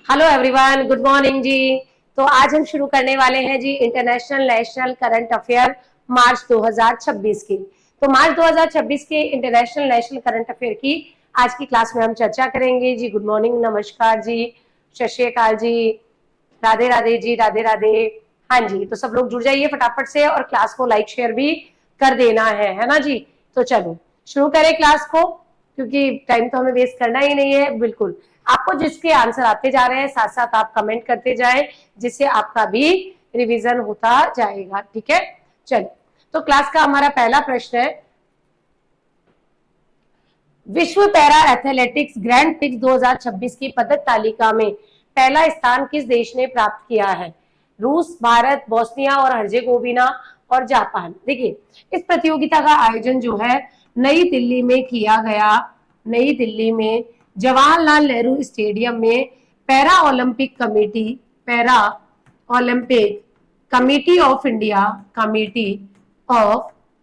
Hello everyone, good morning जी। तो आज हम शुरू करने वाले हैं जी इंटरनेशनल नेशनल करंट अफेयर मार्च 2026 की। तो मार्च 2026 के इंटरनेशनल नेशनल करंट अफेयर की आज की क्लास में हम चर्चा करेंगे जी। गुड मॉर्निंग, नमस्कार जी, सत श्री अकाल जी, राधे राधे जी, राधे राधे। हाँ जी, तो सब लोग जुड़ जाइए फटाफट से और क्लास को लाइक शेयर भी कर देना है ना जी। तो चलो शुरू करें क्लास को, क्योंकि टाइम तो हमें वेस्ट करना ही नहीं है। बिल्कुल, आपको जिसके आंसर आते जा रहे हैं साथ साथ आप कमेंट करते जाएं, जिससे आपका भी रिवीजन होता जाएगा। ठीक है, चलिए। तो क्लास का हमारा पहला प्रश्न है, विश्व पैरा एथलेटिक्स ग्रैंड प्रिक्स 2026 की पदक तालिका में पहला स्थान किस देश ने प्राप्त किया है? रूस, भारत, बोस्निया और हर्जेगोविना और जापान। देखिए, इस प्रतियोगिता का आयोजन जो है नई दिल्ली में किया गया। नई दिल्ली में जवाहरलाल नेहरू स्टेडियम में para Olympic committee of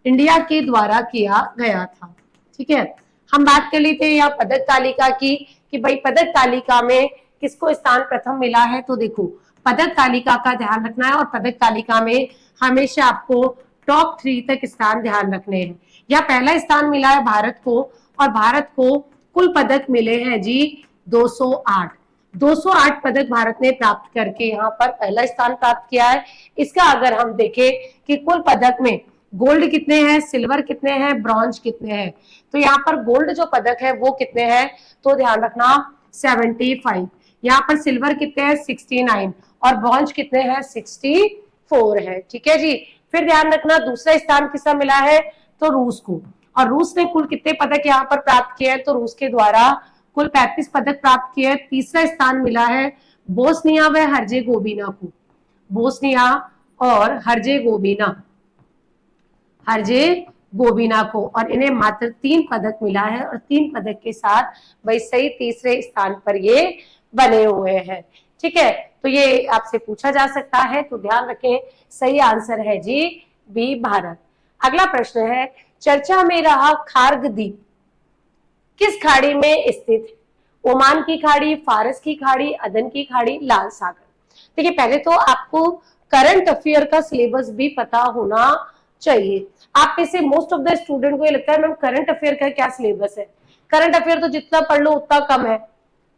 India के द्वारा किया गया था। ठीक है, हम बात कर लेते हैं यहाँ पदक तालिका की कि भाई पदक तालिका में किसको स्थान प्रथम मिला है। तो देखो, पदक तालिका का ध्यान रखना है और पदक तालिका में हमेशा आपको टॉप 3 तक स्थान ध्यान रखने हैं। यहाँ पहला स्थान मिला है भारत को, और भारत को कुल पदक मिले हैं जी 208। 208 पदक भारत ने प्राप्त करके यहाँ पर पहला स्थान प्राप्त किया है। इसका अगर हम देखें कि कुल पदक में गोल्ड कितने हैं, सिल्वर कितने हैं, ब्रॉन्ज कितने हैं, तो यहाँ पर गोल्ड जो पदक है वो कितने हैं, तो ध्यान रखना 75। यहाँ पर सिल्वर कितने हैं 69 और ब्रॉन्ज कितने हैं 64 है। ठीक है जी। फिर ध्यान रखना दूसरा स्थान किसका मिला है, तो रूस को। और रूस ने कुल कितने पदक यहाँ पर प्राप्त किए हैं, तो रूस के द्वारा कुल 35 पदक प्राप्त किए हैं। तीसरा स्थान मिला है बोस्निया व हर्जेगोविना को। बोस्निया और हर्जेगोविना को, और इन्हें मात्र 3 पदक मिला है, और 3 पदक के साथ वही सही तीसरे स्थान पर ये बने हुए हैं। ठीक है, तो ये आपसे पूछा जा सकता है, तो ध्यान रखें सही आंसर है जी बी, भारत। अगला प्रश्न है, चर्चा में रहा खार्ग द्वीप किस खाड़ी में स्थित है? ओमान की खाड़ी, फारस की खाड़ी, अदन की खाड़ी, लाल सागर। देखिए, पहले तो आपको करंट अफेयर का सिलेबस भी पता होना चाहिए। आप में से मोस्ट ऑफ द स्टूडेंट को ये लगता है मैम करंट अफेयर का क्या सिलेबस है, करंट अफेयर तो जितना पढ़ लो उतना कम है।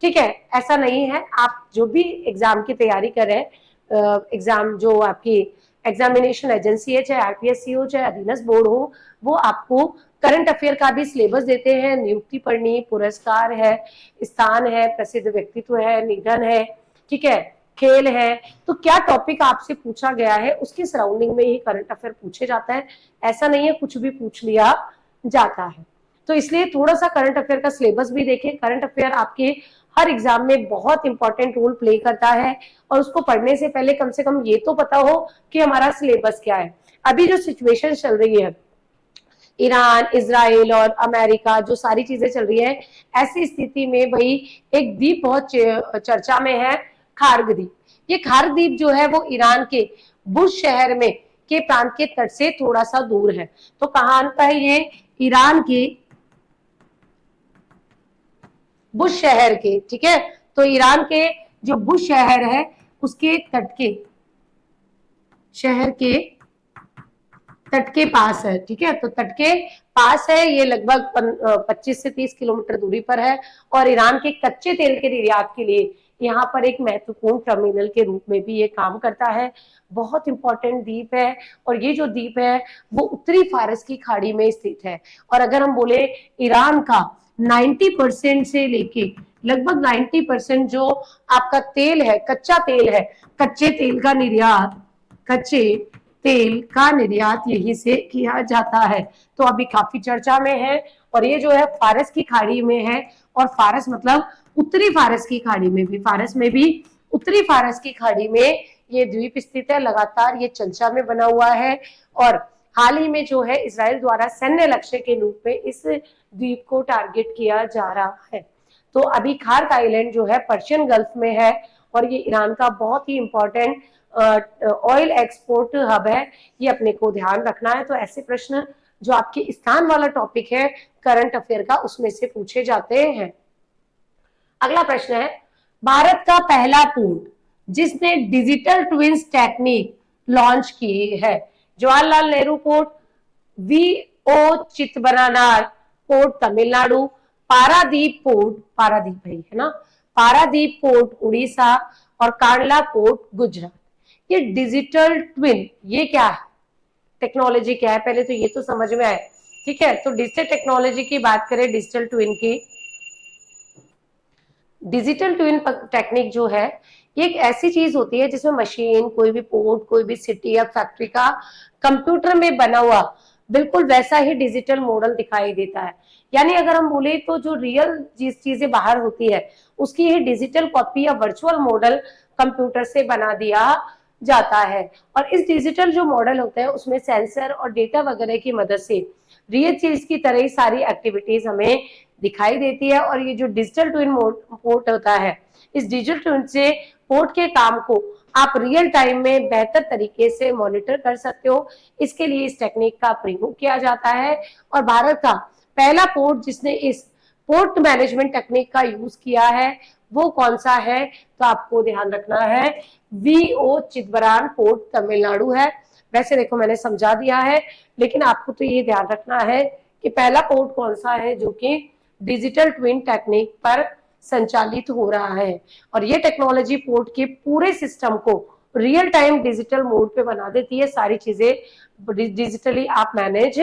ठीक है, ऐसा नहीं है। आप जो भी एग्जाम की तैयारी कर रहे हैं, एग्जाम जो आपकी एग्जामिनेशन एजेंसी है, चाहे आरपीएससी हो चाहे अधीनस्थ बोर्ड हो, वो आपको करंट अफेयर का भी सिलेबस देते हैं। नियुक्ति पढ़नी, पुरस्कार है, स्थान है, प्रसिद्ध व्यक्तित्व है, निधन है, ठीक है, खेल है। तो क्या टॉपिक आपसे पूछा गया है उसकी सराउंडिंग में ही करंट अफेयर पूछे जाता है। ऐसा नहीं है कुछ भी पूछ लिया जाता है। तो इसलिए थोड़ा सा करंट अफेयर का सिलेबस भी देखें। करंट अफेयर आपके हर एग्जाम में बहुत इंपॉर्टेंट रोल प्ले करता है, और उसको पढ़ने से पहले कम से कम ये तो पता हो कि हमारा सिलेबस क्या है। अभी जो सिचुएशन चल रही है, ईरान, इजराइल और अमेरिका, जो सारी चीजें चल रही है, ऐसी स्थिति में भाई एक द्वीप बहुत चर्चा में है, खार्ग द्वीप। ये खार्ग द्वीप जो है वो ईरान के बुश शहर में के प्रांत के तट से थोड़ा सा दूर है। तो कहां पर है ये, ईरान के बुश शहर के। ठीक है, तो ईरान के जो बुश शहर है उसके शहर के तट के पास है। ठीक है, तो तट के पास है, ये लगभग 25 से 30 किलोमीटर दूरी पर है, और ईरान के कच्चे तेल के निर्यात के लिए यहाँ पर एक महत्वपूर्ण टर्मिनल के रूप में भी ये काम करता है। बहुत इंपॉर्टेंट द्वीप है, और ये जो द्वीप है वो उत्तरी फारस की खाड़ी में स्थित है। और अगर हम बोले ईरान का 90% से लेके लगभग 90% जो आपका तेल है, कच्चा तेल है, कच्चे तेल का निर्यात यहीं से किया जाता है। तो अभी काफी चर्चा में है, और ये जो है फारस की खाड़ी में है, और फारस मतलब उत्तरी फारस की खाड़ी में भी, उत्तरी फारस की खाड़ी में ये द्वीप स्थित है। लगातार ये चर्चा में बना हुआ है, और हाल ही में जो है इजराइल द्वारा सैन्य लक्ष्य के रूप में इस द्वीप को टारगेट किया जा रहा है। तो अभी खार्ग आइलैंड जो है पर्शियन गल्फ में है, और ये ईरान का बहुत ही इंपॉर्टेंट ऑयल एक्सपोर्ट हब है। ये अपने को ध्यान रखना है। तो ऐसे प्रश्न जो आपके स्थान वाला टॉपिक है करंट अफेयर का, उसमें से पूछे जाते हैं। अगला प्रश्न है, भारत का पहला पोर्ट जिसने डिजिटल ट्विंस टेक्निक लॉन्च की है? Jawaharlal Nehru port, V O Chidambaranar port Tamil Nadu, Paradip port, Paradip है ना, पारादीप पोर्ट उड़ीसा और कांडला पोर्ट गुजरात। ये डिजिटल ट्विन ये क्या है, टेक्नोलॉजी क्या है, पहले तो ये तो समझ में आए। ठीक है, तो डिजिटल टेक्नोलॉजी की बात करें, डिजिटल ट्विन की, डिजिटल ट्विन टेक्निक जो है ये एक ऐसी चीज होती है जिसमें मशीन, कोई भी पोर्ट, कोई भी सिटी या फैक्ट्री का कंप्यूटर में बना हुआ बिल्कुल वैसा ही डिजिटल मॉडल दिखाई देता है। यानी अगर हम बोले तो जो रियल चीजें बाहर होती है उसकी ही डिजिटल कॉपी या वर्चुअल मॉडल कंप्यूटर से बना दिया जाता है। और इस डिजिटल जो मॉडल होता है उसमें सेंसर और डेटा वगैरह की मदद से रियल चीज की तरह ही सारी एक्टिविटीज हमें दिखाई देती है। और ये जो डिजिटल ट्विन पोर्ट होता है, इस डिजिटल ट्विन से पोर्ट के काम को आप रियल टाइम में बेहतर तरीके से मॉनिटर कर सकते हो। इसके लिए इस टेक्निक का प्रयोग किया जाता है। और भारत का पहला पोर्ट जिसने इस पोर्ट मैनेजमेंट टेक्निक का यूज किया है वो कौन सा है, तो आपको ध्यान रखना है वीओ चिदंबरम पोर्ट तमिलनाडु है। वैसे देखो मैंने समझा दिया है, लेकिन आपको तो ये ध्यान रखना है कि पहला पोर्ट कौन सा है जो कि डिजिटल ट्विन टेक्निक पर संचालित हो रहा है। और ये टेक्नोलॉजी पोर्ट के पूरे सिस्टम को रियल टाइम डिजिटल मोड पे बना देती है। सारी चीजें डिजिटली आप मैनेज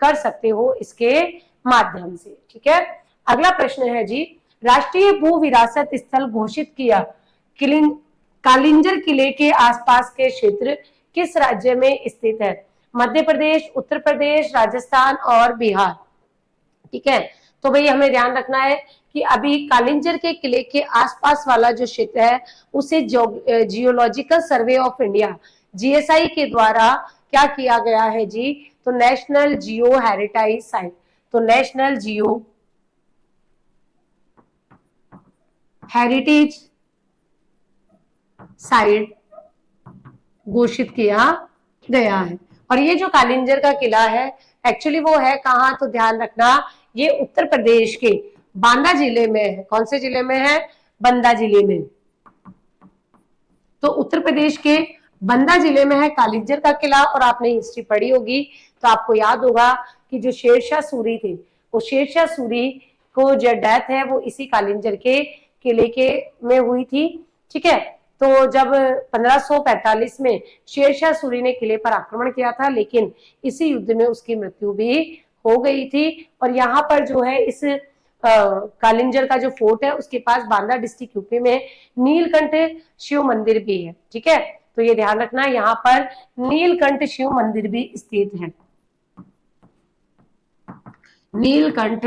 कर सकते हो इसके माध्यम से। ठीक है, अगला प्रश्न है जी, राष्ट्रीय भू विरासत स्थल घोषित किया कालिंजर किले के आसपास के क्षेत्र किस राज्य में स्थित है? मध्य प्रदेश, उत्तर प्रदेश, राजस्थान और बिहार। ठीक है, तो भाई हमें ध्यान रखना है कि अभी कालिंजर के किले के आसपास वाला जो क्षेत्र है उसे geological survey of India GSI के द्वारा क्या किया गया है जी, तो नेशनल जियो हेरिटेज साइट, तो नेशनल जियो हेरिटेज साइट घोषित किया गया है। और ये जो कालिंजर का किला है एक्चुअली वो है कहाँ, तो ध्यान रखना ये उत्तर प्रदेश के बांदा जिले में है। कौन से जिले में है? बंदा जिले में। तो उत्तर प्रदेश के बंदा जिले में है कालिंजर का किला। और आपने हिस्ट्री पढ़ी होगी तो आपको याद होगा कि जो शेरशाह सूरी थे वो शेरशाह सूरी को जो डेथ है वो इसी कालिंजर के किले के में हुई थी। ठीक है, तो जब 1545 में शेरशाह सूरी ने किले पर आक्रमण किया था, लेकिन इसी युद्ध में उसकी मृत्यु भी हो गई थी। और यहाँ पर जो है इस कालिंजर का जो फोर्ट है उसके पास बांदा डिस्ट्रिक्ट यूपी में नीलकंठ शिव मंदिर भी है। ठीक है, तो ये ध्यान रखना यहाँ पर नीलकंठ शिव मंदिर भी स्थित है। नीलकंठ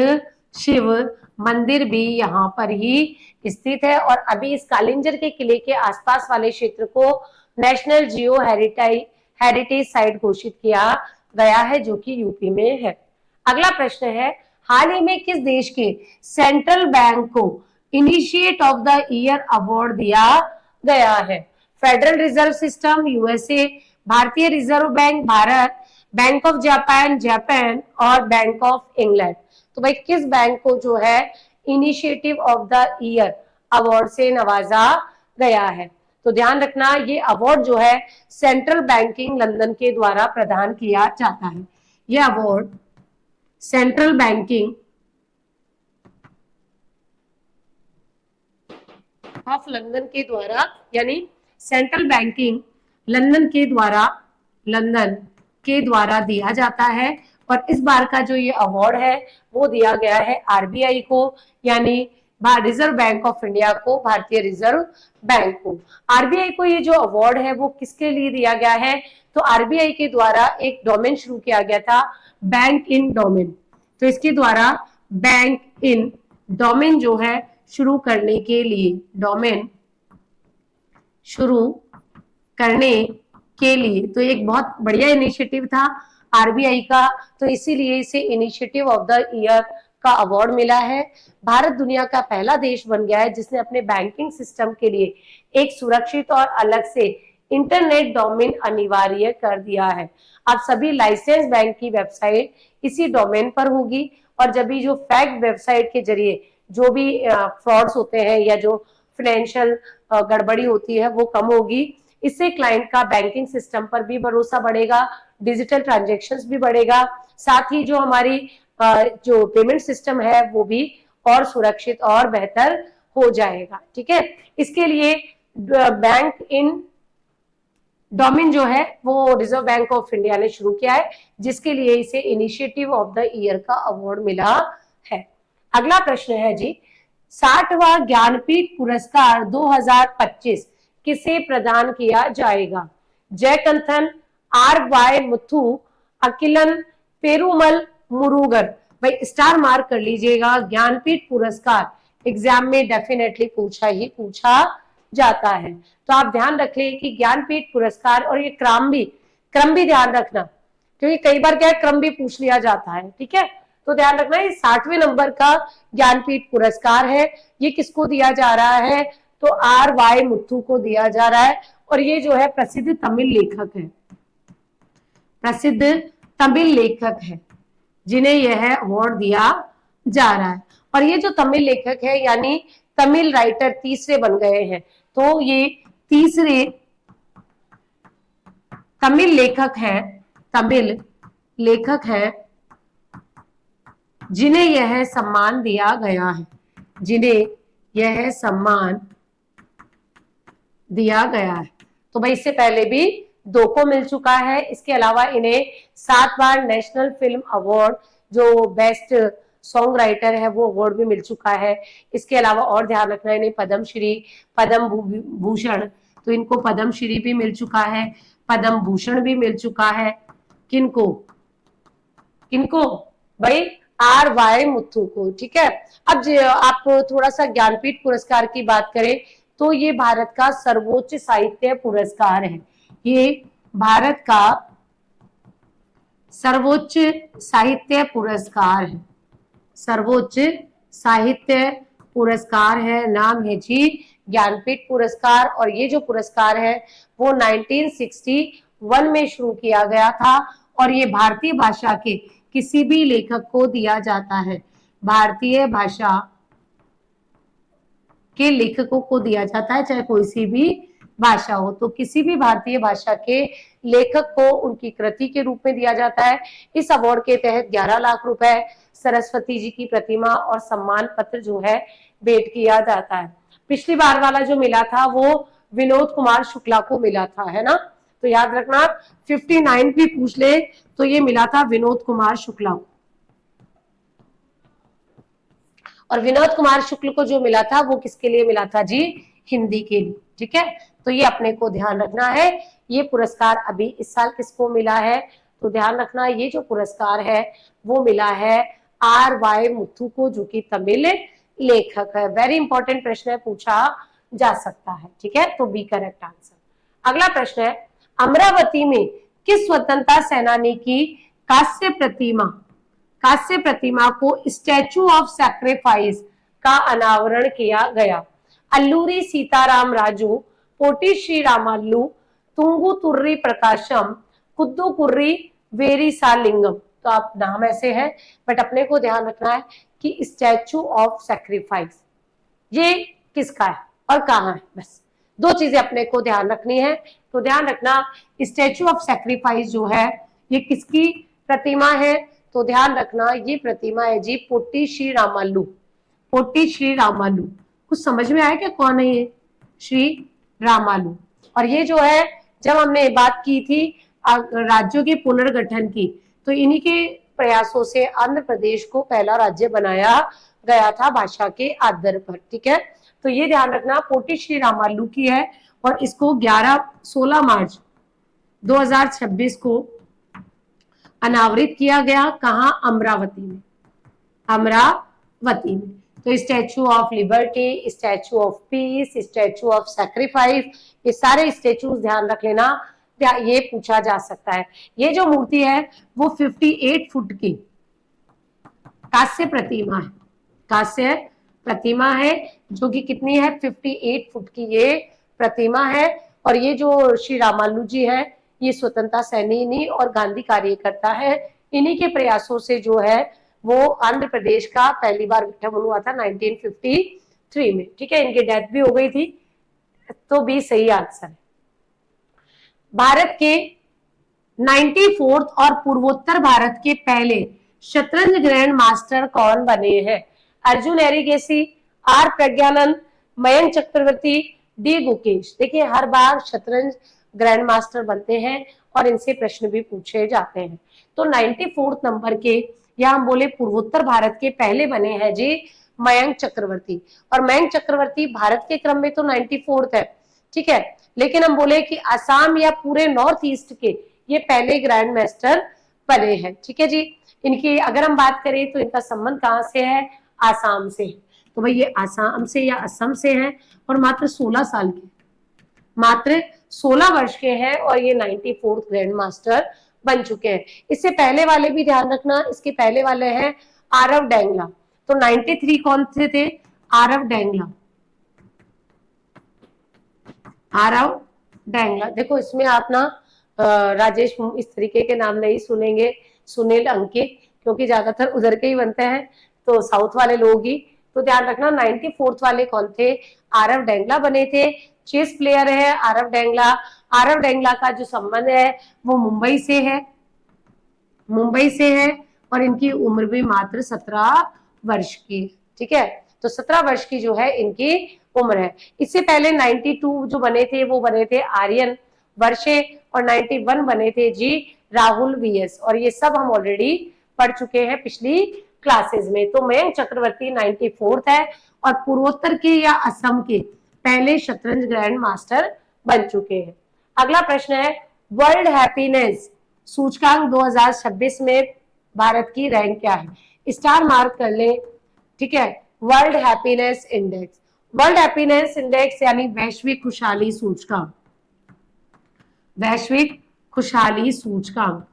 शिव मंदिर भी यहाँ पर ही स्थित है। और अभी इस कालिंजर के किले के आसपास वाले क्षेत्र को नेशनल जियो हेरिटेज साइट घोषित किया गया है जो कि यूपी में है। अगला प्रश्न है, हाल ही में किस देश के सेंट्रल बैंक को initiate of the year award दिया गया है? फेडरल रिजर्व सिस्टम यूएसए, भारतीय reserve bank Bharat, bank of Japan Japan और बैंक ऑफ इंग्लैंड। तो भाई किस बैंक को जो है initiative of the year award से नवाजा गया है? तो ध्यान रखना ये अवार्ड जो है सेंट्रल बैंकिंग लंदन के द्वारा प्रदान किया जाता है। ये award central banking of London के द्वारा यानी सेंट्रल बैंकिंग लंदन के द्वारा दिया जाता है। और इस बार का जो ये अवार्ड है वो दिया गया है आरबीआई को, यानी रिजर्व बैंक ऑफ इंडिया को, भारतीय रिजर्व बैंक को। आरबीआई को ये जो अवार्ड है वो किसके लिए दिया गया है? तो आरबीआई के द्वारा एक डोमेन शुरू किया गया था, बैंक इन डोमेन। तो इसके द्वारा बैंक इन डोमेन जो है शुरू करने के लिए, डोमेन शुरू करने के लिए, तो एक बहुत बढ़िया इनिशिएटिव था आरबीआई का। तो इसीलिए इसे इनिशिएटिव ऑफ द ईयर का अवार्ड मिला है। भारत दुनिया का पहला देश बन गया है जिसने अपने बैंकिंग सिस्टम के लिए एक सुरक्षित और अलग से इंटरनेट डोमेन अनिवार्य कर दिया है। अब सभी लाइसेंस बैंक की वेबसाइट इसी डोमेन पर होगी। और जब भी जो फैक्ट वेबसाइट के जरिए जो भी फ्रॉड्स होते हैं या जो फाइनेंशियल गड़बड़ी होती है वो कम होगी। इससे क्लाइंट का बैंकिंग सिस्टम पर भी भरोसा बढ़ेगा, डिजिटल ट्रांजेक्शन्स भी बढ़ेगा, साथ ही जो हमारी जो पेमेंट सिस्टम है वो भी और सुरक्षित और बेहतर हो जाएगा। ठीक है, इसके लिए बैंक इन डोमिन जो है वो रिजर्व बैंक ऑफ इंडिया ने शुरू किया है, जिसके लिए इसे इनिशिएटिव ऑफ द ईयर का अवार्ड मिला है। अगला प्रश्न है जी, 60वां ज्ञानपीठ पुरस्कार 2025 किसे प्रदान किया जाएगा? जयकंथन, आर वाई मुथु, अकिलन पेरुमल मुरुगन। भाई स्टार मार्क कर लीजिएगा, ज्ञानपीठ पुरस्कार एग्जाम में डेफिनेटली पूछा जाता है। तो आप ध्यान रख लें कि ज्ञानपीठ पुरस्कार, और ये क्रम भी ध्यान रखना, क्योंकि कई बार क्या है क्रम भी पूछ लिया जाता है। ठीक है, तो ध्यान रखना, ये 60वें नंबर का ज्ञानपीठ पुरस्कार है। ये किसको दिया जा रहा है? तो आर वाई मुथु को दिया जा रहा है, और ये जो है प्रसिद्ध तमिल लेखक है, प्रसिद्ध तमिल लेखक है जिन्हें यह अवार्ड दिया जा रहा है। और ये जो तमिल लेखक है यानी तमिल राइटर तीसरे बन गए हैं, तो ये तीसरे तमिल लेखक हैं जिन्हें यह सम्मान दिया गया है, जिन्हें यह सम्मान दिया गया है। तो भाई इससे पहले भी 2 को मिल चुका है। इसके अलावा इन्हें 7 बार नेशनल फिल्म अवार्ड जो बेस्ट सॉन्ग राइटर है वो अवार्ड भी मिल चुका है। इसके अलावा और ध्यान रखना, इन्हें पद्मश्री, पद्म भूषण, तो इनको पद्मश्री भी मिल चुका है, पद्म भूषण भी मिल चुका है। किनको भाई आर वाई मुथु को। ठीक है, अब आप थोड़ा सा ज्ञानपीठ पुरस्कार की बात करें तो ये भारत का सर्वोच्च साहित्य पुरस्कार है। ये भारत का सर्वोच्च साहित्य पुरस्कार है, सर्वोच्च साहित्य पुरस्कार है। नाम है जी ज्ञानपीठ पुरस्कार, और ये जो पुरस्कार है वो 1961 में शुरू किया गया था, और ये भारतीय भाषा के किसी भी लेखक को दिया जाता है, भारतीय भाषा के लेखकों को दिया जाता है, चाहे कोई सी भी भाषा हो। तो किसी भी भारतीय भाषा के लेखक को उनकी कृति के रूप में दिया जाता है। इस अवार्ड के तहत 11 लाख रुपए, सरस्वती जी की प्रतिमा और सम्मान पत्र जो है भेंट किया जाता है। पिछली बार वाला जो मिला था वो विनोद कुमार शुक्ला को मिला था, है ना, तो याद रखना 59 भी पूछ ले तो ये मिला था विनोद कुमार शुक्ला, और विनोद कुमार शुक्ल को जो मिला था वो किसके लिए मिला था जी? हिंदी के लिए। ठीक है, तो ये अपने को ध्यान रखना है। ये पुरस्कार अभी इस साल किसको मिला है? तो ध्यान रखना, ये जो पुरस्कार है वो मिला है आर वाई मुथु को, जो कि तमिल लेखक है। वेरी इंपॉर्टेंट प्रश्न है, पूछा जा सकता है। ठीक है, तो बी करेक्ट आंसर। अगला प्रश्न है, अमरावती में किस स्वतंत्रता सेनानी की कांस्य प्रतिमा को स्टैचू ऑफ सैक्रिफाइस का अनावरण किया गया? अल्लूरी सीताराम राजू, पोटी श्री रामालू, तुंगुतुर्री प्रकाशम, कुद्दुकुर्री वेरिसालिंगम। तो आप नाम ऐसे हैं, बट अपने को ध्यान रखना है कि स्टैचू ऑफ सैक्रिफाइस ये किसका है और कहाँ है, बस 2 चीजें अपने को ध्यान रखनी है। तो ध्यान रखना, स्टैचू ऑफ सैक्रिफाइस जो है ये किसकी प्रतिमा है? तो ध्यान रखना, ये प्रतिमा है जी पोटी श्री रामालू, पोटी श्री रामालू। कुछ समझ में आया क्या, कौन है ये? श्री रामालू। और ये जो है, जब हमने बात की थी राज्यों के पुनर्गठन की, तो इन्हीं के प्रयासों से आंध्र प्रदेश को पहला राज्य बनाया गया था भाषा के आधार पर। ठीक है, तो ये ध्यान रखना, पोटी श्री रामालू की है, और इसको 16 मार्च 2026 को अनावरित किया गया। कहाँ? अमरावती में, अमरावती में। तो statue of liberty, statue of peace, statue of sacrifice, ये सारे स्टैचूज ध्यान रख लेना, ये पूछा जा सकता है। ये जो मूर्ति है वो 58 फुट की कांस्य प्रतिमा है, कांस्य प्रतिमा है, जो कि कितनी है? 58 फुट की ये प्रतिमा है। और ये जो श्री रामालू जी है ये स्वतंत्रता सैनानी और गांधी कार्यकर्ता है। इन्हीं के प्रयासों से जो है वो आंध्र प्रदेश का पहली बार गठन हुआ था 1953 1993 में, ठीक है, इनकी डेथ भी हो गई थी, तो बी सही आंसर है। भारत के 94th और पूर्वोत्तर भारत के पहले शतरंज ग्रैंड मास्टर कौन बने हैं? Arjun Erigaisi, R Praggnanandhaa, Mayank Chakravarthy, D Gukesh. देखिए हर बार शतरंज ग्रैंड मास्टर बनते हैं और इनसे प्रश्न भी पूछे जाते हैं। तो 94th नंबर के, या हम बोले पूर्वोत्तर भारत के पहले बने हैं जी मयंक चक्रवर्ती। और मयंक चक्रवर्ती भारत के क्रम में तो 94th है, ठीक है, लेकिन हम बोले कि असम या पूरे नॉर्थ ईस्ट के ये पहले ग्रैंड मास्टर बने हैं, ठीक है जी। इनकी अगर हम बात करें तो इनका संबंध कहां से है? आसाम से। तो भाई ये आसाम से या असम से हैं और मात्र 16 साल के, मात्र 16 वर्ष के हैं और ये 94th ग्रैंड मास्टर बन चुके हैं। इससे पहले वाले भी ध्यान रखना, इसके पहले वाले हैं आरव डेंगला। तो 93 कौन से थे? आरव डेंगला, आरव डेंगला। देखो इसमें आप ना राजेश इस तरीके के नाम नहीं सुनेंगे, सुनील अंकित, क्योंकि ज्यादातर उधर के ही बनते हैं, तो साउथ वाले लोग ही। तो ध्यान रखना 94th वाले कौन थे? आरव डेंगला बने थे। चेस प्लेयर है आरव डेंगला। आरव डेंगला का जो संबंध है वो मुंबई से है, मुंबई से है, और इनकी उम्र भी मात्र 17 वर्ष की, ठीक है। तो 17 वर्ष की जो है इनकी उम्र है। इससे पहले 92 जो बने थे वो बने थे आर्यन वर्षे, और 91 बने थे जी राहुल वीएस, और ये सब हम ऑलरेडी पढ़ चुके हैं पिछली क्लासेस में। तो मयंक चक्रवर्ती 94th है और पूर्वोत्तर के या असम के पहले शतरंज ग्रैंड मास्टर बन चुके हैं। अगला प्रश्न है, वर्ल्ड हैप्पीनेस सूचकांक 2026 में भारत की रैंक क्या है? स्टार मार्क कर ले, ठीक है। World happiness index, world happiness index यानी वैश्विक खुशहाली सूचकांक, वैश्विक खुशहाली सूचकांक,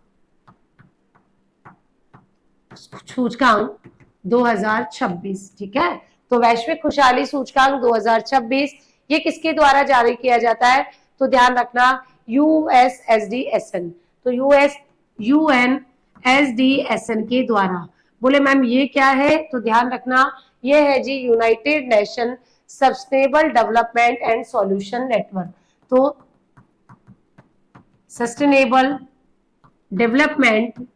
सूचकांक 2026, ठीक है। तो वैश्विक खुशहाली सूचकांक 2026 ये किसके द्वारा जारी किया जाता है? तो ध्यान रखना यूएसएसडीएसएन, तो यूएनएसडीएसएन के द्वारा। बोले मैम ये क्या है? तो ध्यान रखना ये है जी United Nation sustainable development and solution network. तो sustainable development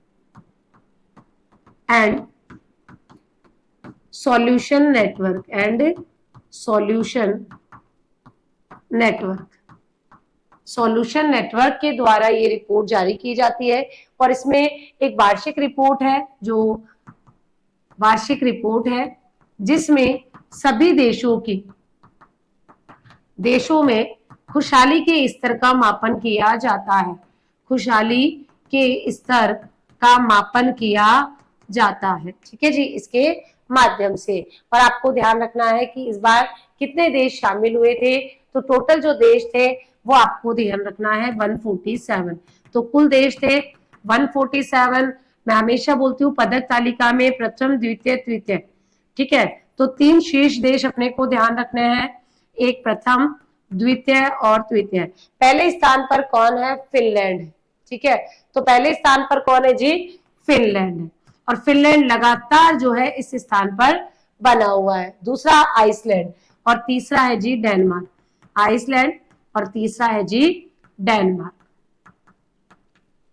and solution network, and solution network, solution network के द्वारा ये रिपोर्ट जारी की जाती है। और इसमें एक वार्षिक रिपोर्ट है, जो वार्षिक रिपोर्ट है जिसमें सभी देशों में खुशहाली के स्तर का मापन किया जाता है, खुशहाली के स्तर का मापन किया जाता है, ठीक है जी, इसके माध्यम से। और आपको ध्यान रखना है कि इस बार कितने देश शामिल हुए थे? तो टोटल जो देश थे वो आपको ध्यान रखना है 147। तो कुल देश थे 147। मैं हमेशा बोलती हूँ पदक तालिका में प्रथम द्वितीय तृतीय, ठीक है। तो 3 शीर्ष देश अपने को ध्यान रखने हैं, एक प्रथम, द्वितीय और तृतीय। पहले स्थान पर कौन है? फिनलैंड, ठीक है। तो पहले स्थान पर कौन है जी? फिनलैंड है, और फिनलैंड लगातार जो है इस स्थान पर बना हुआ है। दूसरा आइसलैंड, और तीसरा है जी डेनमार्क, आइसलैंड और तीसरा है जी डेनमार्क,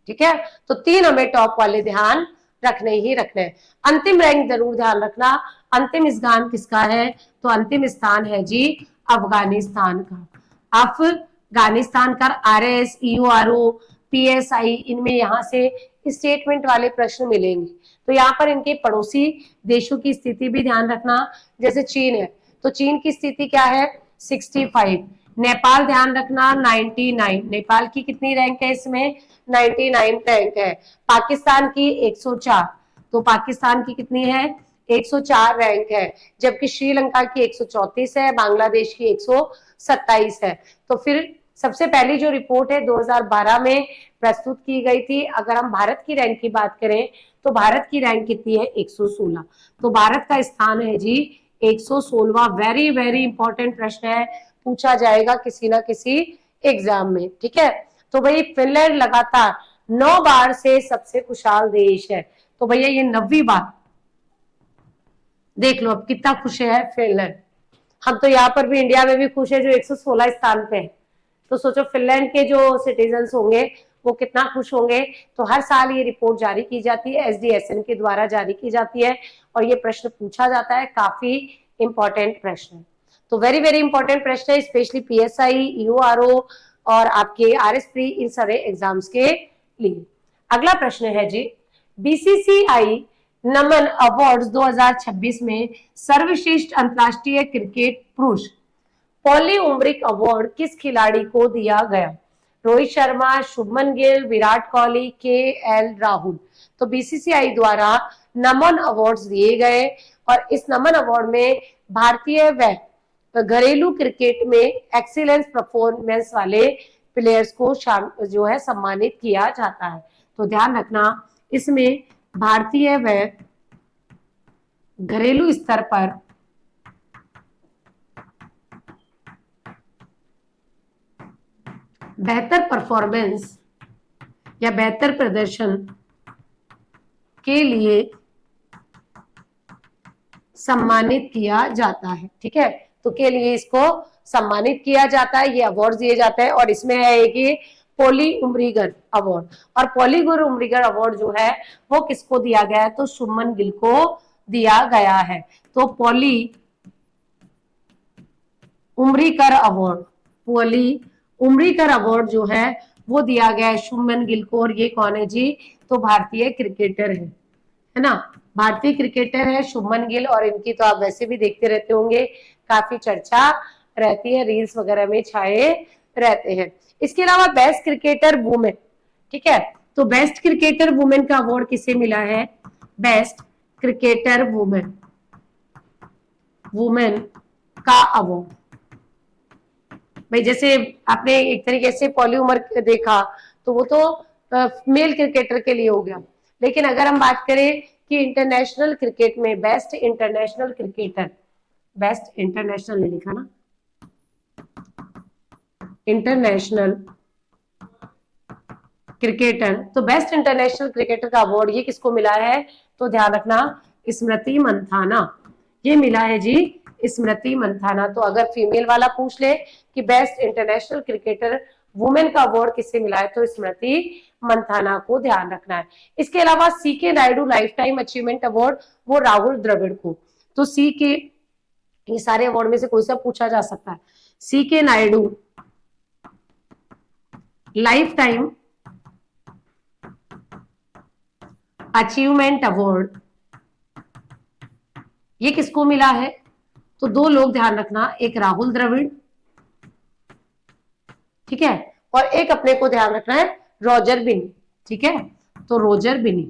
ठीक है। तो 3 हमें टॉप वाले ध्यान रखने ही रखने हैं। अंतिम रैंक जरूर ध्यान रखना। अंतिम स्थान किसका है? तो अंतिम स्थान है जी अफगानिस्तान का, अफगानिस्तान का। आरएस, ईओआरओ, पीएसआई, इनमें यहाँ से स्टेटमेंट वाले प्रश्न मिलेंगे। तो यहाँ पर इनके पड़ोसी देशों की स्थिति भी ध्यान रखना। जैसे चीन है, तो चीन की स्थिति क्या है? 65। नेपाल ध्यान रखना 99, नेपाल की कितनी रैंक है इसमें? 99 रैंक है। पाकिस्तान की 104, तो पाकिस्तान की कितनी है? 104 रैंक है। जबकि श्रीलंका की 134 है, बांग्लादेश की 127 है। तो फिर सबसे पहली जो रिपोर्ट है 2012 में प्रस्तुत की गई थी। अगर हम भारत की रैंक की बात करें तो भारत की रैंक कितनी है? 116। तो भारत का स्थान है जी 116। वेरी वेरी इंपॉर्टेंट प्रश्न है, पूछा जाएगा किसी ना किसी एग्जाम में, ठीक है। तो भाई फिनलैंड लगातार 9 बार से सबसे खुशहाल देश है। तो भैया ये 9वीं बार, देख लो अब कितना खुश है फिनलैंड। हम तो यहाँ पर भी इंडिया में भी खुश है जो 116 स्थान पे है। तो सोचो फिनलैंड के जो सिटीजन्स होंगे वो कितना खुश होंगे। तो हर साल ये रिपोर्ट जारी की जाती है, एसडीएसएन के द्वारा जारी की जाती है और ये प्रश्न पूछा जाता है, काफी इंपॉर्टेंट प्रश्न है। तो वेरी वेरी इंपॉर्टेंट प्रश्न है, स्पेशली पीएसआई, ईओआरओ और आपके आरएस प्री, इन सारे एग्जाम्स के लिए। अगला प्रश्न है जी, बीसीसीआई नमन अवार्ड्स 2026 में सर्वश्रेष्ठ अंतरराष्ट्रीय क्रिकेट पुरुष पॉली उमरिक अवार्ड किस खिलाड़ी को दिया गया? रोहित शर्मा, शुभमन गिल, विराट कोहली, केएल राहुल। तो बीसीसीआई द्वारा नमन अवार्ड्स दिए गए और इस नमन अवार्ड में भारतीय व घरेलू क्रिकेट में एक्सीलेंस परफॉर्मेंस वाले प्लेयर्स को जो है सम्मानित किया जाता है। तो ध्यान रखना, इसमें भारतीय व घरेलू स्तर पर बेहतर परफॉर्मेंस या बेहतर प्रदर्शन के लिए सम्मानित किया जाता है। ठीक है, तो के लिए इसको सम्मानित किया जाता है, ये अवार्ड दिए जाते हैं। और इसमें है कि पॉली उमरीगर अवार्ड, और पॉली उमरीगर अवार्ड जो है वो किसको दिया गया है? तो शुभमन गिल को दिया गया है। तो poly Umrikar award, poly Umrikar award जो है वो दिया गया है शुभमन गिल को। और ये कौन है जी? तो भारतीय क्रिकेटर है ना, भारतीय क्रिकेटर है शुभमन गिल। और इनकी तो आप वैसे भी देखते रहते होंगे, काफी चर्चा रहती है, रील्स वगैरह में छाए रहते हैं। इसके अलावा बेस्ट क्रिकेटर वुमेन, ठीक है, तो बेस्ट क्रिकेटर वुमेन का अवार्ड किसे मिला है? बेस्ट क्रिकेटर वुमेन, वुमेन का अवार्ड। भाई जैसे आपने एक तरीके से पॉली उमर देखा तो वो तो मेल क्रिकेटर के लिए हो गया, लेकिन अगर हम बात करें कि इंटरनेशनल क्रिकेट में best international cricketer, best international ने लिखा ना, इंटरनेशनल क्रिकेटर, तो बेस्ट इंटरनेशनल क्रिकेटर का अवार्ड ये किसको मिला है? तो ध्यान रखना, स्मृति मंथाना, ये मिला है जी स्मृति मंथाना। तो अगर फीमेल वाला पूछ ले कि बेस्ट इंटरनेशनल क्रिकेटर वुमेन का अवार्ड किससे मिला है, तो स्मृति मंथाना को ध्यान रखना है। इसके अलावा सी के Naidu life time achievement award, वो राहुल द्रविड़ को। तो सी के, ये सारे अवार्ड में से कोई सा पूछा जा सकता है। सी के Naidu life time achievement award, ये किसको मिला है? तो दो लोग ध्यान रखना, एक राहुल द्रविड़, ठीक है, और एक अपने को ध्यान रखना है रॉजर बिनी, ठीक है। तो रोजर बिनी,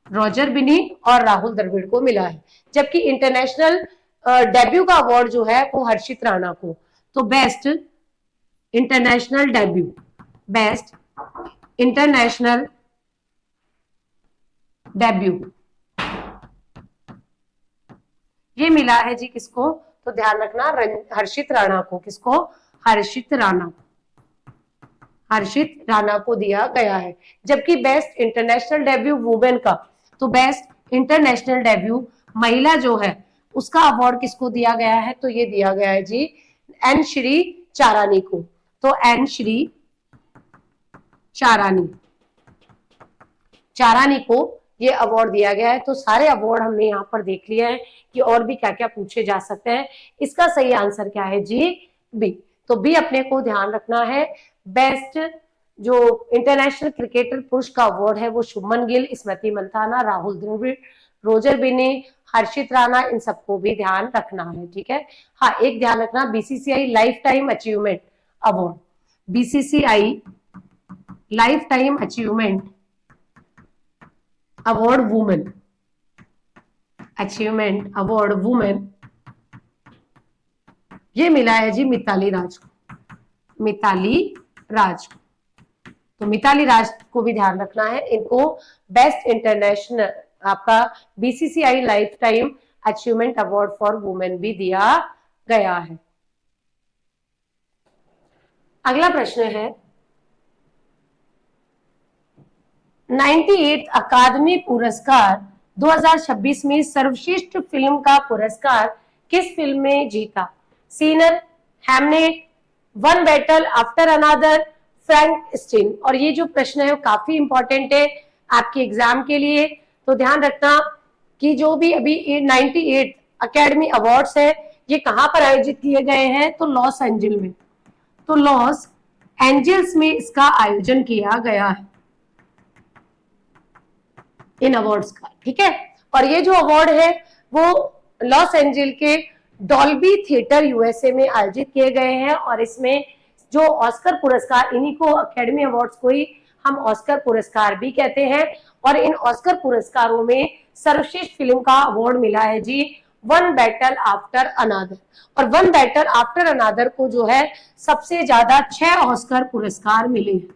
रॉजर बिनी और राहुल द्रविड़ को मिला है। जबकि इंटरनेशनल डेब्यू का अवार्ड जो है वो हर्षित राणा को। तो best international debut, best international debut, ये मिला है जी किसको? तो ध्यान रखना हर्षित राणा को। किसको? हर्षित राणा, हर्षित राणा को दिया गया है। जबकि बेस्ट इंटरनेशनल डेब्यू वुमेन का, तो बेस्ट इंटरनेशनल डेब्यू महिला जो है उसका अवार्ड किसको दिया गया है? तो ये दिया गया है जी एन श्री चारानी को। तो एन श्री चारानी, चारानी को ये अवार्ड दिया गया है। तो सारे अवार्ड हमने यहाँ पर देख लिया है कि और भी क्या क्या पूछे जा सकते हैं। इसका सही आंसर क्या है जी? बी। तो बी अपने को ध्यान रखना है। बेस्ट जो इंटरनेशनल क्रिकेटर पुरुष का अवार्ड है वो शुभमन गिल, स्मृति मंथाना, राहुल द्रविड़, रोजर बिनी, हर्षित राणा, इन सबको भी ध्यान रखना है, ठीक है। हाँ, एक ध्यान रखना, BCCI life time achievement award, BCCI life time achievement award women, achievement award women, ये मिला है जी मिताली राज को, मिताली राज। तो मिताली राज को भी ध्यान रखना है। इनको बेस्ट इंटरनेशनल आपका BCCI life time achievement award for women भी दिया गया है। अगला प्रश्न है, 98 अकादमी पुरस्कार 2026 में सर्वश्रेष्ठ फिल्म का पुरस्कार किस फिल्म में जीता? Sinners, Hamnet, one battle after another, Frankenstein. और ये जो प्रश्न है वो काफी इंपॉर्टेंट है आपके एग्जाम के लिए। तो ध्यान रखना कि जो भी अभी 98 अकेडमी अवार्ड्स है ये कहां पर आयोजित किए गए हैं? तो लॉस एंजल्स में। तो लॉस एंजल्स में इसका आयोजन किया गया है इन अवार्ड्स का, ठीक है। और ये जो अवार्ड है वो लॉस एंजल्स के डॉल्बी थिएटर यूएसए में आयोजित किए गए हैं। और इसमें जो ऑस्कर पुरस्कार, इन्हीं को अकेडमी अवार्ड्स को ही हम ऑस्कर पुरस्कार भी कहते हैं। और इन ऑस्कर पुरस्कारों में सर्वश्रेष्ठ फिल्म का अवार्ड मिला है जी वन बैटल आफ्टर अनादर। और वन बैटल आफ्टर अनादर को जो है सबसे ज्यादा 6 ऑस्कर पुरस्कार मिले हैं।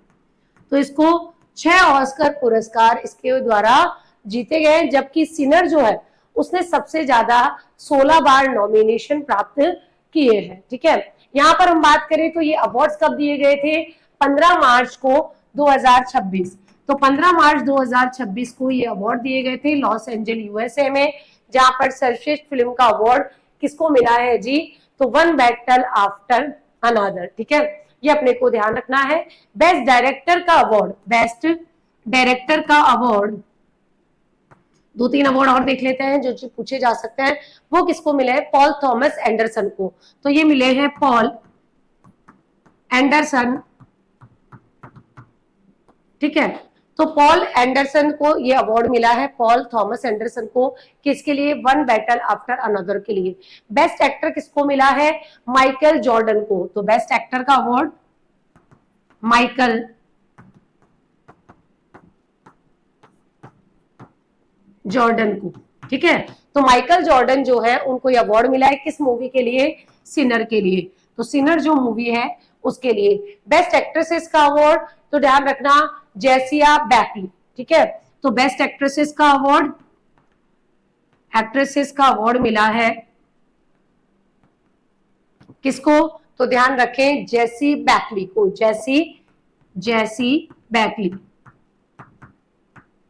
तो इसको 6 ऑस्कर पुरस्कार इसके द्वारा जीते गए, जबकि सिनर जो है उसने सबसे ज्यादा 16 बार नॉमिनेशन प्राप्त किए हैं, ठीक है। यहाँ पर हम बात करें तो ये अवार्ड्स कब दिए गए थे? 15 मार्च को 2026। तो 15 मार्च 2026 को ये अवार्ड दिए गए थे लॉस एंजल यूएसए में, जहां पर सर्वश्रेष्ठ फिल्म का अवार्ड किसको मिला है जी? तो वन बैटल आफ्टर अनादर, ठीक है। ये अपने को ध्यान रखना है। बेस्ट डायरेक्टर का अवार्ड, बेस्ट डायरेक्टर का अवार्ड, 2-3 अवार्ड और देख लेते हैं जो पूछे जा सकते हैं। वो किसको मिले हैं? पॉल थॉमस एंडरसन को। तो ये मिले हैं पॉल एंडरसन, ठीक है। तो पॉल एंडरसन को ये अवार्ड मिला है, पॉल थॉमस एंडरसन को, किसके लिए? वन बैटल आफ्टर अनदर के लिए। बेस्ट एक्टर किसको मिला है? माइकल जॉर्डन को। तो बेस्ट एक्टर का अवार्ड माइकल जॉर्डन को, ठीक है। तो माइकल जॉर्डन जो है उनको ये अवार्ड मिला है किस मूवी के लिए? सिनर के लिए। तो सिनर जो मूवी है उसके लिए। बेस्ट एक्ट्रेसेस का अवार्ड तो ध्यान रखना जेसिया बैकली, ठीक है। तो बेस्ट एक्ट्रेसेस का अवार्ड, एक्ट्रेसेस का अवार्ड मिला है किसको? तो ध्यान रखें जेसी बैकली को, जेसी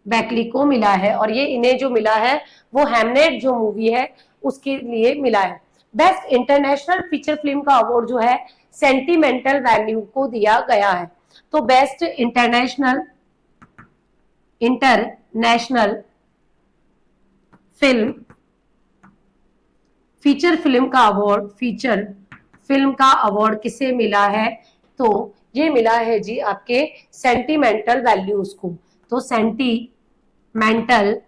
बैकली को मिला है। और ये इन्हें जो मिला है वो हैमनेट जो मूवी है उसके लिए मिला है। बेस्ट इंटरनेशनल फीचर फिल्म का अवार्ड जो है सेंटिमेंटल वैल्यू को दिया गया है। तो best international film, feature film का अवार्ड, फीचर फिल्म का अवार्ड किसे मिला है? तो ये मिला है जी आपके सेंटिमेंटल वैल्यूज को। तो सेंटिमेंटल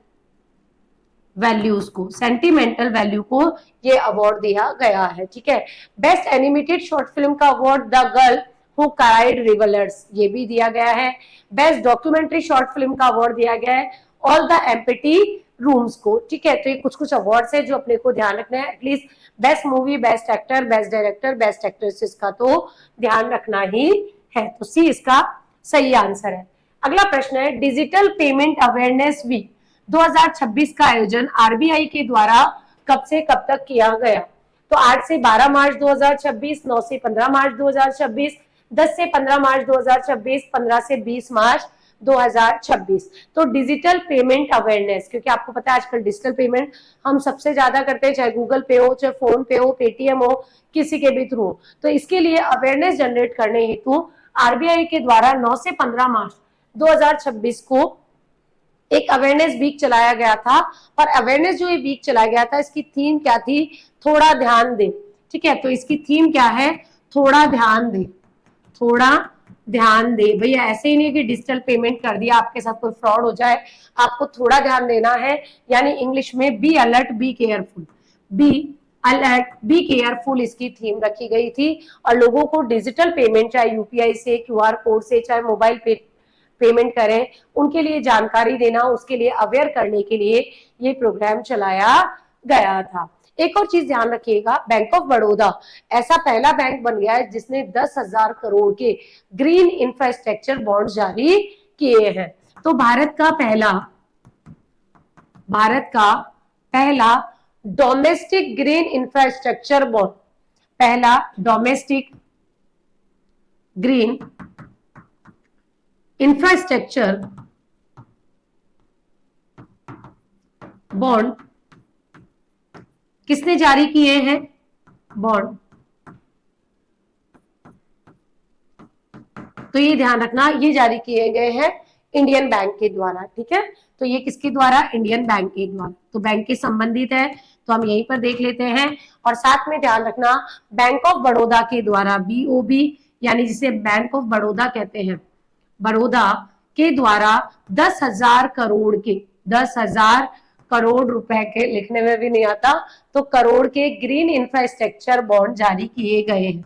वैल्यू को ये अवार्ड दिया गया है, ठीक है। बेस्ट एनिमेटेड शॉर्ट फिल्म का award the girl who cried pearls, ये भी दिया गया है। बेस्ट डॉक्यूमेंट्री शॉर्ट फिल्म का अवार्ड दिया गया है ऑल द एम्प्टी रूम्स को, ठीक है। तो ये कुछ अवार्ड्स है जो अपने को ध्यान रखना है। At least best movie, best actor, best director, best actresses का तो ध्यान रखना ही है। तो सी इसका सही आंसर है। अगला प्रश्न है डिजिटल पेमेंट अवेयरनेस वीक 2026 का आयोजन आरबीआई के द्वारा कब से कब तक किया गया? तो 8 से 12 मार्च 2026, 9 से 15 मार्च 2026, 10 से 15 मार्च 2026, 15 से 20 मार्च 2026। तो डिजिटल पेमेंट अवेयरनेस, क्योंकि आपको पता है आजकल डिजिटल पेमेंट हम सबसे ज्यादा करते हैं, चाहे गूगल पे हो, चाहे फोन पे हो, पेटीएम हो, किसी के भी थ्रू। तो इसके लिए अवेयरनेस जनरेट करने हेतु आरबीआई के द्वारा 9 से 15 मार्च 2026 को एक अवेयरनेस वीक चलाया गया था। और अवेयरनेस जो ये वीक चलाया गया था इसकी थीम क्या थी? थोड़ा ध्यान दे, ठीक है। तो इसकी थीम क्या है? थोड़ा ध्यान दे, थोड़ा ध्यान दे। भैया ऐसे ही नहीं कि डिजिटल पेमेंट कर दिया आपके साथ कोई फ्रॉड हो जाए, आपको थोड़ा ध्यान देना है। यानी इंग्लिश में be alert, be careful, be alert, be careful इसकी थीम रखी गई थी। और लोगों को डिजिटल पेमेंट चाहे यूपीआई से, क्यूआर कोड से, चाहे मोबाइल पेमेंट करें, उनके लिए जानकारी देना, उसके लिए अवेयर करने के लिए ये प्रोग्राम चलाया गया था। एक और चीज ध्यान रखिएगा, बैंक ऑफ बड़ौदा ऐसा पहला बैंक बन गया है जिसने 10,000 करोड़ के ग्रीन इंफ्रास्ट्रक्चर बॉन्ड जारी किए हैं। तो भारत का पहला डोमेस्टिक ग्रीन इंफ्रास्ट्रक्चर बॉन्ड, पहला डोमेस्टिक ग्रीन इंफ्रास्ट्रक्चर बॉन्ड किसने जारी किए हैं? बॉन्ड। तो ये ध्यान रखना, ये जारी किए गए हैं इंडियन बैंक के द्वारा, ठीक है। तो ये किसके द्वारा? इंडियन बैंक के द्वारा। तो बैंक के संबंधित है, तो हम यहीं पर देख लेते हैं। और साथ में ध्यान रखना, बैंक ऑफ बड़ौदा के द्वारा, BOB यानी जिसे बैंक ऑफ बड़ौदा कहते हैं, बड़ौदा के द्वारा 10,000 करोड़ के, 10,000 करोड़ रुपए के, लिखने में भी नहीं आता, तो करोड़ के ग्रीन इंफ्रास्ट्रक्चर बॉन्ड जारी किए गए हैं।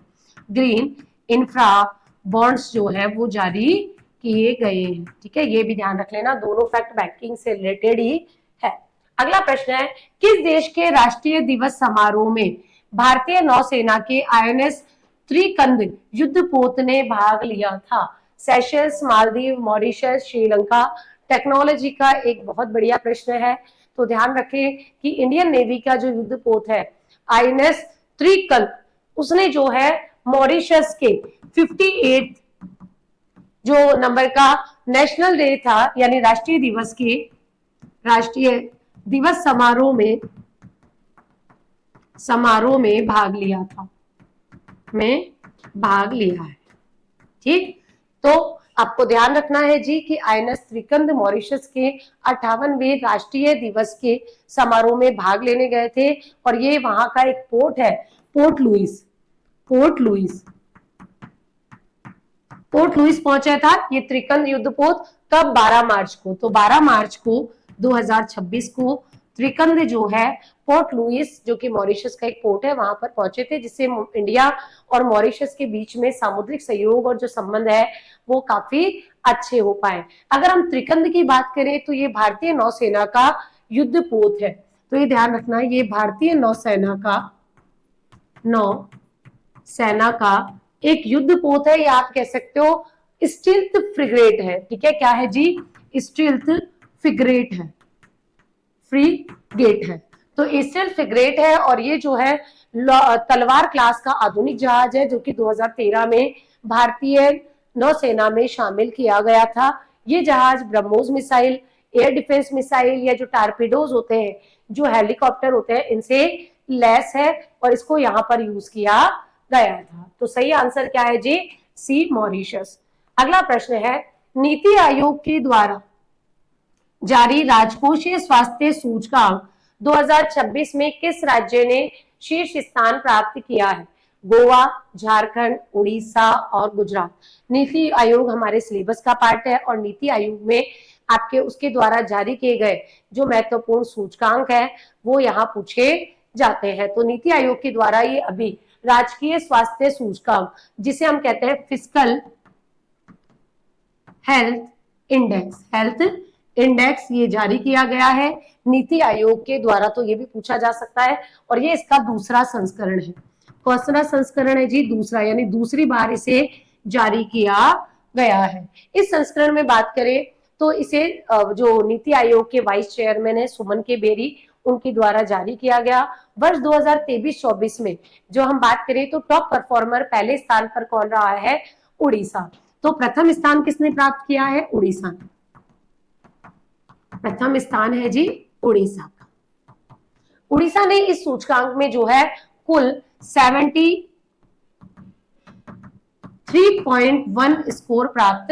ग्रीन इंफ्रा बॉन्ड्स जो है वो जारी किए गए हैं, ठीक है। ये भी ध्यान रख लेना, दोनों फैक्ट बैंकिंग से रिलेटेड ही है। अगला प्रश्न है, किस देश के राष्ट्रीय दिवस समारोह में भारतीय नौसेना के INS त्रिकंद युद्धपोत ने भाग लिया था? Seychelles, Maldives, Mauritius, Sri Lanka. Technology का एक बहुत बढ़िया प्रश्न है, तो ध्यान रखें कि इंडियन नेवी का जो युद्धपोत है INS त्रिकंद, उसने जो है मॉरिशस के 58 जो नंबर का नेशनल डे था, यानी राष्ट्रीय दिवस के, राष्ट्रीय दिवस समारोह में भाग लिया था, में भाग लिया है, ठीक। तो आपको ध्यान रखना है जी कि INS त्रिकंद मॉरिशस के 58वें राष्ट्रीय दिवस के समारोह में भाग लेने गए थे, और ये वहां का एक पोर्ट है, पोर्ट लुइस। पोर्ट लुइस पहुंचा था ये त्रिकंद युद्धपोत कब? 12 मार्च को। तो 12 मार्च को 2026 को त्रिकंद जो है पोर्ट लुइस, जो कि मॉरिशस का एक पोर्ट है, वहां पर पहुंचे थे, जिससे इंडिया और मॉरिशस के बीच में सामुद्रिक सहयोग और जो संबंध है वो काफी अच्छे हो पाए। अगर हम त्रिकंद की बात करें तो ये भारतीय नौसेना का युद्धपोत है, तो ये ध्यान रखना, ये भारतीय नौसेना का एक युद्धपोत है, या आप कह सकते हो स्टील्थ फ्रिगेट है, ठीक है। क्या है जी? स्टील्थ फ्रिगेट है, फ्रिगेट है। तो स्टील्थ फ्रिगेट है, और ये जो है तलवार क्लास का आधुनिक जहाज है, जो कि 2013 में भारतीय नौसेना में शामिल किया गया था। ये जहाज BrahMos missile, air defence missile, या जो टारपीडोज होते हैं, जो हेलीकॉप्टर होते हैं, इनसे लैस है, और इसको यहाँ पर यूज किया गया था। तो सही आंसर क्या है जी? सी, मॉरिशस। अगला प्रश्न है, नीति आयोग के द्वारा जारी राजकोषीय स्वास्थ्य सूचकांक 2026 में किस राज्य ने शीर्ष स्थान प्राप्त किया है? गोवा, झारखंड, उड़ीसा और गुजरात। नीति आयोग हमारे सिलेबस का पार्ट है, और नीति आयोग में आपके उसके द्वारा जारी किए गए जो महत्वपूर्ण सूचकांक है वो यहाँ पूछे जाते हैं। तो नीति आयोग के द्वारा ये अभी राजकीय स्वास्थ्य सूचकांक, जिसे हम कहते हैं फिजिकल हेल्थ इंडेक्स, ये जारी किया गया है नीति आयोग के द्वारा। तो ये भी पूछा जा सकता है, और ये इसका दूसरा संस्करण है। कौन सा संस्करण है जी? दूसरा, यानी दूसरी बार इसे जारी किया गया है। इस संस्करण में बात करें तो इसे जो नीति आयोग के वाइस चेयरमैन है सुमन के बेरी, उनके द्वारा जारी किया गया। वर्ष 2023-24 में जो हम बात करें तो टॉप परफॉर्मर पहले स्थान पर कौन रहा है? उड़ीसा। तो प्रथम स्थान किसने प्राप्त किया है? उड़ीसा ने। प्रथम स्थान है जी उड़ीसा का। उड़ीसा ने इस सूचकांक में जो है कुल 73.1 स्कोर प्राप्त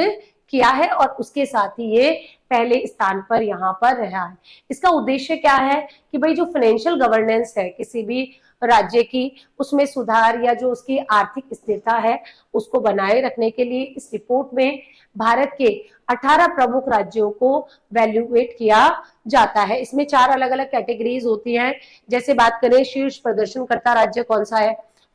किया है, और उसके साथ ही ये पहले स्थान पर यहाँ पर रहा है। इसका उद्देश्य क्या है कि भाई जो फाइनेंशियल गवर्नेंस है किसी भी राज्य की, उसमें सुधार या जो उसकी आर्थिक स्थिरता है उसको बनाए रखने के लिए इस रिपोर्ट में भारत के 18 प्रमुख राज्यों को वैल्यूएट किया जाता है। इसमें 4 अलग अलग कैटेगरीज होती हैं। जैसे बात करें शीर्ष प्रदर्शनकर्ता राज्य कौन सा है,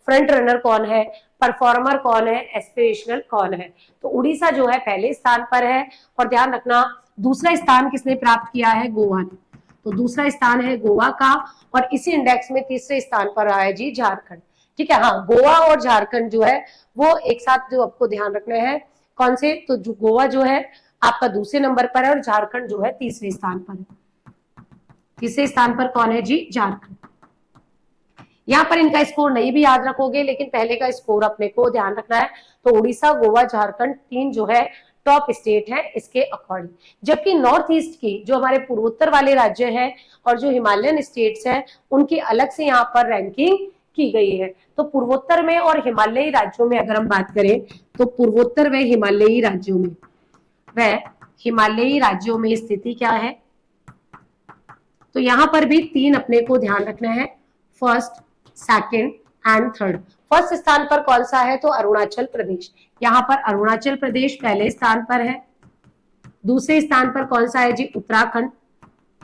फ्रंट रनर कौन है, परफॉर्मर कौन है, एस्पिरेशनल कौन है। तो उड़ीसा जो है पहले स्थान पर है, और ध्यान रखना दूसरा स्थान किसने प्राप्त किया है? गोवा ने। तो दूसरा स्थान है गोवा का, और इसी इंडेक्स में तीसरे स्थान पर रहा है जी झारखंड। ठीक है, हाँ, गोवा और झारखंड जो है वो एक साथ जो आपको ध्यान रखना है कौन से, तो जो गोवा जो है आपका दूसरे नंबर पर है, और झारखंड जो है तीसरे स्थान पर है। तीसरे स्थान पर कौन है जी? झारखंड। यहाँ पर इनका स्कोर नहीं भी याद रखोगे, लेकिन पहले का स्कोर अपने को ध्यान रखना है। तो उड़ीसा, गोवा, झारखंड 3 जो है टॉप स्टेट है इसके अकॉर्डिंग। जबकि नॉर्थ ईस्ट की जो हमारे पूर्वोत्तर वाले राज्य हैं और जो हिमालयन स्टेट्स हैं उनकी अलग से यहाँ पर रैंकिंग की गई है। तो पूर्वोत्तर में और हिमालयी राज्यों में अगर हम बात करें तो पूर्वोत्तर व हिमालयी राज्यों में स्थिति क्या है, तो यहां पर भी 3 अपने को ध्यान रखना है, first, second and third. First स्थान पर कौन सा है, तो अरुणाचल प्रदेश। यहाँ पर अरुणाचल प्रदेश पहले स्थान पर है। दूसरे स्थान पर कौन सा है जी, उत्तराखंड,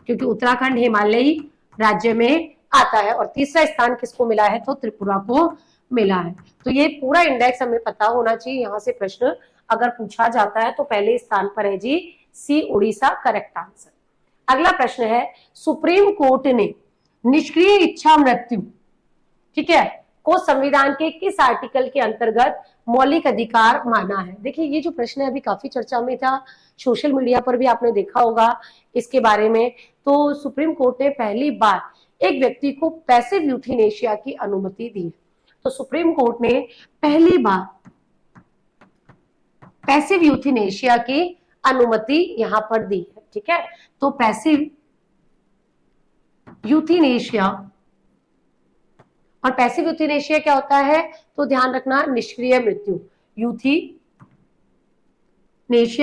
क्योंकि उत्तराखंड हिमालयी राज्य में आता है। और तीसरा स्थान किसको मिला है, तो त्रिपुरा को मिला है। तो ये पूरा इंडेक्स हमें पता होना चाहिए। यहाँ से प्रश्न अगर पूछा जाता है तो पहले स्थान पर है जी सी, उड़ीसा, करेक्ट आंसर। अगला प्रश्न है, सुप्रीम कोर्ट ने निष्क्रिय इच्छा मृत्यु, ठीक है, को संविधान के किस आर्टिकल के अंतर्गत मौलिक अधिकार माना है। देखिए ये जो प्रश्न है अभी काफी चर्चा में था, सोशल मीडिया पर भी आपने देखा होगा इसके बारे में। तो सुप्रीम कोर्ट ने पहली बार एक व्यक्ति को पैसिव यूथेनेशिया की अनुमति दी। तो सुप्रीम कोर्ट ने पहली बार पैसिव यूथेनेशिया की अनुमति यहां पर दी है, ठीक है। तो पैसिव यूथेनेशिया, और पैसिव यूथेनेशिया क्या होता है, तो ध्यान रखना, निष्क्रिय मृत्यु, यूथेनेशिया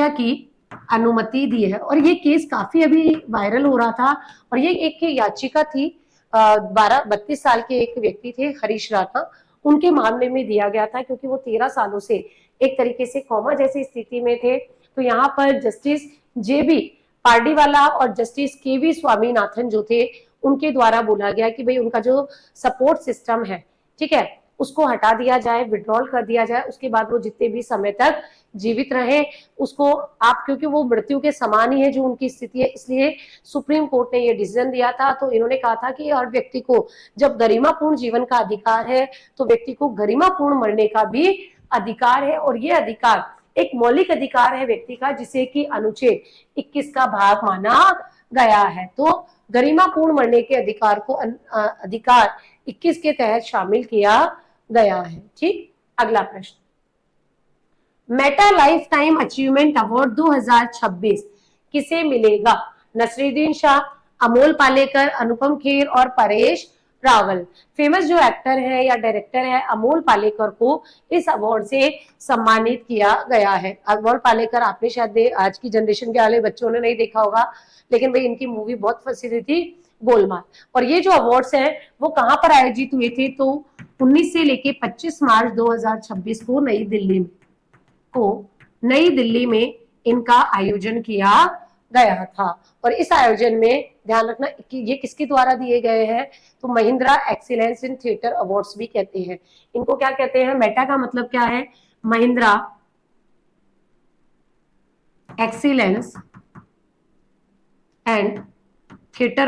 की अनुमति दी है। और ये केस काफी अभी वायरल हो रहा था। और ये एक याचिका थी, 32 साल के एक व्यक्ति थे, हरीश राणा, उनके मामले में दिया गया था, क्योंकि वो 13 सालों से एक तरीके से कोमा जैसी स्थिति में थे। तो यहाँ पर जस्टिस जेबी पार्डीवाला और जस्टिस केवी स्वामीनाथन जो थे, उनके द्वारा बोला गया कि भाई उनका जो सपोर्ट सिस्टम है, ठीक है, उसको हटा दिया जाए, विड्रॉल कर दिया जाए। उसके बाद वो जितने भी समय तक जीवित रहे उसको आप, क्योंकि वो मृत्यु के समान ही है जो उनकी स्थिति है, इसलिए सुप्रीम कोर्ट ने ये डिसीजन दिया था। तो इन्होंने कहा था कि हर व्यक्ति को जब गरिमापूर्ण जीवन का अधिकार है तो व्यक्ति को गरिमापूर्ण मरने का भी अधिकार है। और ये अधिकार एक मौलिक अधिकार है व्यक्ति का, जिसे कि अनुच्छेद 21 का भाग माना गया है। तो गरिमापूर्ण मरने के अधिकार को अधिकार 21 के तहत शामिल किया गया है, ठीक। अगला प्रश्न, Meta life time achievement award 2026 किसे मिलेगा। नसरुद्दीन शाह, अमोल पालेकर, अनुपम खेर और परेश रावल। फेमस जो एक्टर है या डायरेक्टर है अमोल पालेकर को इस अवार्ड से सम्मानित किया गया है। अमोल पालेकर आपने शायद आज की जनरेशन के वाले बच्चों ने नहीं देखा होगा, लेकिन भाई इनकी मूवी बहुत प्रसिद्ध थी, गोलमाल। और ये जो अवार्ड्स हैं वो कहाँ पर आयोजित हुए थे, तो 19 से लेके 25 मार्च 2026 को नई दिल्ली में इनका आयोजन किया गया था। और इस आयोजन में ध्यान रखना कि ये किसके द्वारा दिए गए हैं, तो Mahindra excellence in theatre awards भी कहते हैं इनको। क्या कहते हैं, मेटा का मतलब क्या है, Mahindra excellence and theatre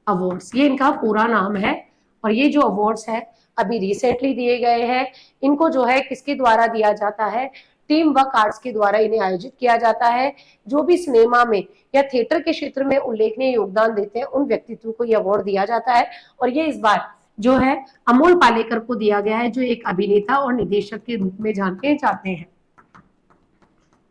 awards, ये इनका पूरा नाम है। और ये जो अवार्ड्स है अभी रिसेंटली दिए गए हैं, इनको जो है किसके द्वारा दिया जाता है, टीम वर्क आर्ट्स के द्वारा इन्हें आयोजित किया जाता है। जो भी सिनेमा में या थिएटर के क्षेत्र में उल्लेखनीय योगदान देते हैं उन व्यक्तित्व को यह अवार्ड दिया जाता है। और ये इस बार जो है अमोल पालेकर को दिया गया है, जो एक अभिनेता और निदेशक के रूप में जाने जाते हैं,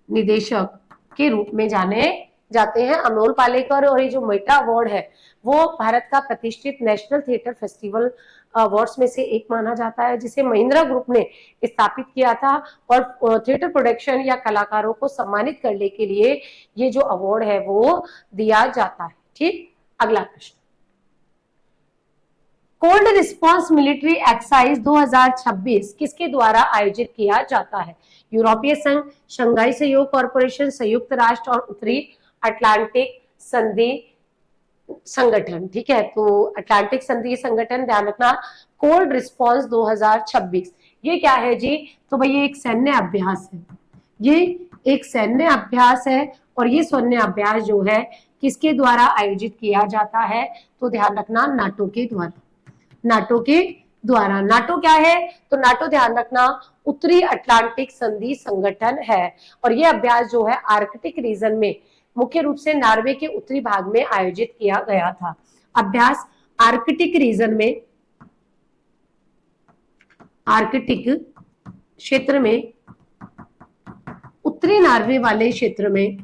निदेशक के रूप में जाने जाते हैं अमोल पालेकर। और ये जो मेटा अवार्ड है वो भारत का प्रतिष्ठित नेशनल थिएटर फेस्टिवल अवार्ड्स में से एक माना जाता है, जिसे महिंद्रा ग्रुप ने स्थापित किया था। और थिएटर प्रोडक्शन या कलाकारों को सम्मानित करने के लिए ये जो अवार्ड है वो दिया जाता है, ठीक। अगला प्रश्न, कोल्ड रिस्पांस मिलिट्री एक्सरसाइज 2026 किसके द्वारा आयोजित किया जाता है। यूरोपीय संघ, शंघाई सहयोग कॉरपोरेशन, संयुक्त राष्ट्र और उत्तरी अटलांटिक संधि संगठन, ठीक है। तो अटलांटिक संधि संगठन, ध्यान रखना, कोल्ड रिस्पांस 2026 ये क्या है जी, तो भाई ये एक सैन्य अभ्यास है, ये एक सैन्य अभ्यास है। और ये सैन्य अभ्यास जो है किसके द्वारा आयोजित किया जाता है, तो ध्यान रखना, नाटो के द्वारा। नाटो के द्वारा। नाटो क्या है, तो नाटो ध्यान रखना उत्तरी अटलांटिक संधि संगठन है। और ये अभ्यास जो है आर्कटिक रीजन में, मुख्य रूप से नॉर्वे के उत्तरी भाग में आयोजित किया गया था। अभ्यास आर्कटिक रीजन में, आर्कटिक क्षेत्र में उत्तरी नॉर्वे वाले क्षेत्र में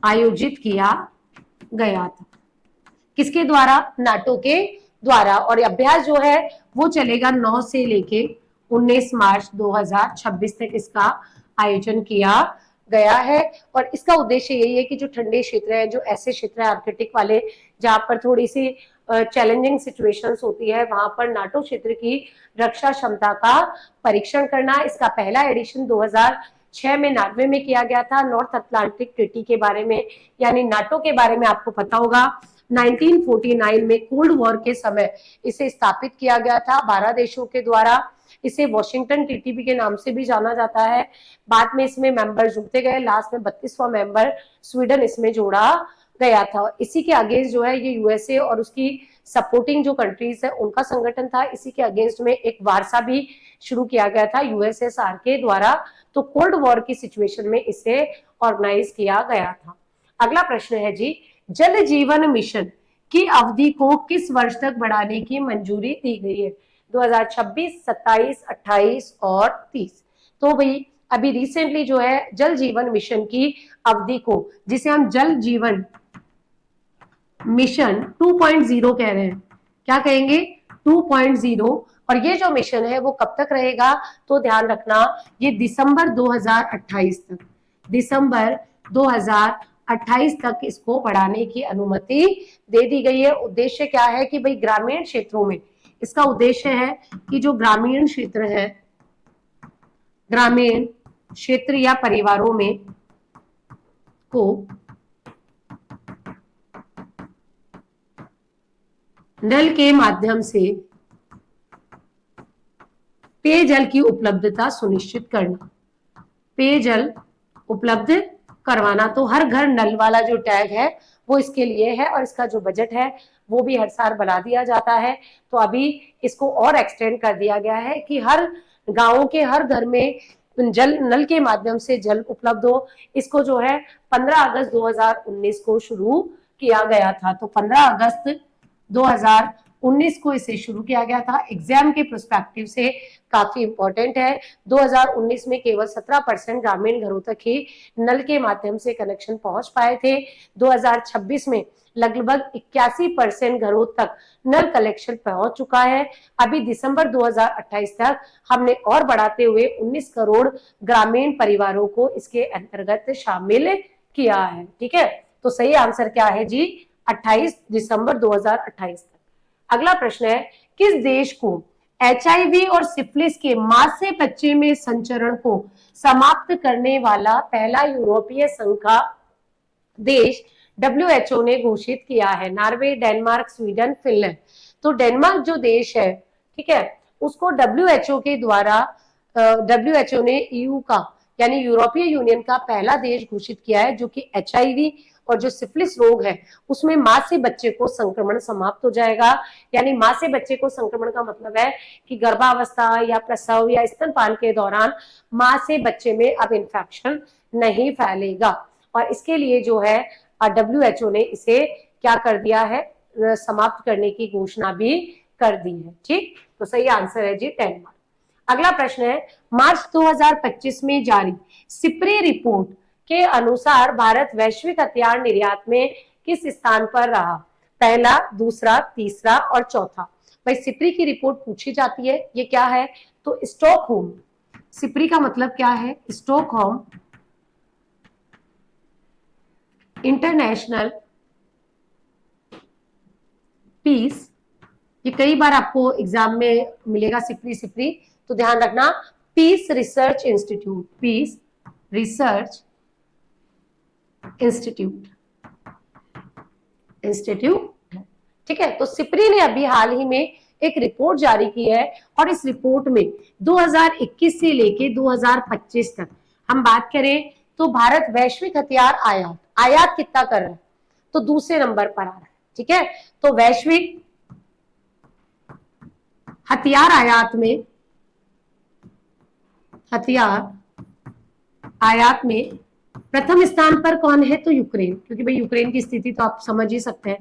आयोजित किया गया था। किसके द्वारा? नाटो के द्वारा। और अभ्यास जो है वो चलेगा 9 से लेके 19 मार्च 2026 तक इसका आयोजन किया गया है। और इसका उद्देश्य यही है कि जो ठंडे क्षेत्र है, जो ऐसे क्षेत्र है आर्कटिक वाले जहां पर थोड़ी सी चैलेंजिंग सिचुएशंस होती है, वहां पर नाटो क्षेत्र की रक्षा क्षमता का परीक्षण करना। इसका पहला एडिशन 2006 में नॉर्वे में किया गया था। नॉर्थ अटलांटिक ट्रीटी के बारे में यानी नाटो के बारे में आपको पता होगा, 1949 में कोल्ड वॉर के समय इसे स्थापित किया गया था 12 देशों के द्वारा। इसे वॉशिंगटन टीटीपी के नाम से भी जाना जाता है। बाद में इसमें मेंबर जुड़ते गए, लास्ट में 32वां मेंबर स्वीडन इसमें जोड़ा गया था। इसी के अगेंस्ट जो है ये यूएसए और उसकी सपोर्टिंग जो कंट्रीज है उनका संगठन था। इसी के अगेंस्ट में एक वार्सा भी शुरू किया गया था यूएसएसआर के द्वारा। तो कोल्ड वॉर की सिचुएशन में इसे ऑर्गेनाइज किया गया था। अगला प्रश्न है जी, जल जीवन मिशन की अवधि को किस वर्ष तक बढ़ाने की मंजूरी दी गई है? 2026, 27, 28 और 30। तो भाई अभी रिसेंटली जो है जल जीवन मिशन की अवधि को, जिसे हम जल जीवन मिशन 2.0 कह रहे हैं, क्या कहेंगे? 2.0। और ये जो मिशन है वो कब तक रहेगा? तो ध्यान रखना, ये दिसंबर 2028 तक, दिसंबर 2028 तक इसको बढ़ाने की अनुमति दे दी गई है। उद्देश्य क्या है कि भाई ग्रामीण क्षेत्रों में इसका उद्देश्य है कि जो ग्रामीण क्षेत्र है, ग्रामीण क्षेत्र या परिवारों में को नल के माध्यम से पेयजल की उपलब्धता सुनिश्चित करना, पेयजल उपलब्ध करवाना। तो हर घर नल वाला जो टैग है वो इसके लिए है और इसका जो बजट है वो भी हर साल बढ़ा दिया जाता है। तो अभी इसको और एक्सटेंड कर दिया गया है कि हर गांवों के हर घर में जल नल के माध्यम से जल उपलब्ध हो। इसको जो है 15 अगस्त 2019 को शुरू किया गया था। तो 15 अगस्त 2019 को इसे शुरू किया गया था। एग्जाम के पर्सपेक्टिव से काफी इंपॉर्टेंट है। 2019 में केवल 17% ग्रामीण घरों तक ही नल के माध्यम से कनेक्शन पहुंच पाए थे। 2026 में लगभग 81% घरों तक नल कनेक्शन पहुंच चुका है। अभी दिसंबर 2028 तक हमने और बढ़ाते हुए 19 करोड़ ग्रामीण परिवारों को इसके अंतर्गत शामिल किया है। ठीक है, तो सही आंसर क्या है जी? 28 दिसंबर 2028 तक। अगला प्रश्न है, किस देश को एचआईवी और सिफिलिस के मां से बच्चे में संचरण को समाप्त करने वाला पहला यूरोपीय संघ का देश डब्ल्यूएचओ ने घोषित किया है? Norway, Denmark, Sweden, Finland. तो डेनमार्क जो देश है, ठीक है, उसको डब्ल्यूएचओ के द्वारा डब्ल्यूएचओ ने ईयू का यानी यूरोपीय यूनियन का पहला देश घोषित किया है जो कि एचआईवी और जो सिफिलिस रोग है उसमें मां से बच्चे को संक्रमण समाप्त हो जाएगा। यानी मां से बच्चे को संक्रमण का मतलब है कि गर्भावस्था या प्रसव या स्तनपान के दौरान मां से बच्चे में अब इन्फेक्शन नहीं फैलेगा। और इसके लिए जो है डब्ल्यूएचओ ने इसे क्या कर दिया है? समाप्त करने की घोषणा भी कर दी है। ठीक, तो सही आंसर है जी डेनमार्क। अगला प्रश्न है, मार्च 2025 में जारी सिप्री रिपोर्ट के अनुसार भारत वैश्विक हथियार निर्यात में किस स्थान पर रहा? पहला, दूसरा, तीसरा और चौथा। भाई सिप्री की रिपोर्ट पूछी जाती है, ये क्या है? तो स्टॉकहोम, सिप्री का मतलब क्या है? Stockholm international peace. ये कई बार आपको एग्जाम में मिलेगा सिप्री सिप्री, तो ध्यान रखना, peace research institute, peace research institute, ठीक है। तो सिप्री ने अभी हाल ही में एक रिपोर्ट जारी की है और इस रिपोर्ट में 2021 से लेके 2025 तक हम बात करें तो भारत वैश्विक हथियार आयात कितना कर रहा है? तो दूसरे नंबर पर आ रहा है। ठीक है, तो वैश्विक हथियार आयात में प्रथम स्थान पर कौन है? तो यूक्रेन, क्योंकि भाई यूक्रेन की स्थिति तो आप समझ ही सकते हैं।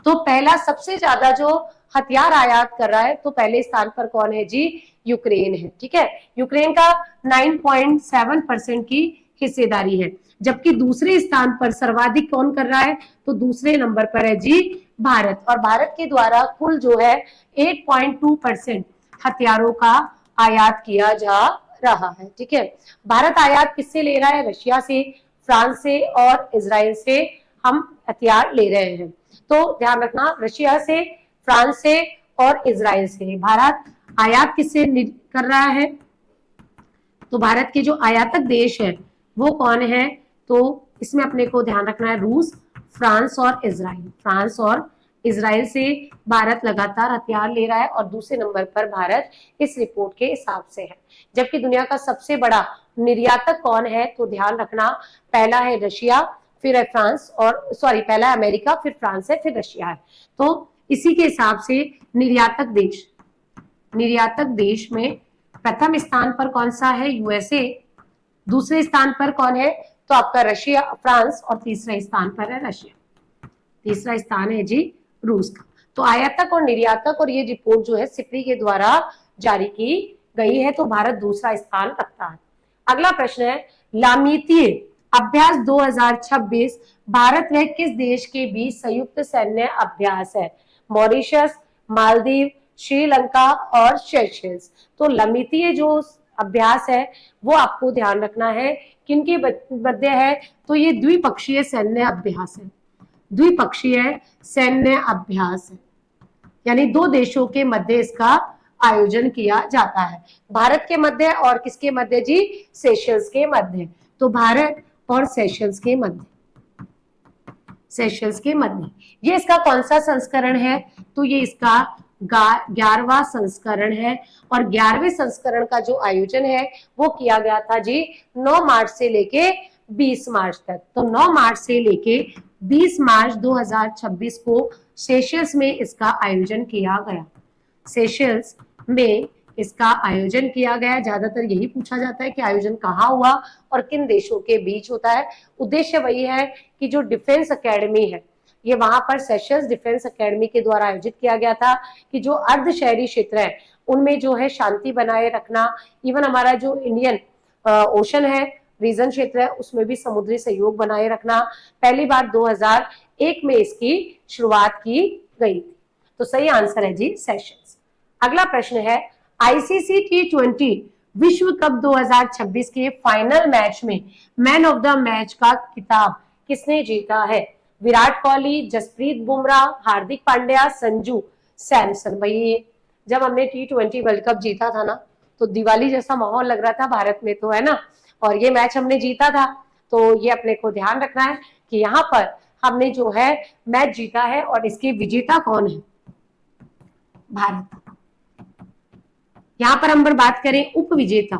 तो पहला सबसे ज्यादा जो हथियार आयात कर रहा है तो पहले स्थान पर कौन है जी, यूक्रेन है। ठीक है, यूक्रेन का 9.7% की हिस्सेदारी है। जबकि दूसरे स्थान पर सर्वाधिक कौन कर रहा है, तो दूसरे नंबर पर है जी भारत, और भारत के द्वारा कुल जो है 8.2% हथियारों का आयात किया जा रहा है। ठीक है, भारत आयात किससे ले रहा है, रशिया से, फ्रांस से और इजराइल से हम हथियार ले रहे हैं। तो ध्यान रखना, रशिया से, फ्रांस से और इजराइल से भारत आयात किससे कर रहा है, तो भारत के जो आयातक देश है वो कौन है, तो इसमें अपने को ध्यान रखना है रूस, फ्रांस और इजराइल। फ्रांस और इजराइल से भारत लगातार हथियार ले रहा है और दूसरे नंबर पर भारत इस रिपोर्ट के हिसाब से है। जबकि दुनिया का सबसे बड़ा निर्यातक कौन है, तो ध्यान रखना पहला है रशिया, फिर है फ्रांस, और सॉरी पहला है अमेरिका, फिर फ्रांस है, फिर रशिया है। तो इसी के हिसाब से निर्यातक देश में प्रथम स्थान पर कौन सा है, यूएसए, दूसरे स्थान पर कौन है, तो आपका रशिया, फ्रांस, और तीसरे स्थान पर है रशिया, तीसरा स्थान है जी रूस का। तो आयातक और निर्यातक, और ये रिपोर्ट जो है सिप्री के द्वारा जारी की गई है, तो भारत दूसरा स्थान रखता है। अगला प्रश्न है, लामितीय अभ्यास 2026 भारत व किस देश के बीच संयुक्त सैन्य अभ्यास है, मॉरिशस, मालदीव, श्रीलंका और सेशेल्स। तो लामितीय जो अभ्यास है वो आपको ध्यान रखना है किनके मध्य है, तो ये द्विपक्षीय सैन्य अभ्यास है, द्विपक्षीय सैन्य अभ्यास है, यानी दो देशों के मध्य इसका आयोजन किया जाता है। भारत के मध्य और किसके मध्य जी, सेशल्स के मध्य। तो भारत और सेशल्स के मध्य, सेशल्स के मध्य। ये इसका कौन सा संस्करण है, तो ये इसका 11वां संस्करण है, और 11वें संस्करण का जो आयोजन है वो किया गया था जी 9 मार्च से लेके 20 मार्च तक। तो 9 मार्च से लेके 20 मार्च 2026 को सेशल्स में इसका आयोजन किया गया, सेशल्स में इसका आयोजन किया गया। ज्यादातर यही पूछा जाता है कि आयोजन कहाँ हुआ और किन देशों के बीच होता है। उद्देश्य वही है कि जो डिफेंस एकेडमी है, ये वहां पर सेशल्स डिफेंस एकेडमी के द्वारा आयोजित किया गया था कि जो अर्ध शहरी क्षेत्र है उनमें जो है शांति बनाए रखना, इवन हमारा जो इंडियन ओशन है, रीजन क्षेत्र है, उसमें भी समुद्री सहयोग बनाए रखना। पहली बार 2001 में इसकी शुरुआत की गई थी। तो सही आंसर है जी सेशल्स। अगला प्रश्न है, आईसीसी T20 विश्व कप 2026 के फाइनल मैच में मैन ऑफ द मैच का खिताब किसने जीता है, विराट कोहली, जसप्रीत बुमराह, हार्दिक पांड्या, संजू सैमसन। भाई जब हमने T20 वर्ल्ड कप जीता था ना, तो दिवाली जैसा माहौल लग रहा था भारत में, तो है ना, और ये मैच हमने जीता था। तो ये अपने को ध्यान रखना है कि यहाँ पर हमने जो है मैच जीता है, और इसके विजेता कौन है, भारत। यहाँ पर हम बात करें उप विजेता,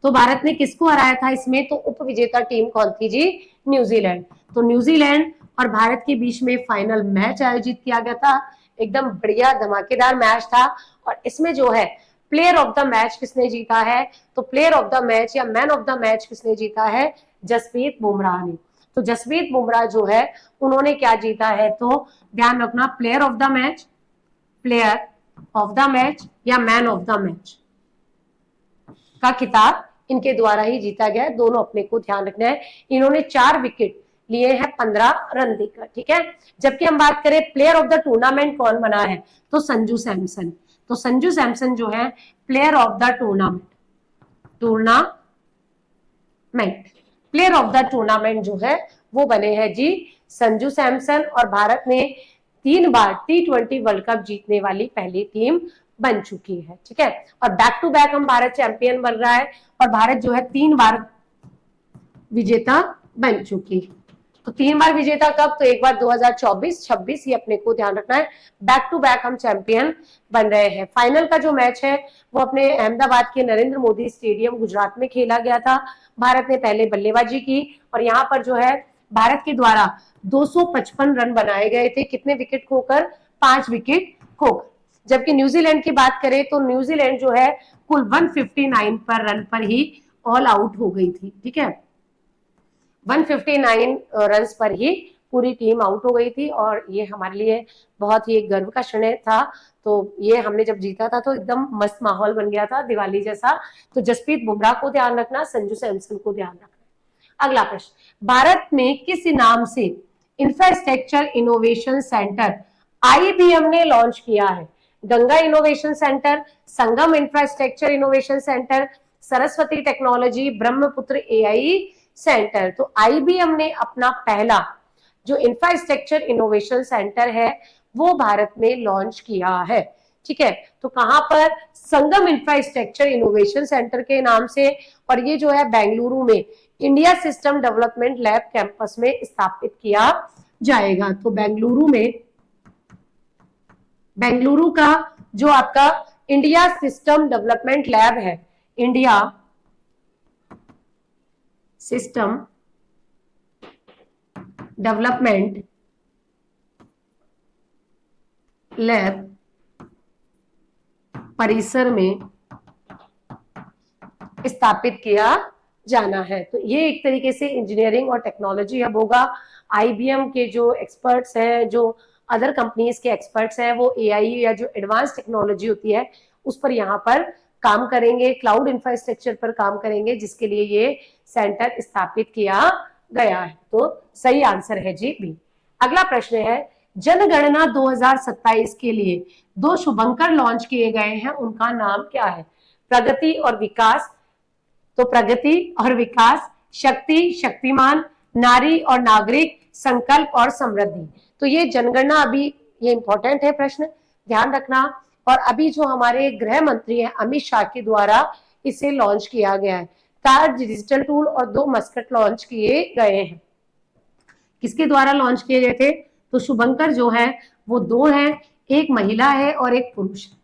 तो भारत ने किसको हराया था इसमें, तो उप विजेता टीम कौन थी जी, न्यूजीलैंड। तो न्यूजीलैंड और भारत के बीच में फाइनल मैच आयोजित किया गया था, एकदम बढ़िया धमाकेदार मैच था। और इसमें जो है प्लेयर ऑफ द मैच किसने जीता है, तो प्लेयर ऑफ द मैच या मैन ऑफ द मैच किसने जीता है, जसप्रीत बुमराह ने। तो जसप्रीत बुमराह जो है उन्होंने क्या जीता है, तो ध्यान रखना player of the match, player of the match या मैन ऑफ द मैच का खिताब इनके द्वारा ही जीता गया है। दोनों अपने को ध्यान रखना है। इन्होंने 4 विकेट लिए हैं 15 रन देकर, ठीक है। जबकि हम बात करें प्लेयर ऑफ द टूर्नामेंट कौन बना है, तो संजू सैमसन। तो संजू सैमसन जो है player of the tournament, player of the tournament जो है वो बने हैं जी संजू सैमसन। और भारत ने 3 बार T20 वर्ल्ड कप जीतने वाली पहली टीम बन चुकी है, ठीक है। और बैक टू बैक हम भारत चैंपियन बन रहा है, और भारत जो है 3 बार विजेता बन चुकी है। तो 3 बार विजेता कब, तो एक बार 2024-26, ये अपने को ध्यान रखना है। बैक टू बैक हम चैंपियन बन रहे हैं। फाइनल का जो मैच है वो अपने अहमदाबाद के नरेंद्र मोदी स्टेडियम गुजरात में खेला गया था। भारत ने पहले बल्लेबाजी की, और यहाँ पर जो है भारत के द्वारा 255 रन बनाए गए थे। कितने विकेट खोकर, 5 विकेट खोकर। जबकि न्यूजीलैंड की बात करें तो न्यूजीलैंड जो है कुल 159 पर रन पर ही ऑल आउट हो गई थी, ठीक है। 159 रन पर ही पूरी टीम आउट हो गई थी और ये हमारे लिए बहुत ही एक गर्व का क्षण था। तो ये हमने जब जीता था तो एकदम मस्त माहौल बन गया था दिवाली जैसा। तो जसप्रीत बुमराह को ध्यान रखना, संजू सैमसन को ध्यान रखना। अगला प्रश्न, भारत में किस नाम से इंफ्रास्ट्रक्चर इनोवेशन सेंटर आईबीएम ने लॉन्च किया है? Ganga innovation centre, Sangam infrastructure innovation centre, Saraswati technology, Brahmaputra AI centre. तो आईबीएम ने अपना पहला जो इंफ्रास्ट्रक्चर इनोवेशन सेंटर है वो भारत में लॉन्च किया है। ठीक है, तो कहां पर? संगम इंफ्रास्ट्रक्चर इनोवेशन सेंटर के नाम से, और ये जो है बेंगलुरु में India system development lab campus में स्थापित किया जाएगा। तो बेंगलुरु का जो आपका इंडिया सिस्टम डेवलपमेंट लैब है, इंडिया सिस्टम डेवलपमेंट लैब परिसर में स्थापित किया जाना है। तो ये एक तरीके से इंजीनियरिंग और टेक्नोलॉजी हब होगा। आईबीएम के जो एक्सपर्ट्स हैं, जो अदर कंपनीज के एक्सपर्ट्स हैं, वो एआई या जो एडवांस टेक्नोलॉजी होती है उस पर यहाँ पर काम करेंगे, क्लाउड इंफ्रास्ट्रक्चर पर काम करेंगे, जिसके लिए ये सेंटर स्थापित किया गया है। तो सही आंसर है जी बी। अगला प्रश्न है, जनगणना 2027 के लिए 2 शुभंकर लॉन्च किए गए हैं, उनका नाम क्या है? प्रगति और विकास। तो प्रगति और विकास, शक्ति, शक्तिमान, नारी और नागरिक, संकल्प और समृद्धि। तो ये जनगणना, अभी ये इंपॉर्टेंट है प्रश्न, ध्यान रखना। और अभी जो हमारे गृह मंत्री हैं अमित शाह के द्वारा इसे लॉन्च किया गया है। 4 डिजिटल टूल और 2 मस्कट लॉन्च किए गए हैं। किसके द्वारा लॉन्च किए गए थे? तो शुभंकर जो है वो 2 हैं, एक महिला है और एक पुरुष है।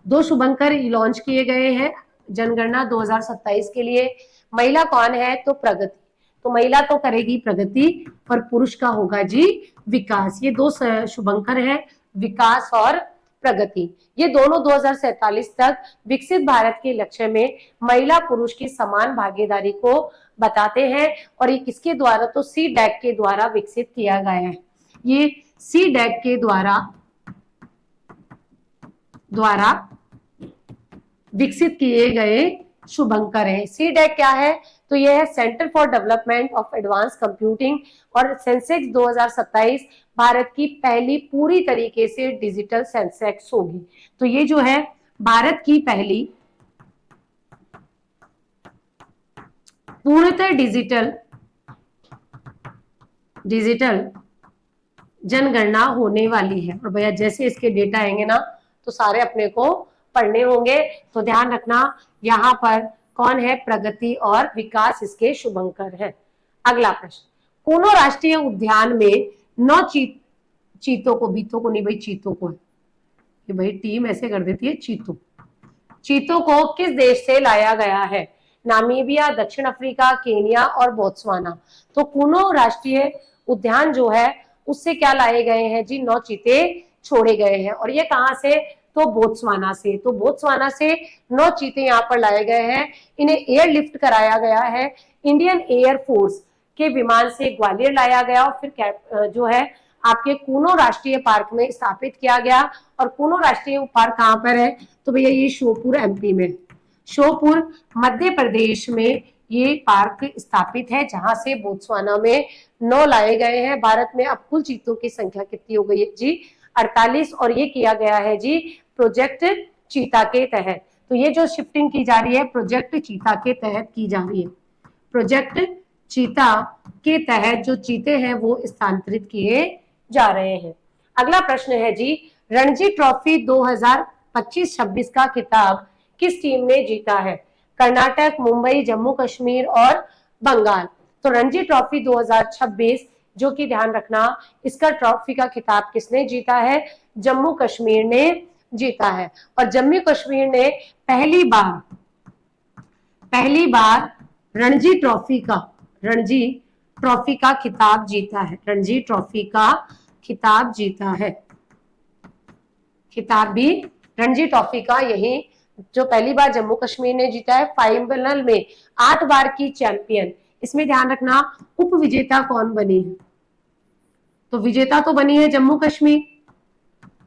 2 शुभंकर लॉन्च किए गए हैं जनगणना 2027 के लिए। महिला कौन है? तो प्रगति। तो महिला तो करेगी प्रगति और पुरुष का होगा जी विकास। ये 2 शुभंकर हैं, विकास और प्रगति। ये दोनों 2047 तक विकसित भारत के लक्ष्य में महिला पुरुष की समान भागीदारी को बताते हैं। और ये किसके द्वारा? तो सी डैक के द्वारा विकसित किया गया है। ये सी डैक के द्वारा विकसित किए गए शुभंकर है। सी डैक क्या है? तो यह है centre for development of advance computing. और सेंसेक्स 2027 भारत की पहली पूरी तरीके से डिजिटल सेंसेक्स होगी। तो ये जो है भारत की पहली पूर्णतः डिजिटल जनगणना होने वाली है। और भैया जैसे इसके डेटा आएंगे ना तो सारे अपने को पढ़ने होंगे। तो ध्यान रखना यहाँ पर कौन है? प्रगति और विकास इसके शुभंकर है। अगला प्रश्न, कोनो राष्ट्रीय उद्यान में 9 चीतों को, बीतों को नहीं भाई, चीतों को है कि भाई टीम ऐसे कर देती है, चीतों को किस देश से लाया गया है? नामीबिया, दक्षिण अफ्रीका, केनिया और बोत्सवाना। तो कोनो राष्ट्रीय उद्यान जो है उससे क्या लाए गए हैं जी? 9 चीते छोड़े गए हैं। और ये कहां से? तो बोत्सवाना से। तो बोत्सवाना से 9 चीते यहाँ पर लाए गए हैं। इन्हें एयरलिफ्ट कराया गया है, इंडियन एयर फोर्स के विमान से ग्वालियर लाया गया और फिर जो है आपके कूनो राष्ट्रीय पार्क में स्थापित किया गया। और कूनो राष्ट्रीय पार्क कहाँ पर है? तो भैया ये श्योपुर एमपी में, श्योपुर मध्य प्रदेश में ये पार्क स्थापित है, जहां से बोत्सवाना में 9 लाए गए हैं। भारत में अब कुल चीतों की संख्या कितनी हो गई है जी? 48। और ये किया गया है जी प्रोजेक्ट चीता के तहत। तो ये जो शिफ्टिंग की जा रही है प्रोजेक्ट चीता के तहत की जा रही है। प्रोजेक्ट चीता के तहत जो चीते हैं वो स्थानांतरित किए जा रहे हैं। अगला प्रश्न है जी, रणजी ट्रॉफी 2025-26 का खिताब किस टीम ने जीता है? कर्नाटक, मुंबई, जम्मू कश्मीर और बंगाल। तो रणजी ट्रॉफी 2026 जो कि ध्यान रखना, इसका ट्रॉफी का खिताब किसने जीता है? जम्मू कश्मीर ने जीता है। और जम्मू कश्मीर ने पहली बार रणजी ट्रॉफी का खिताब जीता है। रणजी ट्रॉफी का खिताब जीता है। खिताब भी रणजी ट्रॉफी का यही जो पहली बार जम्मू कश्मीर ने जीता है। फाइनल में 8 बार की चैंपियन। इसमें ध्यान रखना उप विजेता कौन बनी है? तो विजेता तो बनी है जम्मू कश्मीर,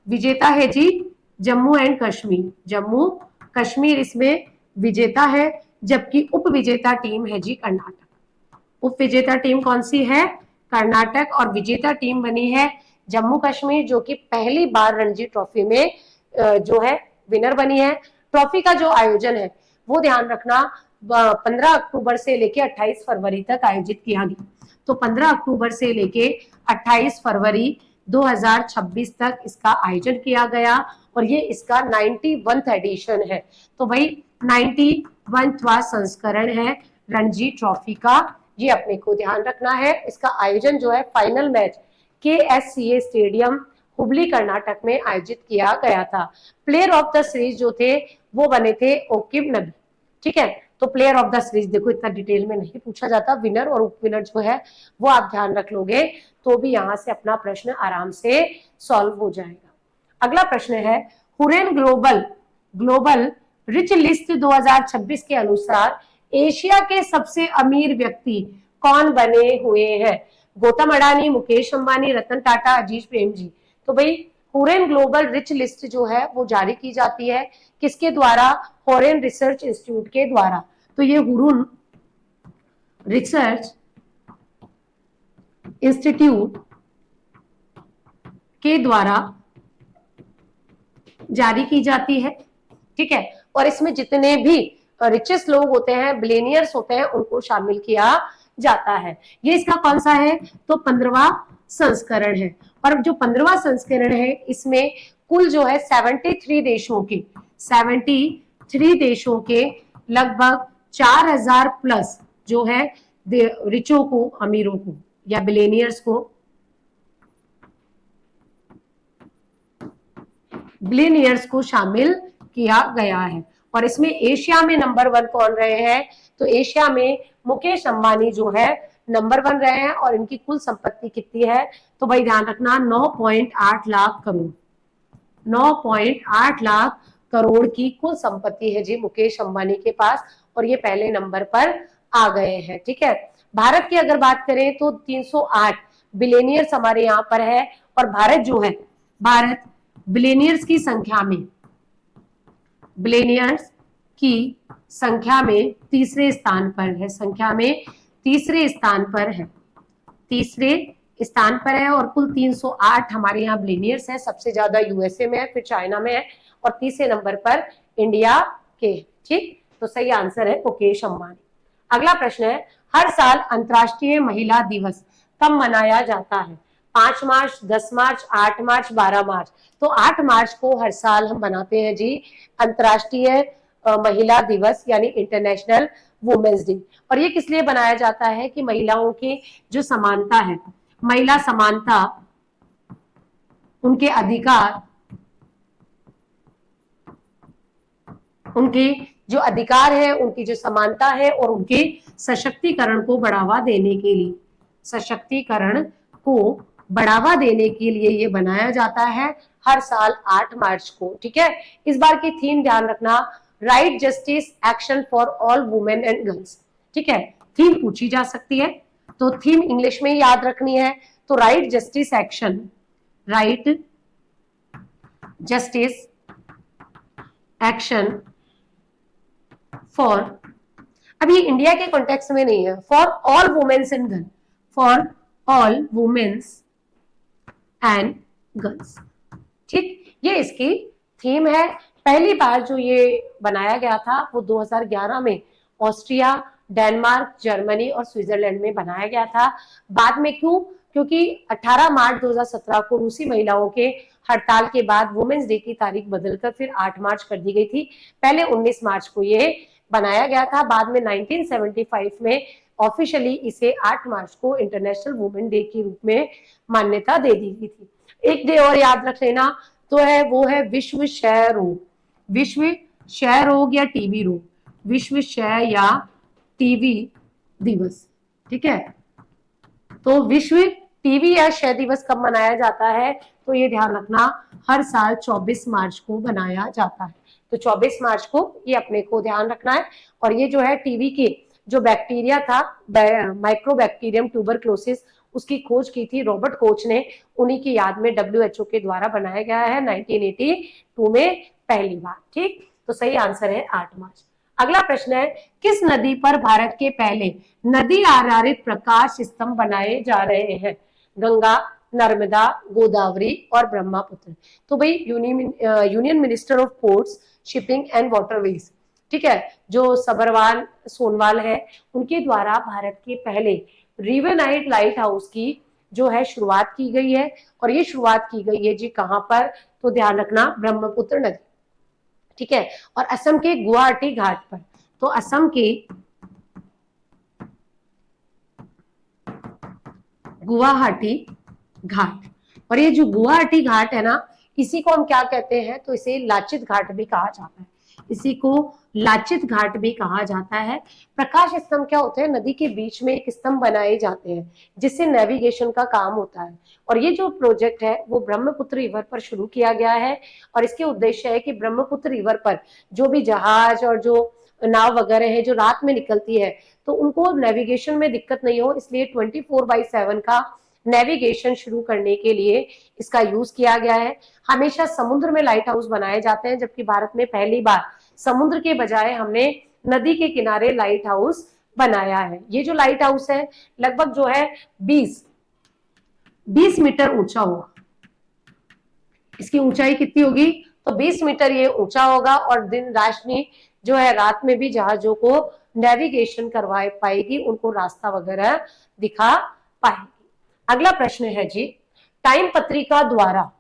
विजेता है जी जम्मू एंड कश्मीर, जम्मू कश्मीर इसमें विजेता है, जबकि उप विजेता टीम है जी कर्नाटक। उप विजेता टीम कौन सी है? कर्नाटक, और विजेता टीम बनी है जम्मू कश्मीर, जो कि पहली बार रणजी ट्रॉफी में जो है विनर बनी है। ट्रॉफी का जो आयोजन है वो ध्यान रखना 15 अक्टूबर से लेके 28 फरवरी तक आयोजित किया गया। तो 15 अक्टूबर से लेके 28 फरवरी 2026 तक इसका आयोजन किया गया, और ये इसका 91th एडिशन है। तो भाई 91वां संस्करण है रणजी ट्रॉफी का, ये अपने को ध्यान रखना है। इसका आयोजन जो है final match KSCA stadium Hubli Karnataka में आयोजित किया गया था। प्लेयर ऑफ द सीरीज जो थे वो बने थे ओकिब नबी, ठीक है। तो प्लेयर ऑफ द सीरीज देखो इतना डिटेल में नहीं पूछा जाता, विनर और उप विनर जो है वो आप ध्यान रख लोगे तो भी यहाँ से अपना प्रश्न आराम से सॉल्व हो जाएगा। अगला प्रश्न है, हुरेन ग्लोबल रिच लिस्ट 2026 के अनुसार एशिया के सबसे अमीर व्यक्ति कौन बने हुए हैं? गौतम अडानी, मुकेश अंबानी, रतन टाटा, अजीज प्रेम जी। तो भाई हुरेन ग्लोबल रिच लिस्ट जो है वो जारी की जाती है किसके द्वारा? हॉरेन रिसर्च इंस्टीट्यूट के द्वारा। तो ये हुरून रिसर्च इंस्टीट्यूट के द्वारा जारी की जाती है, ठीक है। और इसमें जितने भी रिचेस्ट लोग होते हैं, बिलियनियर्स होते हैं, उनको शामिल किया जाता है। ये इसका कौन सा है? तो 15वां संस्करण है। और जो 15वां संस्करण है इसमें कुल जो है 73 देशों के लगभग 4000 प्लस जो है रिचों को, अमीरों को या बिलियनियर्स को शामिल किया गया है। और इसमें एशिया में नंबर 1 कौन रहे हैं? तो एशिया में मुकेश अंबानी जो है नंबर 1 रहे हैं, और इनकी कुल संपत्ति कितनी है? तो भाई ध्यान रखना 9.8 लाख करोड़, 9.8 लाख करोड़ की कुल संपत्ति है जी मुकेश अंबानी के पास, और ये पहले नंबर पर आ गए हैं, ठीक है। भारत की अगर बात करें तो 308 बिलियनियर्स हमारे यहाँ पर है, और भारत जो है, भारत बिलियनियर्स की संख्या में तीसरे स्थान पर है, तीसरे स्थान पर है, और कुल 308 हमारे यहाँ बिलियनियर्स है। सबसे ज्यादा यूएसए में है, फिर चाइना में है, और तीसरे नंबर पर इंडिया के, ठीक। तो सही आंसर है मुकेश अंबानी। अगला प्रश्न है, हर साल अंतर्राष्ट्रीय महिला दिवस कब मनाया जाता है? 5 मार्च, 10 मार्च, 8 मार्च, 12 मार्च। तो 8 मार्च को हर साल हम मनाते हैं जी अंतर्राष्ट्रीय महिला दिवस, यानी इंटरनेशनल वुमेन्स डे। और ये किस लिए बनाया जाता है? कि महिलाओं की जो समानता है, महिला समानता, उनके अधिकार, उनके जो अधिकार है, उनकी जो समानता है, और उनके सशक्तिकरण को बढ़ावा देने के लिए, सशक्तिकरण को बढ़ावा देने के लिए ये बनाया जाता है हर साल 8 मार्च को, ठीक है। इस बार की थीम ध्यान रखना, right justice action for all women and girls, ठीक है। थीम पूछी जा सकती है तो थीम इंग्लिश में याद रखनी है। तो right justice action, right justice action for, अभी इंडिया के कॉन्टेक्स्ट में नहीं है, for all womens and girls, for all womens and girls, ठीक। ये इसकी थीम है। पहली बार जो ये बनाया गया था वो 2011 में ऑस्ट्रिया, डेनमार्क, जर्मनी और स्विट्जरलैंड में बनाया गया था। बाद में क्यों? क्योंकि 18 मार्च 2017 को रूसी महिलाओं के हड़ताल के बाद वुमेन्स डे की तारीख बदलकर फिर 8 मार्च कर दी गई थी। पहले 19 मार्च को ये बनाया गया था, बाद में 1975 में ऑफिशियली इसे 8 मार्च को इंटरनेशनल वुमेन डे के रूप में मान्यता दे दी गई थी। एक डे और याद रख लेना, तो है वो है विश्व क्षय रोग, विश्व क्षय रोग या टीबी रोग, विश्व क्षय या टीबी दिवस, ठीक है। तो विश्व टीबी या क्षय दिवस कब मनाया जाता है? तो ये ध्यान रखना, हर साल 24 मार्च को मनाया जाता है। तो 24 मार्च को ये अपने को ध्यान रखना है। और ये जो है टीबी के जो बैक्टीरिया था माइक्रोबैक्टीरियम ट्यूबरक्लोसिस, उसकी खोज की थी रॉबर्ट कोच ने, उन्हीं की याद में WHO के द्वारा बनाया गया है 1982 में पहली बार। ठीक, तो सही आंसर है 8 मार्च। अगला प्रश्न है, किस नदी पर भारत के पहले नदी आधारित प्रकाश स्तंभ बनाए जा रहे हैं? गंगा, नर्मदा, गोदावरी और ब्रह्मपुत्र। तो भाई union minister of ports, shipping and waterways, ठीक है, जो सबरवाल सोनवाल है, उनके द्वारा भारत के पहले रिवर नाइट लाइट हाउस की जो है शुरुआत की गई है। और ये शुरुआत की गई है जी कहां पर? तो ध्यान रखना, ब्रह्मपुत्र नदी, ठीक है, और असम के गुवाहाटी घाट पर। तो असम के गुवाहाटी घाट, और ये जो गुवाहाटी घाट है ना, इसी को हम क्या कहते हैं? तो इसे लाचित घाट भी कहा जाता है, इसी को लाचित घाट भी कहा जाता है। प्रकाश स्तंभ क्या होते हैं? नदी के बीच में एक स्तंभ बनाए जाते हैं जिससे नेविगेशन का काम होता है। और ये जो प्रोजेक्ट है वो ब्रह्मपुत्र रिवर पर शुरू किया गया है, और इसके उद्देश्य है कि ब्रह्मपुत्र रिवर पर जो भी जहाज और जो नाव वगैरह है जो रात में निकलती है, तो उनको नेविगेशन में दिक्कत नहीं हो, इसलिए 24/7 का नेविगेशन शुरू करने के लिए इसका यूज किया गया है। हमेशा समुद्र में लाइट हाउस बनाए जाते हैं, जबकि भारत में पहली बार समुद्र के बजाय हमने नदी के किनारे लाइट हाउस बनाया है। ये जो लाइट हाउस है लगभग जो है 20 मीटर ऊंचा होगा। इसकी ऊंचाई कितनी होगी? तो 20 मीटर ये ऊंचा होगा, और दिन राशनी जो है रात में भी जहाजों को नेविगेशन करवा पाएगी, उनको रास्ता वगैरह दिखा पाएगी। अगला प्रश्न है जी, टाइम पत्रिका द्वारा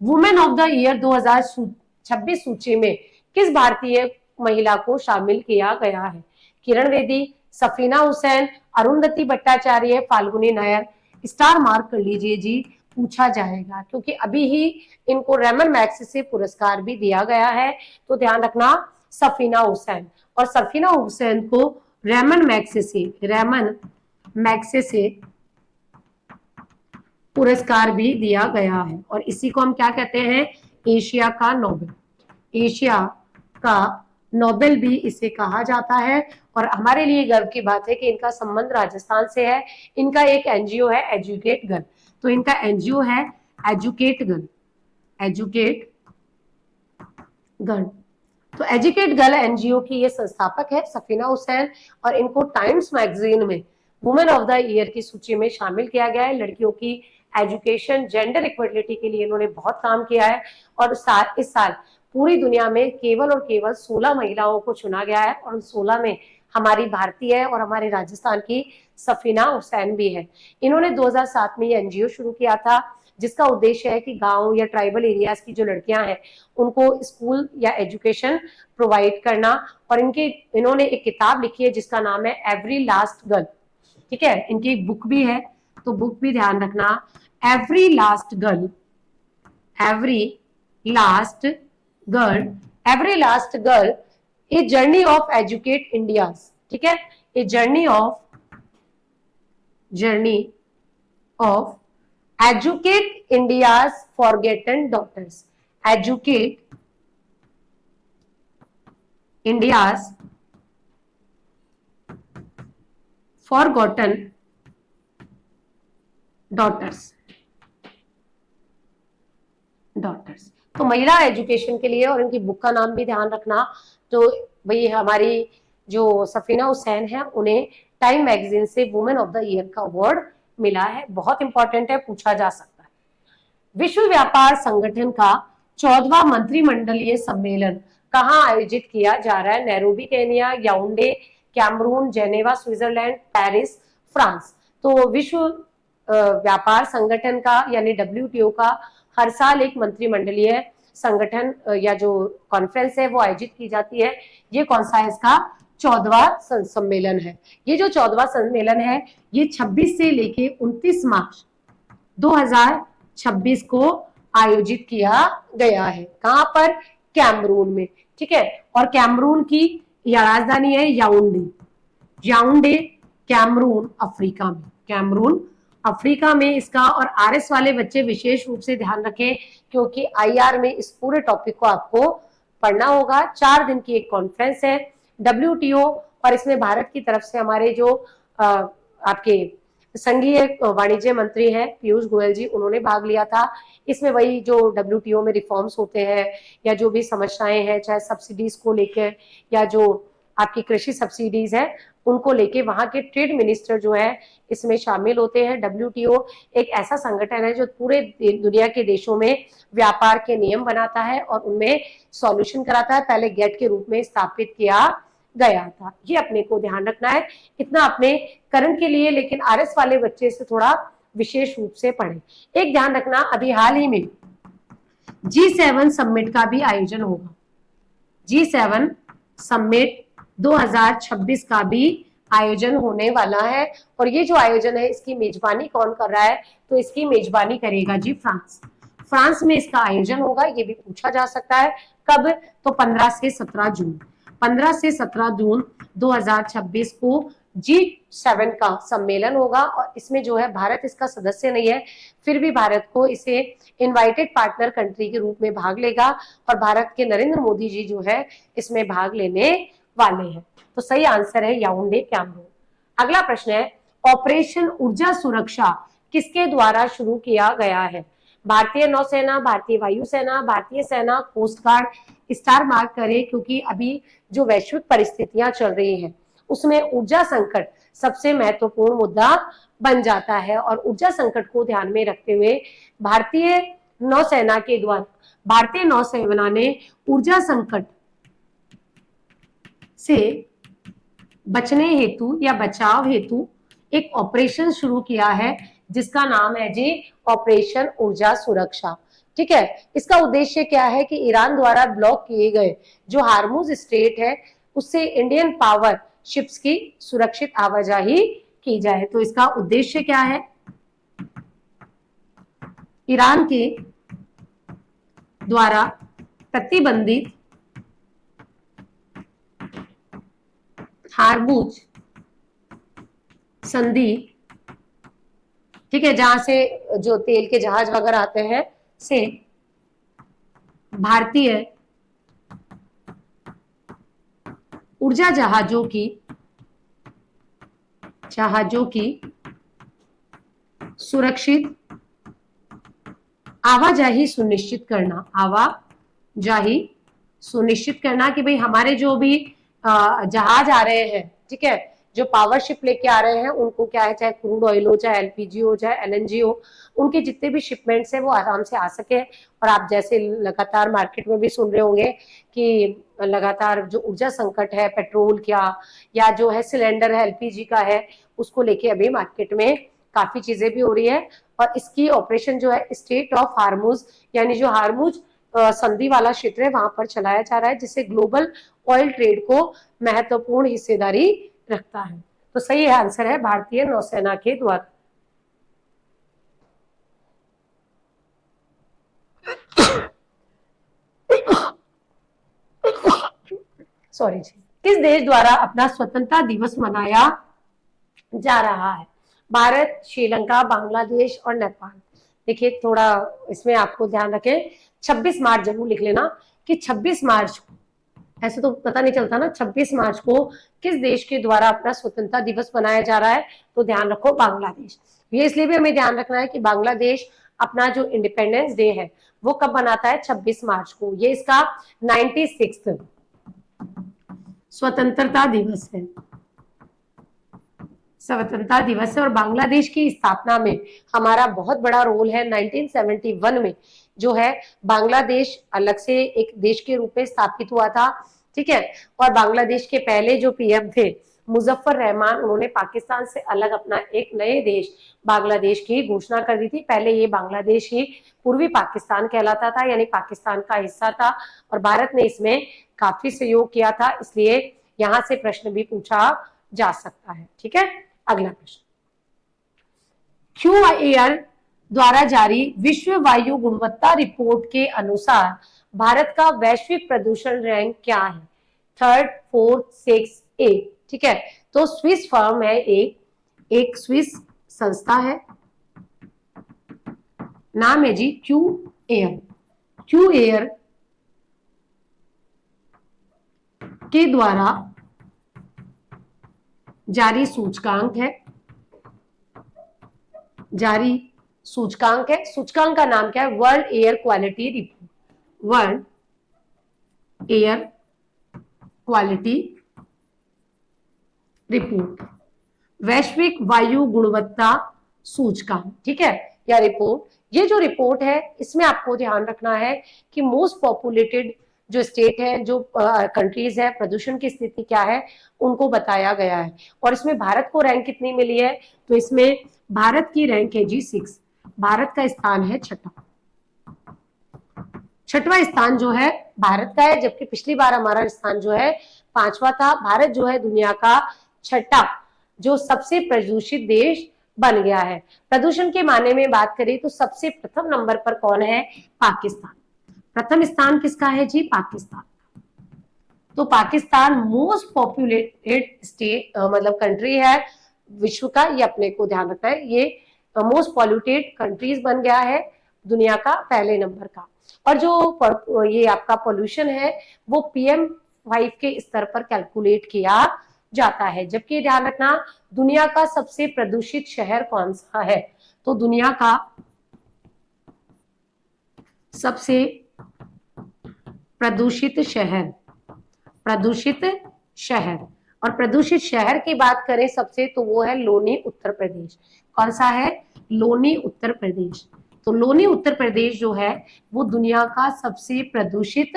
वुमेन ऑफ द ईयर 2026 सूची में किस भारतीय महिला को शामिल किया गया है? किरण बेदी, सफीना हुसैन, अरुंधति भट्टाचार्य, फाल्गुनी नायर। स्टार मार्क कर लीजिए जी, पूछा जाएगा, क्योंकि अभी ही इनको रेमन मैग्सेसे पुरस्कार भी दिया गया है। तो ध्यान रखना, सफीना हुसैन, और सफीना हुसैन को रेमन मैग्सेसे पुरस्कार भी दिया गया है, और इसी को हम क्या कहते हैं? एशिया का नोबेल। एशिया का नोबेल भी इसे कहा जाता है। और हमारे लिए गर्व की बात है कि इनका संबंध राजस्थान से है। इनका एक एनजीओ है एजुकेट गर्ल, तो इनका एनजीओ है एजुकेट गर्ल। तो एजुकेट गर्ल एनजीओ की ये संस्थापक है सफीना हुसैन, और इनको टाइम्स मैगजीन में वुमेन ऑफ द ईयर की सूची में शामिल किया गया है। लड़कियों की एजुकेशन, जेंडर इक्वलिटी के लिए इन्होंने बहुत काम किया है, और इस साल पूरी दुनिया में केवल और केवल 16 महिलाओं को चुना गया है, और उन 16 में हमारी भारतीय है और हमारे राजस्थान की सफीना हुसैन भी है। इन्होंने 2007 में ये एनजीओ शुरू किया था, जिसका उद्देश्य है कि गांव या ट्राइबल एरियाज की जो लड़कियां हैं उनको स्कूल या एजुकेशन प्रोवाइड करना। और इन्होंने एक किताब लिखी है जिसका नाम है एवरी लास्ट गर्ल, ठीक है, इनकी एक बुक भी है, तो बुक भी ध्यान रखना, every last girl a journey of educate India, ठीक है, a journey of educate India's forgotten daughters, educate India's forgotten daughters. तो महिला एजुकेशन के लिए, और इनकी बुक का नाम भी ध्यान रखना। तो भाई हमारी जो सफीना हुसैन है, उन्हें टाइम मैगजीन से वुमेन ऑफ द ईयर का अवार्ड मिला है, बहुत इंपॉर्टेंट है, पूछा जा सकता है। विश्व व्यापार संगठन का 14वां मंत्रिमंडलीय सम्मेलन कहाँ आयोजित किया जा रहा है? Nairobi Kenya, Yaounde Cameroon, Geneva Switzerland, Paris France. तो विश्व व्यापार संगठन का यानी WTO का हर साल एक मंत्रिमंडलीय संगठन या जो कॉन्फ्रेंस है वो आयोजित की जाती है। ये कौन सा है? इसका 14वां सम्मेलन है। ये जो 14वां सम्मेलन है ये 26 से लेके 29 मार्च 2026 को आयोजित किया गया है। कहां पर? कैमरून में, ठीक है। और कैमरून की राजधानी है याओंडे कैमरून अफ्रीका में इसका। और RS वाले बच्चे विशेष रूप से ध्यान रखें, क्योंकि IR में इस पूरे टॉपिक को आपको पढ़ना होगा। 4 दिन की एक कॉन्फ्रेंस है। WTO और इसमें भारत की तरफ से हमारे जो आपके संघीय वाणिज्य मंत्री हैं पीयूष गोयल जी, उन्होंने भाग लिया था। इसमें वही जो WTO में रिफॉर्म्स होते हैं या जो भी समस्याएं हैं, चाहे सब्सिडीज को लेकर या जो आपकी कृषि सब्सिडीज है उनको लेके, वहां के ट्रेड मिनिस्टर जो है इसमें शामिल होते हैं। WTO एक ऐसा संगठन है जो पूरे दुनिया के देशों में व्यापार के नियम बनाता है और उनमें सॉल्यूशन कराता है। पहले गेट के रूप में स्थापित किया गया था। ये अपने को ध्यान रखना है, इतना अपने करंट के लिए, लेकिन RS वाले बच्चे से थोड़ा विशेष रूप से पढ़े। एक ध्यान रखना, अभी हाल ही में G7 समिट का भी आयोजन होगा। G7 समिट 2026 का भी आयोजन होने वाला है और ये जो आयोजन है इसकी मेजबानी कौन कर रहा है, तो इसकी मेजबानी करेगा जी फ्रांस। फ्रांस में इसका आयोजन होगा, ये भी पूछा जा सकता है कब, तो 15 से 17 जून 15 से 17 जून 2026 को G7 का सम्मेलन होगा और इसमें जो है भारत इसका सदस्य नहीं है, फिर भी भारत को इसे इनवाइटेड पार्टनर कंट्री के रूप में भाग लेगा और भारत के नरेंद्र मोदी जी जो है इसमें भाग लेने वाले हैं। तो सही आंसर है याओंडे कैमरून। अगला प्रश्न है, ऑपरेशन ऊर्जा सुरक्षा किसके द्वारा शुरू किया गया है? भारतीय नौसेना, भारतीय वायुसेना, भारतीय सेना, कोस्ट गार्ड? स्टार मार्क करें क्योंकि अभी जो वैश्विक परिस्थितियां चल रही हैं उसमें ऊर्जा संकट सबसे महत्वपूर्ण मुद्दा बन जाता है और ऊर्जा संकट को ध्यान में रखते हुए भारतीय नौसेना के द्वारा, भारतीय नौसेना ने ऊर्जा संकट से बचने हेतु या बचाव हेतु एक ऑपरेशन शुरू किया है जिसका नाम है जी ऑपरेशन ऊर्जा सुरक्षा। ठीक है, इसका उद्देश्य क्या है कि ईरान द्वारा ब्लॉक किए गए जो हार्मुज स्ट्रेट है उससे इंडियन पावर शिप्स की सुरक्षित आवाजाही की जाए। तो इसका उद्देश्य क्या है? ईरान के द्वारा प्रतिबंधित हार्मुज संधि, ठीक है, जहां से जो तेल के जहाज वगैरह आते हैं, से भारतीय ऊर्जा जहाजों की सुरक्षित आवाजाही सुनिश्चित करना, आवाजाही सुनिश्चित करना कि भाई हमारे जो भी जहाज आ रहे हैं, ठीक है, जो पावर शिप लेके आ रहे हैं उनको क्या है, चाहे क्रूड ऑयल हो, चाहे LPG हो, चाहे LNG हो, उनके जितने भी शिपमेंट्स हैं वो आराम से आ सके। और आप जैसे लगातार मार्केट में भी सुन रहे होंगे कि लगातार जो ऊर्जा संकट है पेट्रोल क्या या जो है सिलेंडर है LPG का है, उसको लेके अभी मार्केट में काफी चीजें भी हो रही है। और इसकी ऑपरेशन जो है स्टेट ऑफ हार्मुज, यानी जो हार्मुज संधि वाला क्षेत्र है वहां पर चलाया जा रहा है, जिससे ग्लोबल ऑयल ट्रेड को महत्वपूर्ण हिस्सेदारी रखता है। तो सही आंसर है भारतीय नौसेना के द्वारा। सॉरी जी। किस देश द्वारा अपना स्वतंत्रता दिवस मनाया जा रहा है? भारत, श्रीलंका, बांग्लादेश और नेपाल। देखिए थोड़ा इसमें आपको ध्यान रखें, 26 मार्च जरूर लिख लेना कि 26 मार्च को, ऐसे तो पता नहीं चलता ना, 26 मार्च को किस देश के द्वारा अपना स्वतंत्रता दिवस मनाया जा रहा है, तो ध्यान रखो बांग्लादेश। ये इसलिए भी हमें ध्यान रखना है कि बांग्लादेश अपना जो इंडिपेंडेंस डे है वो कब मनाता है? 26 मार्च को। ये इसका 96 स्वतंत्रता दिवस है, स्वतंत्रता दिवस है। और बांग्लादेश की स्थापना में हमारा बहुत बड़ा रोल है। 1971 में जो है बांग्लादेश अलग से एक देश के रूप में स्थापित हुआ था, ठीक है। और बांग्लादेश के पहले जो PM थे मुजफ्फर रहमान, उन्होंने पाकिस्तान से अलग अपना एक नए देश बांग्लादेश की घोषणा कर दी थी। पहले ये बांग्लादेश ही पूर्वी पाकिस्तान कहलाता था, यानी पाकिस्तान का हिस्सा था, और भारत ने इसमें काफी सहयोग किया था, इसलिए यहां से प्रश्न भी पूछा जा सकता है। ठीक है, अगला प्रश्न, QAir द्वारा जारी विश्व वायु गुणवत्ता रिपोर्ट के अनुसार भारत का वैश्विक प्रदूषण रैंक क्या है? 3rd, 4th, 6th, 8th। ठीक है, तो स्विस फर्म है, एक स्विस संस्था है, नाम है जी QAir। QAir के द्वारा जारी सूचकांक है, जारी सूचकांक है। सूचकांक का नाम क्या है? World air quality report, world air quality report, वैश्विक वायु गुणवत्ता सूचकांक, ठीक है, या रिपोर्ट। ये जो रिपोर्ट है इसमें आपको ध्यान रखना है कि मोस्ट पॉपुलेटेड जो स्टेट है, जो कंट्रीज है, प्रदूषण की स्थिति क्या है उनको बताया गया है। और इसमें भारत को रैंक कितनी मिली है? तो इसमें भारत की रैंक है जी 6, भारत का स्थान है छठा, छठवां स्थान जो है भारत का है, जबकि पिछली बार हमारा स्थान जो है 5वां था। भारत जो है दुनिया का छठा जो सबसे प्रदूषित देश बन गया है। प्रदूषण के माने में बात करें तो सबसे प्रथम नंबर पर कौन है? पाकिस्तान। प्रथम स्थान किसका है जी? पाकिस्तान। तो पाकिस्तान मोस्ट पॉपुलेटेड स्टेट मतलब कंट्री है विश्व का, ये अपने को ध्यान रखना है। ये मोस्ट पॉल्यूटेड कंट्रीज बन गया है दुनिया का पहले नंबर का। और जो ये आपका पोल्यूशन है वो PM5 के स्तर पर कैलकुलेट किया जाता है। जबकि ध्यान रखना दुनिया का सबसे प्रदूषित शहर कौन सा है? तो दुनिया का सबसे प्रदूषित शहर, प्रदूषित शहर, और प्रदूषित शहर की बात करें सबसे तो वो है लोनी उत्तर प्रदेश। कौन सा है? लोनी उत्तर प्रदेश। तो लोनी उत्तर प्रदेश जो है वो दुनिया का सबसे प्रदूषित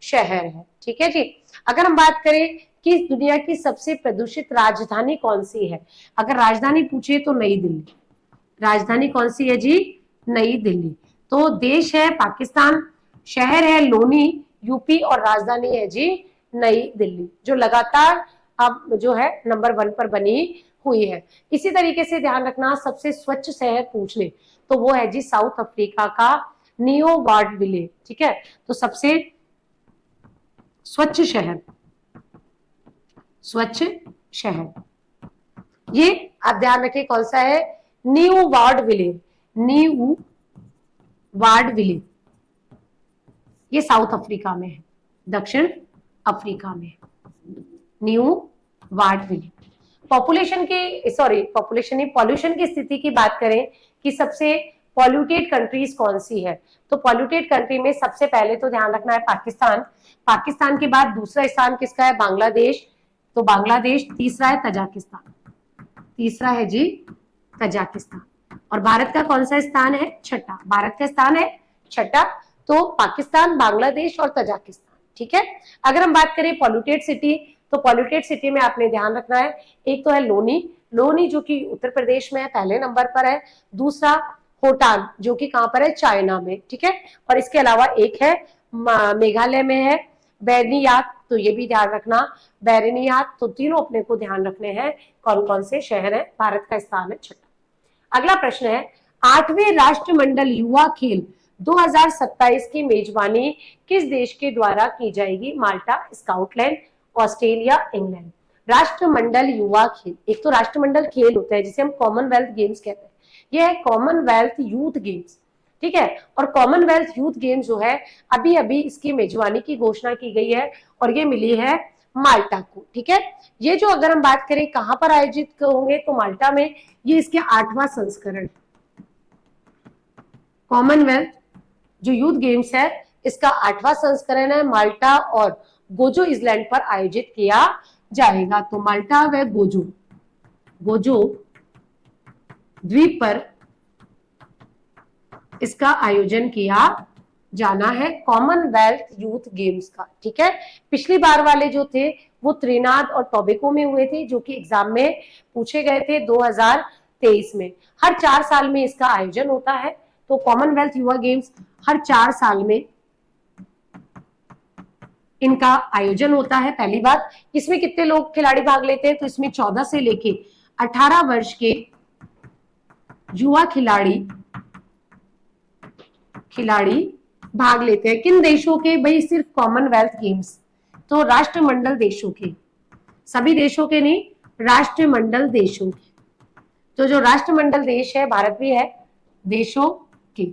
शहर है, ठीक है जी। अगर हम बात करें कि दुनिया की सबसे प्रदूषित राजधानी कौन सी है, अगर राजधानी पूछे तो नई दिल्ली। राजधानी कौन सी है जी? नई दिल्ली। तो देश है पाकिस्तान, शहर है लोनी यूपी, और राजधानी है जी नई दिल्ली, जो लगातार अब जो है नंबर 1 पर बनी हुई है। इसी तरीके से ध्यान रखना सबसे स्वच्छ शहर पूछ ले तो वो है जी साउथ अफ्रीका का नियो वार्डविले, ठीक है। तो सबसे स्वच्छ शहर, स्वच्छ शहर ये आप ध्यान रखिए कौन सा है? न्यू वार्डविले, न्यू वार्डविले, ये साउथ अफ्रीका में है, दक्षिण अफ्रीका में। न्यू वार्डविले। पॉपुलेशन की पॉल्यूशन की स्थिति की बात करें कि सबसे पॉल्यूटेड कंट्रीज कौन सी है, तो पॉल्यूटेड कंट्री में सबसे पहले तो ध्यान रखना है पाकिस्तान। पाकिस्तान के बाद दूसरा स्थान किसका है? बांग्लादेश। तो बांग्लादेश, तीसरा है तजाकिस्तान, तीसरा है जी तजाकिस्तान। और भारत का कौन सा स्थान है? छठा। भारत का स्थान है छठा। तो पाकिस्तान, बांग्लादेश और तजाकिस्तान, ठीक है। अगर हम बात करें पॉल्यूटेड सिटी, तो पॉल्यूटेड सिटी में आपने ध्यान रखना है एक तो है लोनी, लोनी जो कि उत्तर प्रदेश में है, पहले नंबर पर है। दूसरा होटान जो कि कहां पर है? चाइना में, ठीक है। और इसके अलावा एक है मेघालय में है बैरनियात, तो ये भी ध्यान रखना बैरनियात। तो तीनों अपने को ध्यान रखने हैं कौन कौन से शहर है। भारत का स्थान है छठा। अगला प्रश्न है 8वें राष्ट्रमंडल युवा खेल 2027 की मेजबानी किस देश के द्वारा की जाएगी? माल्टा, स्कॉटलैंड, ऑस्ट्रेलिया, इंग्लैंड। राष्ट्रमंडल युवा खेल, एक तो राष्ट्रमंडल खेल होता है जिसे हम कॉमनवेल्थ गेम्स कहते हैं, यह है कॉमनवेल्थ यूथ गेम्स, ठीक है। और कॉमनवेल्थ यूथ गेम्स जो है अभी अभी इसकी मेजबानी की घोषणा की गई है और ये मिली है माल्टा को, ठीक है। ये जो अगर हम बात करें कहां पर आयोजित होंगे तो माल्टा में, ये इसके 8वां संस्करण। कॉमनवेल्थ जो यूथ गेम्स है इसका 8वां संस्करण है, माल्टा और गोजो आइलैंड पर आयोजित किया जाएगा। तो माल्टा व गोजो द्वीप पर इसका आयोजन किया जाना है, कॉमनवेल्थ यूथ गेम्स का, ठीक है। पिछली बार वाले जो थे वो त्रिनाद और टोबैको में हुए थे, जो कि एग्जाम में पूछे गए थे 2023 में। हर 4 साल में इसका आयोजन होता है। तो कॉमनवेल्थ युवा गेम्स हर 4 साल में इनका आयोजन होता है। पहली बात, इसमें कितने लोग खिलाड़ी भाग लेते हैं? तो इसमें 14 से लेके 18 वर्ष के युवा खिलाड़ी भाग लेते हैं। किन देशों के? भाई सिर्फ कॉमनवेल्थ गेम्स, तो राष्ट्रमंडल देशों के, सभी देशों के नहीं, राष्ट्रमंडल देशों के। तो जो राष्ट्रमंडल देश है, भारत भी है, देशों के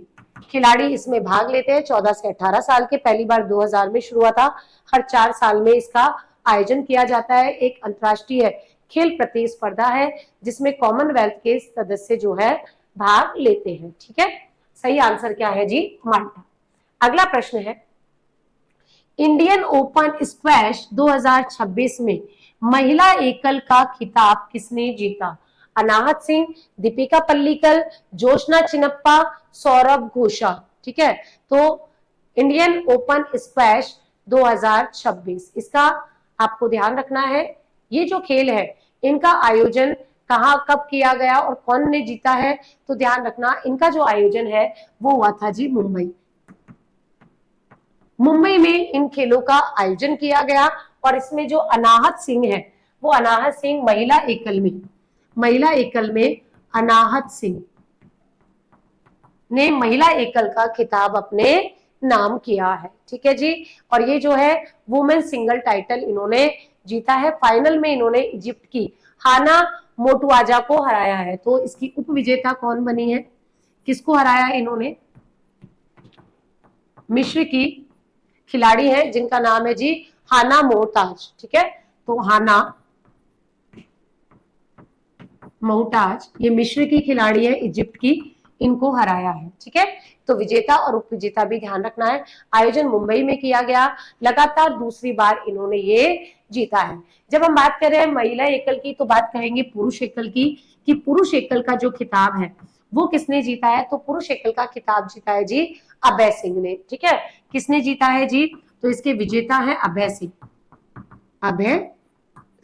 खिलाड़ी इसमें भाग लेते हैं 14 से 18 साल के। पहली बार 2000 में शुरू हुआ था। हर 4 साल में इसका आयोजन किया जाता है। एक अंतर्राष्ट्रीय खेल प्रतिस्पर्धा है जिसमें कॉमनवेल्थ के सदस्य जो है भाग लेते हैं। ठीक है, सही आंसर क्या है जी? माल्टा। अगला प्रश्न है, इंडियन ओपन स्क्वैश 2026 में महिला एकल का खिताब किसने जीता? अनाहत सिंह, दीपिका पल्लीकल, जोशना चिनप्पा, सौरभ घोषाल। ठीक है, तो इंडियन ओपन स्क्वैश 2026, इसका आपको ध्यान रखना है। ये जो खेल है इनका आयोजन कहाँ कब किया गया और कौन ने जीता है? तो ध्यान रखना, इनका जो आयोजन है वो हुआ था जी मुंबई। मुंबई में इन खेलों का आयोजन किया गया और इसमें जो अनाहत सिंह है वो अनाहत सिंह महिला एकल में अनाहत सिंह ने महिला एकल का खिताब अपने नाम किया है। ठीक है जी, और ये जो है वुमेन सिंगल टाइटल इन्होंने जीता है। फाइनल में इन्होंने इजिप्ट की हाना मोटुआजा को हराया है। तो इसकी उपविजेता कौन बनी है? किसको हराया इन्होंने? मिस्र की खिलाड़ी है जिनका नाम है जी हाना मोहताज। ठीक है, तो हाना मोहताज ये मिस्र की खिलाड़ी है, इजिप्ट की, इनको हराया है। ठीक है, तो विजेता और उपविजेता भी ध्यान रखना है। आयोजन मुंबई में किया गया, लगातार दूसरी बार इन्होंने ये जीता है। जब हम बात कर रहे हैं महिला एकल की तो बात करेंगे पुरुष एकल की, कि पुरुष एकल का जो खिताब है वो किसने जीता है? तो पुरुष एकल का खिताब जीता है जी अभय सिंह ने। ठीक है, किसने जीता है जी? तो इसके विजेता है अभय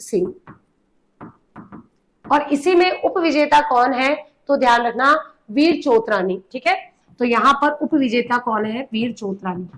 सिंह। और इसी में उपविजेता कौन है? तो ध्यान रखना, वीर चोतरानी। ठीक है, तो यहां पर उपविजेता कौन है? वीर चोतरानी।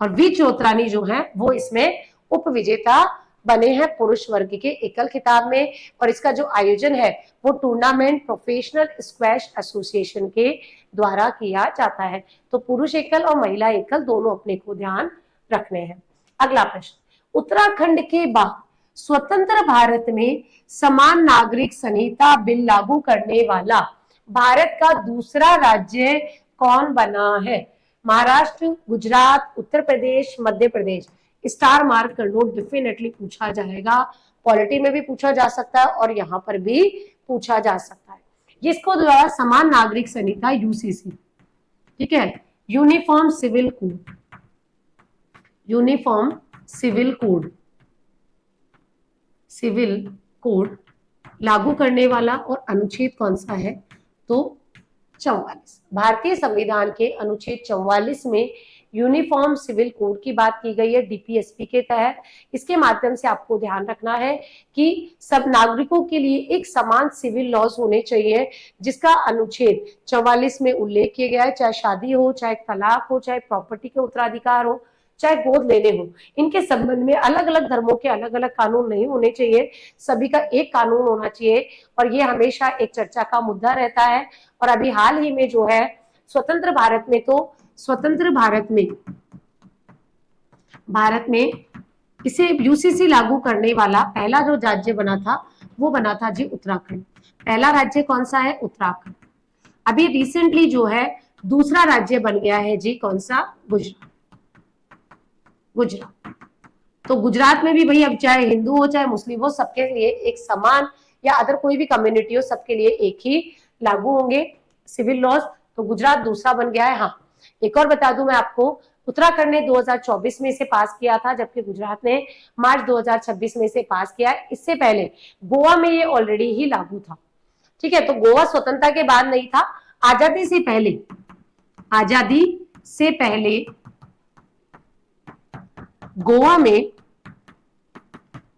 और वीर चोतरानी जो है वो इसमें उपविजेता बने हैं पुरुष वर्ग के एकल खिताब में। और इसका जो आयोजन है वो टूर्नामेंट प्रोफेशनल स्क्वैश एसोसिएशन के द्वारा किया जाता है। तो पुरुष एकल और महिला एकल दोनों अपने को ध्यान रखने हैं। अगला प्रश्न, उत्तराखंड के बाद स्वतंत्र भारत में समान नागरिक संहिता बिल लागू करने वाला भारत का दूसरा राज्य कौन बना है? महाराष्ट्र, गुजरात, उत्तर प्रदेश, मध्य प्रदेश। स्टार मार्क कर लो, डेफिनेटली पूछा जाएगा। पॉलिटी में भी पूछा जा सकता है और यहाँ पर भी पूछा जा सकता है। जिसको द्वारा समान नागरिक संहिता यूसीसी, ठीक है, यूनिफॉर्म सिविल कोड लागू करने वाला, और अनुच्छेद कौन सा है? तो 44। भारतीय संविधान के अनुच्छेद 44 में यूनिफॉर्म सिविल कोड की बात की गई है डीपीएसपी के तहत। इसके माध्यम से आपको ध्यान रखना है कि सब नागरिकों के लिए एक समान सिविल लॉज होने चाहिए, जिसका अनुच्छेद 44 में उल्लेख किया गया है। चाहे शादी हो, चाहे तलाक हो, चाहे प्रॉपर्टी के उत्तराधिकार हो, चाहे गोद लेने हो, इनके संबंध में अलग अलग धर्मों के अलग अलग कानून नहीं होने चाहिए, सभी का एक कानून होना चाहिए। और ये हमेशा एक चर्चा का मुद्दा रहता है। और अभी हाल ही में जो है स्वतंत्र भारत में इसे यूसीसी लागू करने वाला पहला जो राज्य बना था वो बना था जी उत्तराखंड। पहला राज्य कौन सा है? उत्तराखंड। अभी रिसेंटली जो है दूसरा राज्य बन गया है जी कौन सा? गुजरात। तो गुजरात में भी भाई अब चाहे हिंदू हो चाहे मुस्लिम हो, सबके लिए एक समान, या अदर कोई भी कम्युनिटी हो, सबके लिए एक ही लागू होंगे सिविल लॉज। तो गुजरात दूसरा बन गया है। हाँ, एक और बता दूं मैं आपको, उत्तराखंड ने 2024 में इसे पास किया था, जबकि गुजरात ने मार्च 2026 में इसे पास किया है। इससे पहले गोवा में ये ऑलरेडी ही लागू था। ठीक है, तो गोवा स्वतंत्रता के बाद नहीं था, आजादी से पहले गोवा में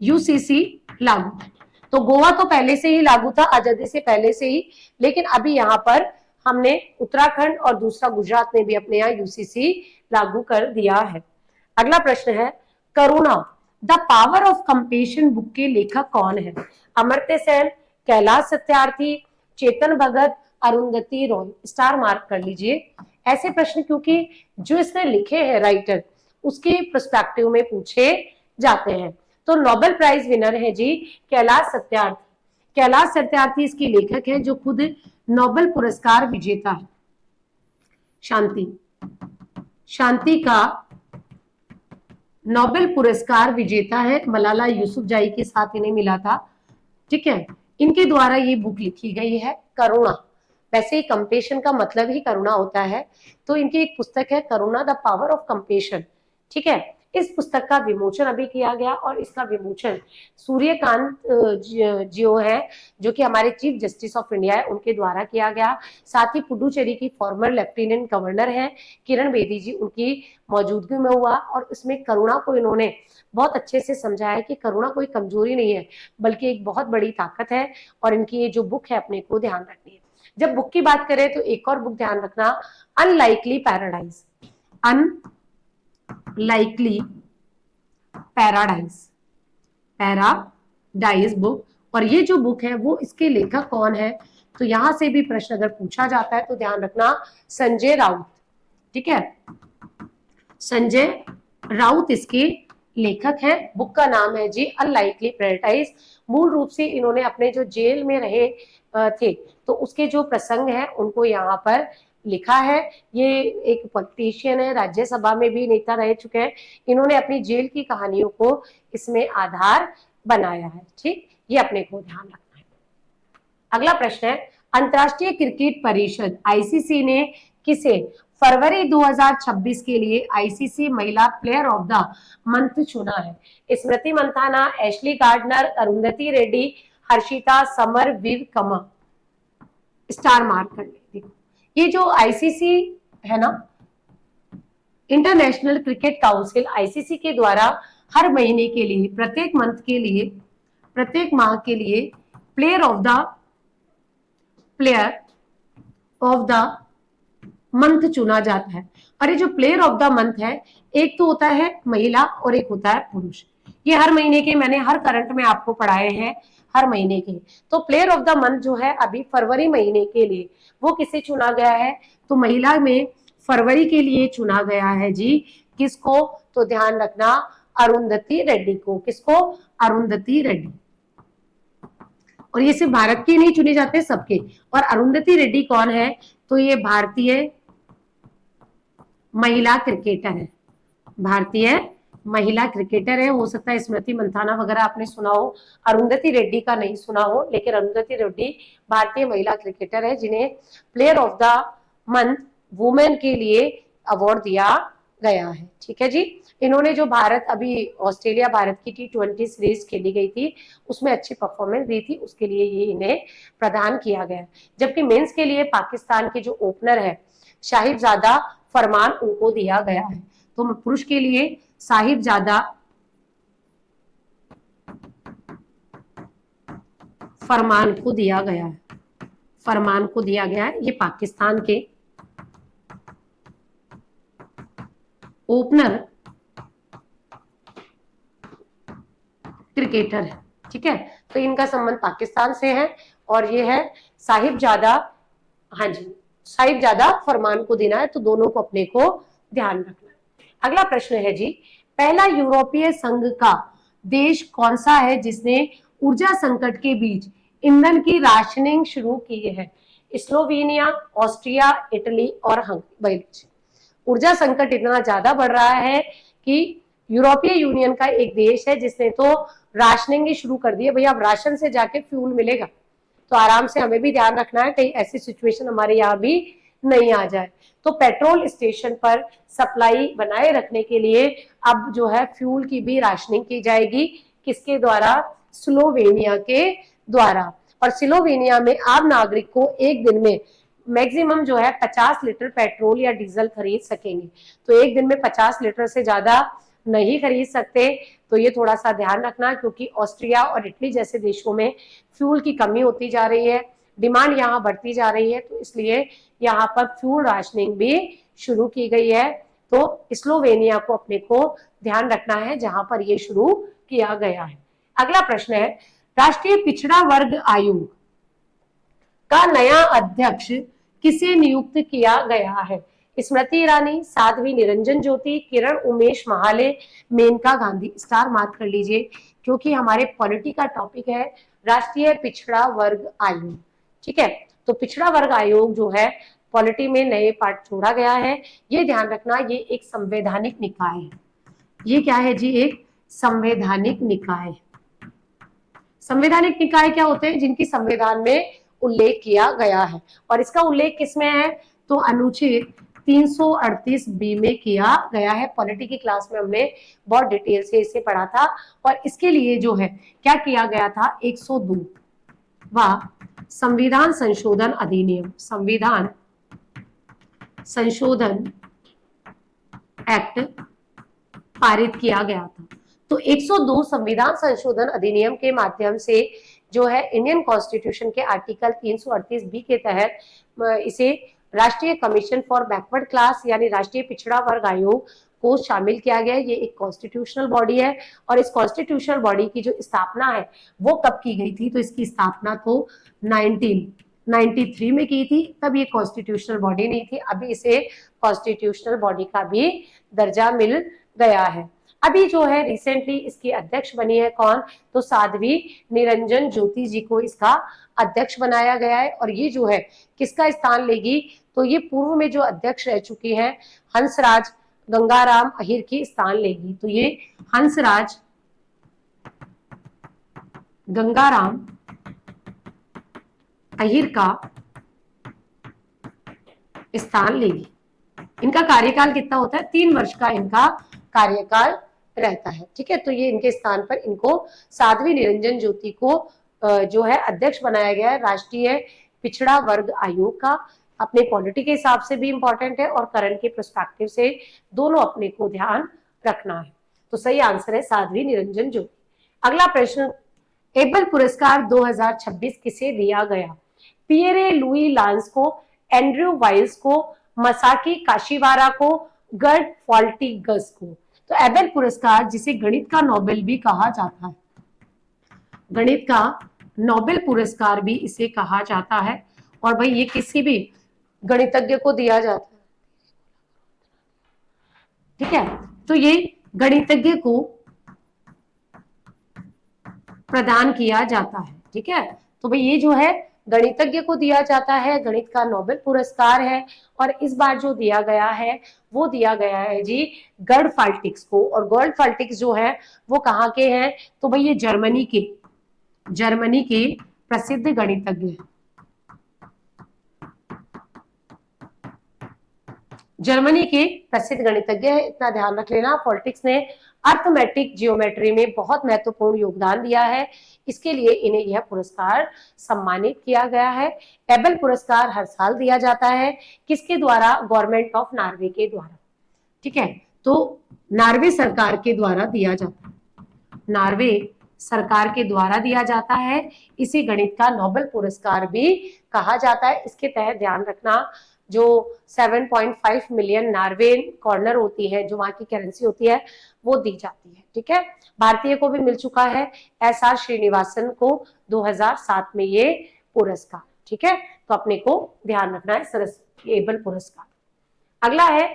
यूसीसी लागू था। तो गोवा तो पहले से ही लागू था, आजादी से पहले से ही, लेकिन अभी यहाँ पर हमने उत्तराखंड और दूसरा गुजरात ने भी अपने यहाँ यूसीसी लागू कर दिया है। अगला प्रश्न है, Karuna the power of compassion book के लेखक कौन है? अमर्त्य सेन, कैलाश सत्यार्थी, चेतन भगत, अरुंधति रॉय। स्टार मार्क कर लीजिए ऐसे प्रश्न, क्योंकि जो इसने लिखे हैं राइटर उसके पर्सपेक्टिव में पूछे जाते हैं। तो नोबेल प्राइज विनर है जी कैलाश सत्यार्थी इसकी लेखक है, जो खुद नोबेल पुरस्कार विजेता है। शांति का नोबेल पुरस्कार विजेता है, मलाला यूसुफजई के साथ इन्हें मिला था। ठीक है, इनके द्वारा ये बुक लिखी गई है, करुणा। वैसे ही कंपेशन का मतलब ही करुणा होता है, तो इनकी एक पुस्तक है Karuna the power of compassion. ठीक है, इस पुस्तक का विमोचन अभी किया गया और इसका विमोचन सूर्यकांत जियो है, जो कि हमारे चीफ जस्टिस ऑफ इंडिया है, उनके द्वारा किया गया। साथ ही पुडुचेरी की फॉर्मर लेफ्टिनेंट गवर्नर है किरण बेदी जी, उनकी मौजूदगी में हुआ। और इसमें करुणा को इन्होंने बहुत अच्छे से समझाया कि करुणा कोई कमजोरी नहीं है, बल्कि एक बहुत बड़ी ताकत है। और इनकी ये जो बुक है अपने को ध्यान रखनी है। जब बुक की बात करें तो एक और बुक ध्यान रखना, unlikely paradise. Unlikely paradise, paradise book. और ये जो बुक है वो इसके लेखक कौन है, तो यहां से भी प्रश्न अगर पूछा जाता है तो ध्यान रखना संजय राउत। ठीक है, संजय राउत इसके लेखक है। बुक का नाम है जी अनलाइकली पैराडाइज। मूल रूप से इन्होंने अपने जो जेल में रहे थे, तो उसके जो प्रसंग है उनको यहाँ पर लिखा है। ये एक पॉलिटिशियन है, राज्यसभा में भी नेता रह चुके हैं। इन्होंने अपनी जेल की कहानियों को इसमें आधार बनाया है। ठीक, ये अपने को ध्यान रखना है। अगला प्रश्न है, अंतरराष्ट्रीय क्रिकेट परिषद आईसीसी ने किसे फरवरी 2026 के लिए आईसीसी महिला प्लेयर ऑफ द मंथ चुना है? स्मृति मंथाना, एशली गार्डनर, अरुंधति रेड्डी, हर्षिता समर, वीर कमा। स्टार मार्क कर ले। देखो, ये जो आईसीसी है ना, इंटरनेशनल क्रिकेट काउंसिल, आईसीसी के द्वारा हर महीने के लिए, प्रत्येक मंथ के लिए, प्रत्येक माह के लिए प्लेयर ऑफ द मंथ चुना जाता है। और ये जो प्लेयर ऑफ द मंथ है, एक तो होता है महिला और एक होता है पुरुष। ये हर महीने के मैंने हर करंट में आपको पढ़ाए हैं, हर महीने के। तो प्लेयर ऑफ द मंथ जो है अभी फरवरी महीने के लिए वो किसे चुना गया है, तो महिला में फरवरी के लिए चुना गया है जी, किसको, तो ध्यान रखना अरुंधति रेड्डी को। किसको, अरुंधति रेड्डी। और ये सिर्फ भारत के नहीं चुने जाते, सबके। और अरुंधति रेड्डी कौन है, तो ये भारतीय महिला क्रिकेटर है, भारतीय महिला क्रिकेटर है। हो सकता है स्मृति मंथाना वगैरह आपने सुना हो, अरुंधति रेड्डी का नहीं सुना हो, लेकिन अरुंधति रेड्डी भारतीय महिला क्रिकेटर है जिन्हें player of the month women के लिए अवार्ड दिया गया है। ठीक है जी, इन्होंने जो भारत अभी ऑस्ट्रेलिया भारत की T20 सीरीज खेली गई थी उसमें अच्छी परफॉर्मेंस दी थी, उसके लिए ये इन्हें प्रदान किया गया। जबकि मेंस के लिए पाकिस्तान के जो ओपनर है साहिबजादा फरमान, उनको दिया गया है। तो पुरुष के लिए साहिबजादा फरमान को दिया गया है, फरमान को दिया गया है। ये पाकिस्तान के ओपनर क्रिकेटर है। ठीक है, तो इनका संबंध पाकिस्तान से है और ये है साहिबजादा, हाँ जी, साहिबजादा फरमान को देना है, तो दोनों को अपने को ध्यान रखना है। अगला प्रश्न है जी, पहला यूरोपीय संघ का देश कौन सा है जिसने ऊर्जा संकट के बीच ईंधन की राशनिंग शुरू की है? स्लोवेनिया, ऑस्ट्रिया, इटली और हंगरी। ऊर्जा संकट इतना ज्यादा बढ़ रहा है कि यूरोपीय यूनियन का एक देश है जिसने तो राशनिंग ही शुरू कर दी है। भैया अब राशन से जाके फ्यूल मिलेगा, तो आराम से हमें भी ध्यान रखना है कहीं ऐसी सिचुएशन हमारे यहाँ भी नहीं आ जाए। तो पेट्रोल स्टेशन पर सप्लाई बनाए रखने के लिए अब जो है फ्यूल की भी राशनिंग की जाएगी। किसके द्वारा? स्लोवेनिया के द्वारा। और स्लोवेनिया में आम नागरिक को एक दिन में मैक्सिमम जो है 50 लीटर पेट्रोल या डीजल खरीद सकेंगे। तो एक दिन में 50 लीटर से ज्यादा नहीं खरीद सकते। तो ये थोड़ा सा ध्यान रखना, क्योंकि ऑस्ट्रिया और इटली जैसे देशों में फ्यूल की कमी होती जा रही है, डिमांड यहाँ बढ़ती जा रही है, तो इसलिए यहाँ पर फ्यूल राशनिंग भी शुरू की गई है। तो स्लोवेनिया को अपने को ध्यान रखना है जहां पर ये शुरू किया गया है। अगला प्रश्न है, राष्ट्रीय पिछड़ा वर्ग आयोग का नया अध्यक्ष किसे नियुक्त किया गया है? स्मृति ईरानी, साध्वी निरंजन ज्योति, किरण उमेश महाले, मेनका गांधी। स्टार मार्क कर लीजिए, क्योंकि हमारे पॉलिटी का टॉपिक है राष्ट्रीय पिछड़ा वर्ग आयोग। ठीक है, तो पिछड़ा वर्ग आयोग जो है पॉलिटी में नए पार्ट जोड़ा गया है। ये ध्यान रखना, ये एक संवैधानिक निकाय है। ये क्या है जी? एक संवैधानिक निकाय। संवैधानिक निकाय क्या होते हैं? जिनकी संविधान में उल्लेख किया गया है। और इसका उल्लेख किसमें है? तो अनुच्छेद 338 बी में किया गया है। पॉलिटी की क्लास में हमने बहुत डिटेल से इसे पढ़ा था। और इसके लिए जो है क्या किया गया था? 102 संविधान संशोधन अधिनियम, संविधान संशोधन एक्ट पारित किया गया था। तो 102 संविधान संशोधन अधिनियम के माध्यम से जो है इंडियन कॉन्स्टिट्यूशन के आर्टिकल 338 बी के तहत इसे राष्ट्रीय कमीशन फॉर बैकवर्ड क्लास यानी राष्ट्रीय पिछड़ा वर्ग आयोग को शामिल किया गया है। ये एक कॉन्स्टिट्यूशनल बॉडी है और इस कॉन्स्टिट्यूशनल बॉडी की जो स्थापना है वो कब की गई थी? तो इसकी स्थापना तो 1993 में की थी। तब ये कॉन्स्टिट्यूशनल बॉडी नहीं थी, अभी इसे कॉन्स्टिट्यूशनल बॉडी का भी दर्जा मिल गया है। अभी जो है रिसेंटली इसकी अध्यक्ष बनी है कौन? तो साध्वी निरंजन ज्योति जी को इसका अध्यक्ष बनाया गया है। और ये जो है किसका स्थान लेगी? तो ये पूर्व में जो अध्यक्ष रह चुकी हैं हंसराज गंगाराम अहिर की स्थान लेगी। तो ये हंसराज गंगाराम अहिर का स्थान लेगी। इनका कार्यकाल कितना होता है? 3 वर्ष का इनका कार्यकाल रहता है। ठीक है, तो ये इनके स्थान पर इनको साध्वी निरंजन ज्योति को जो है अध्यक्ष बनाया गया है राष्ट्रीय पिछड़ा वर्ग आयोग का। अपने पॉलिटी के हिसाब से भी इंपॉर्टेंट है और करंट के पर्सपेक्टिव से दोनों अपने को ध्यान रखना है। तो सही आंसर है साध्वी निरंजन ज्योति। अगला प्रश्न, एबल पुरस्कार 2026 किसे दिया गया? पियरे लुई लांस को, एंड्रयू वाइल्स को, मसाकी काशिवारा को, गर्ड फॉल्टिगस को। तो एबेल पुरस्कार जिसे गणित का नोबेल भी कहा जाता है, गणित का नोबेल पुरस्कार भी इसे कहा जाता है। और भाई ये किसी भी गणितज्ञ को दिया जाता है। ठीक है, तो ये गणितज्ञ को प्रदान किया जाता है। ठीक है, तो भाई ये जो है गणितज्ञ को दिया जाता है, गणित का नोबेल पुरस्कार है। और इस बार जो दिया गया है वो दिया गया है जी गर्ड फाल्टिक्स को। और गर्ड फाल्टिक्स जो है वो कहाँ के हैं? तो भाई ये जर्मनी के प्रसिद्ध गणितज्ञ हैं। जर्मनी के प्रसिद्ध गणितज्ञ है, इतना ध्यान रख लेना। पॉलिटिक्स ने अर्थमेटिक जियोमेट्री में बहुत महत्वपूर्ण योगदान दिया है, इसके लिए इन्हें यह पुरस्कार सम्मानित किया गया है। एबेल पुरस्कार हर साल दिया जाता है, किसके द्वारा? गवर्नमेंट ऑफ नॉर्वे के द्वारा। ठीक है, तो नॉर्वे सरकार के द्वारा दिया जाता है, नॉर्वे सरकार के द्वारा दिया जाता है। इसे गणित का नोबेल पुरस्कार भी कहा जाता है। इसके तहत ध्यान रखना जो 7.5 मिलियन नॉर्वे कॉर्नर होती है, जो वहां की करेंसी होती है, वो दी जाती है। ठीक है, भारतीय को भी मिल चुका है, SR श्रीनिवासन को 2007 में ये पुरस्कार। ठीक है, तो अपने को ध्यान रखना है सरस्वती एबल पुरस्कार। अगला है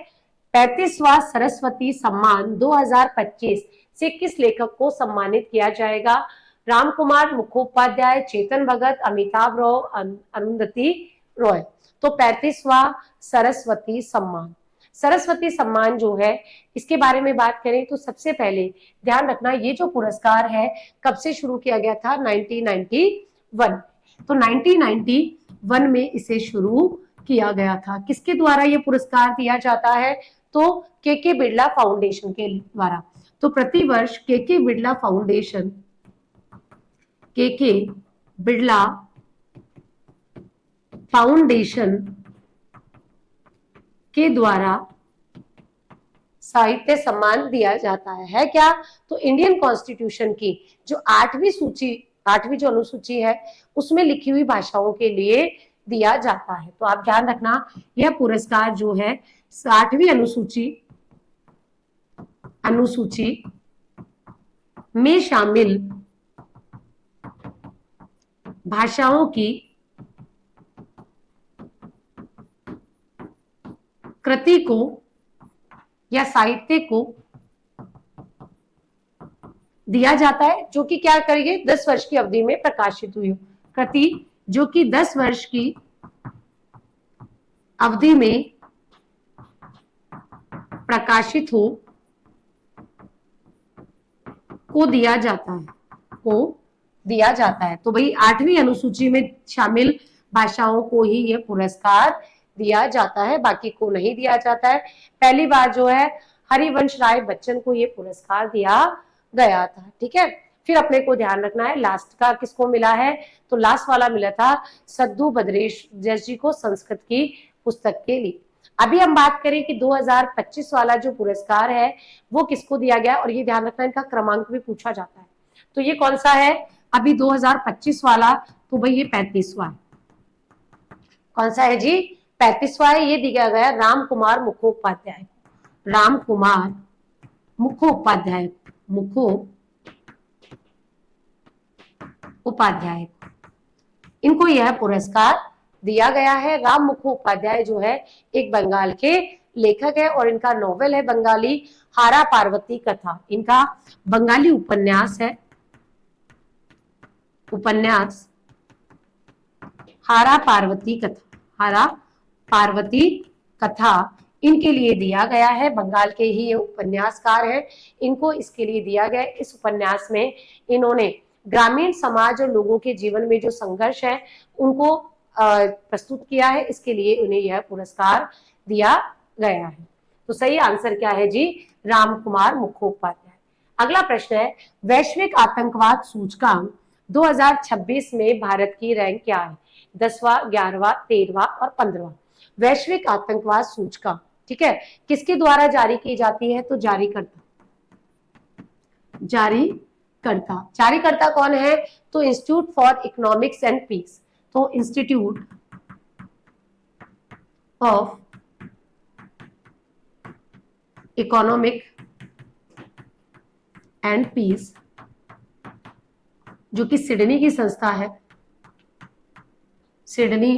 35वां सरस्वती सम्मान 2025 से किस लेखक को सम्मानित किया जाएगा? राम कुमार मुखोपाध्याय, चेतन भगत, अमिताभ रॉय, अरुंधति रॉय। तो 35वां सरस्वती सम्मान, सरस्वती सम्मान जो है इसके बारे में बात करें तो सबसे पहले ध्यान रखना ये जो पुरस्कार है कब से शुरू किया गया था? 1991। तो 1991 में इसे शुरू किया गया था। किसके द्वारा ये पुरस्कार दिया जाता है? तो के बिरला फाउंडेशन के द्वारा। तो प्रतिवर्ष के बिरला फाउंडेशन, के बिरला फाउंडेशन के द्वारा साहित्य सम्मान दिया जाता है क्या? तो इंडियन कॉन्स्टिट्यूशन की जो 8वीं जो अनुसूची है उसमें लिखी हुई भाषाओं के लिए दिया जाता है। तो आप ध्यान रखना यह पुरस्कार जो है 8वीं अनुसूची में शामिल भाषाओं की कृति को या साहित्य को दिया जाता है, जो कि क्या करेंगे 10 वर्ष की अवधि में प्रकाशित हुई हो। कृति जो कि 10 वर्ष की अवधि में प्रकाशित हो को दिया जाता है, को दिया जाता है। तो भाई 8वीं अनुसूची में शामिल भाषाओं को ही यह पुरस्कार दिया जाता है, बाकी को नहीं दिया जाता है। पहली बार जो है हरिवंश राय बच्चन को यह पुरस्कार दिया गया था। ठीक है, फिर अपने को ध्यान रखना है लास्ट का किसको मिला है, तो लास्ट वाला मिला था सद्दू भद्रेश जी को संस्कृत की पुस्तक के लिए। अभी हम बात करें कि 2025 वाला जो पुरस्कार है वो किसको दिया गया, और ये ध्यान रखना इनका क्रमांक भी पूछा जाता है। तो ये कौन सा है अभी 2025 वाला, तो भाई ये 35वां है। कौन सा है जी, 35वां है। ये दिया गया राम कुमार मुखोपाध्याय, राम कुमार मुखोपाध्याय, मुखोपाध्याय, इनको यह पुरस्कार दिया गया है। राम मुखोपाध्याय जो है एक बंगाल के लेखक है और इनका नॉवेल है बंगाली हारा पार्वती कथा। इनका बंगाली उपन्यास है, उपन्यास हारा पार्वती कथा, हारा पार्वती कथा इनके लिए दिया गया है। बंगाल के ही ये उपन्यासकार हैं, इनको इसके लिए दिया गया। इस उपन्यास में इन्होंने ग्रामीण समाज और लोगों के जीवन में जो संघर्ष है उनको प्रस्तुत किया है, इसके लिए उन्हें यह पुरस्कार दिया गया है। तो सही आंसर क्या है जी, राम कुमार मुखोपाध्याय। अगला प्रश्न है, वैश्विक आतंकवाद सूचकांक 2026 में भारत की रैंक क्या है? 10वां, 11वां, 13वां और 15वां। वैश्विक आतंकवाद सूचकांक, ठीक है, किसके द्वारा जारी की जाती है? तो जारीकर्ता, जारीकर्ता, जारीकर्ता कौन है? तो institute for economics and peace. तो institute of economic and peace, जो कि सिडनी की संस्था है, सिडनी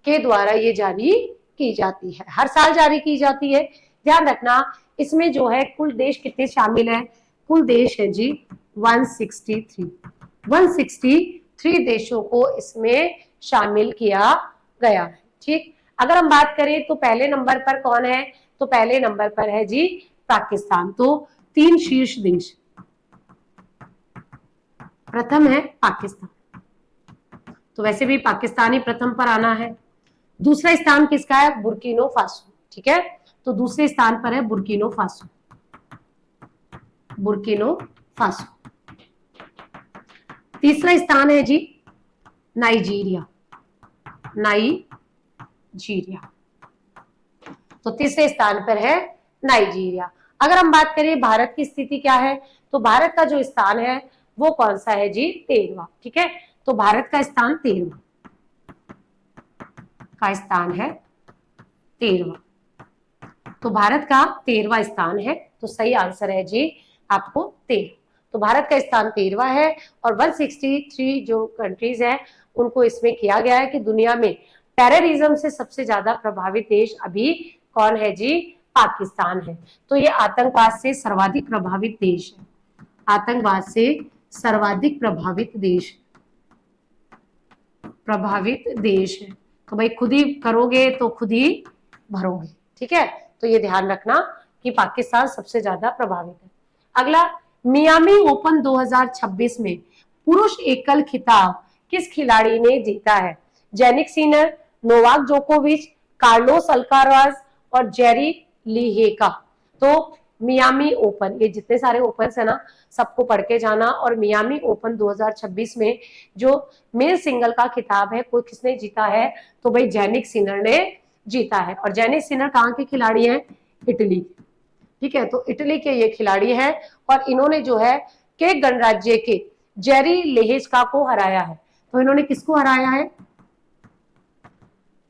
के द्वारा ये जारी की जाती है, हर साल जारी की जाती है। ध्यान रखना इसमें जो है कुल देश कितने शामिल हैं? कुल देश है जी 163 देशों को इसमें शामिल किया गया है। ठीक, अगर हम बात करें तो पहले नंबर पर कौन है? तो पहले नंबर पर है जी पाकिस्तान। तो 3 शीर्ष देश, प्रथम है पाकिस्तान, तो वैसे भी पाकिस्तान ही प्रथम पर आना है। दूसरा स्थान किसका है? बुर्किनो फासो, ठीक है, तो दूसरे स्थान पर है बुर्किनो फासो, बुर्किनो फासो। तीसरा स्थान है जी नाइजीरिया, नाइजीरिया, तो तीसरे स्थान पर है नाइजीरिया। अगर हम बात करें भारत की स्थिति क्या है, तो भारत का जो स्थान है वो कौन सा है जी? 13वां, ठीक है, तो भारत का स्थान 13वां का स्थान है 13वां, तो भारत का 13वां स्थान है, तो सही आंसर है जी आपको 13। तो भारत का स्थान 13वां है और 163 जो कंट्रीज हैं उनको इसमें किया गया है कि दुनिया में टेररिज्म से सबसे ज्यादा प्रभावित देश अभी कौन है जी? पाकिस्तान है। तो ये आतंकवाद से सर्वाधिक प्रभावित देश है, आतंकवाद से सर्वाधिक प्रभावित देश है। तो भाई खुद ही करोगे तो खुद ही भरोगे, ठीक है, तो ये ध्यान रखना कि पाकिस्तान सबसे ज्यादा प्रभावित है। अगला, मियामी ओपन 2026 में पुरुष एकल खिताब किस खिलाड़ी ने जीता है? जेनिक सिनर, नोवाक जोकोविच, कार्लोस अल्काराज और जेरी लिहेका। तो मियामी ओपन, ये जितने सारे ओपन है ना सबको पढ़ के जाना। और मियामी ओपन 2026 में जो मेल सिंगल का खिताब है कोई किसने जीता है? तो भाई जेनिक सिनर ने जीता है। और जेनिक सिनर कहाँ के खिलाड़ी हैं? इटली, ठीक है, तो इटली के ये खिलाड़ी हैं और इन्होंने जो है के गणराज्य के जेरी लेहेस्का को हराया है। तो इन्होंने किसको हराया है?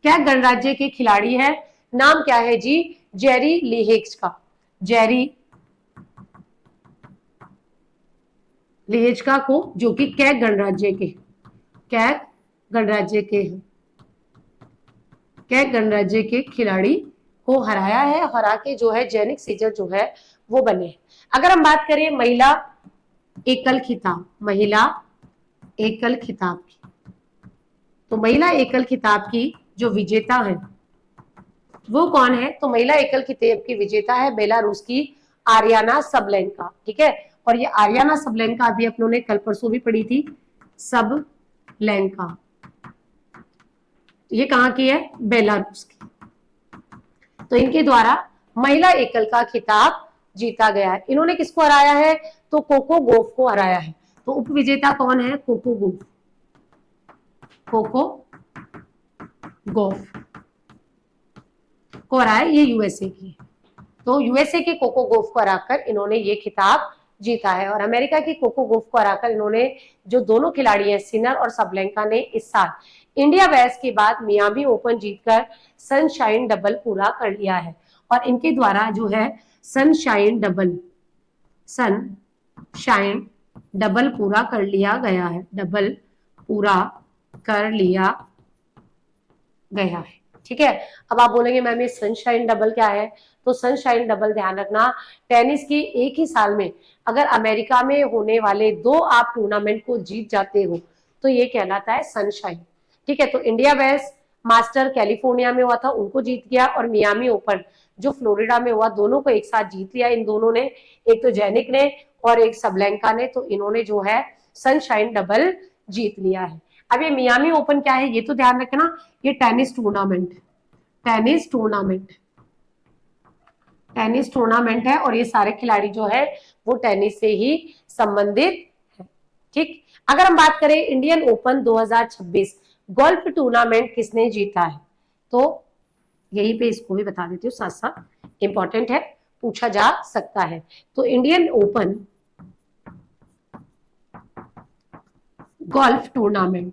क्या गणराज्य के खिलाड़ी है, नाम क्या है जी? जेरी लेहेस्का, जेरी लेहेस्का को, जो कि कैग गणराज्य के, कैग गणराज्य के हैं, कैग गणराज्य के खिलाड़ी को हराया है। हरा के जो है जेनिक सीजर जो है वो बने। अगर हम बात करें महिला एकल खिताब, महिला एकल खिताब की, तो महिला एकल खिताब की जो विजेता है वो कौन है? तो महिला एकल खिताब की विजेता है बेलारूस की आरियाना सबलेंका, ठीक है, और ये आरियाना सबलेंका अभी अपनों ने कल परसों भी पढ़ी थी, सबलेंका, ये कहाँ की है, बेलारूस की। तो इनके द्वारा महिला एकल का खिताब जीता गया है। इन्होंने किसको हराया है, तो कोको गोफ को हराया है। तो उप विजेता कौन है, कोको गोफ, कोको गोफ को हराया, ये यूएसए की। तो यूएसए के कोको गोफ को हराकर इन्होंने ये खिताब जीता है। और अमेरिका की कोको गोफ को हराकर इन्होंने, जो दोनों खिलाड़ी हैं सिनर और सबलेंका ने इस साल इंडिया वेल्स के बाद मियामी ओपन जीतकर सनशाइन डबल पूरा कर लिया है। और इनके द्वारा जो है सनशाइन डबल पूरा कर लिया गया है, डबल पूरा कर लिया गया है। ठीक है, अब आप बोलेंगे मैम ये सनशाइन डबल क्या है, तो सनशाइन डबल ध्यान रखना, टेनिस की एक ही साल में अगर अमेरिका में होने वाले 2 आप टूर्नामेंट को जीत जाते हो तो ये कहलाता है सनशाइन। ठीक है, तो इंडिया वेल्स मास्टर कैलिफोर्निया में हुआ था, उनको जीत गया, और मियामी ओपन जो फ्लोरिडा में हुआ, दोनों को एक साथ जीत लिया इन दोनों ने, एक तो जेनिक ने और एक सबलेंका ने। तो इन्होंने जो है सनशाइन डबल जीत लिया है। अब ये मियामी ओपन क्या है, ये तो ध्यान रखना, ये टेनिस टूर्नामेंट है, और ये सारे खिलाड़ी जो है वो टेनिस से ही संबंधित है। ठीक, अगर हम बात करें इंडियन ओपन 2026 गोल्फ टूर्नामेंट किसने जीता है, तो यहीं पे इसको भी बता देती हूँ, साथ साथ इंपॉर्टेंट है, पूछा जा सकता है। तो इंडियन ओपन गोल्फ टूर्नामेंट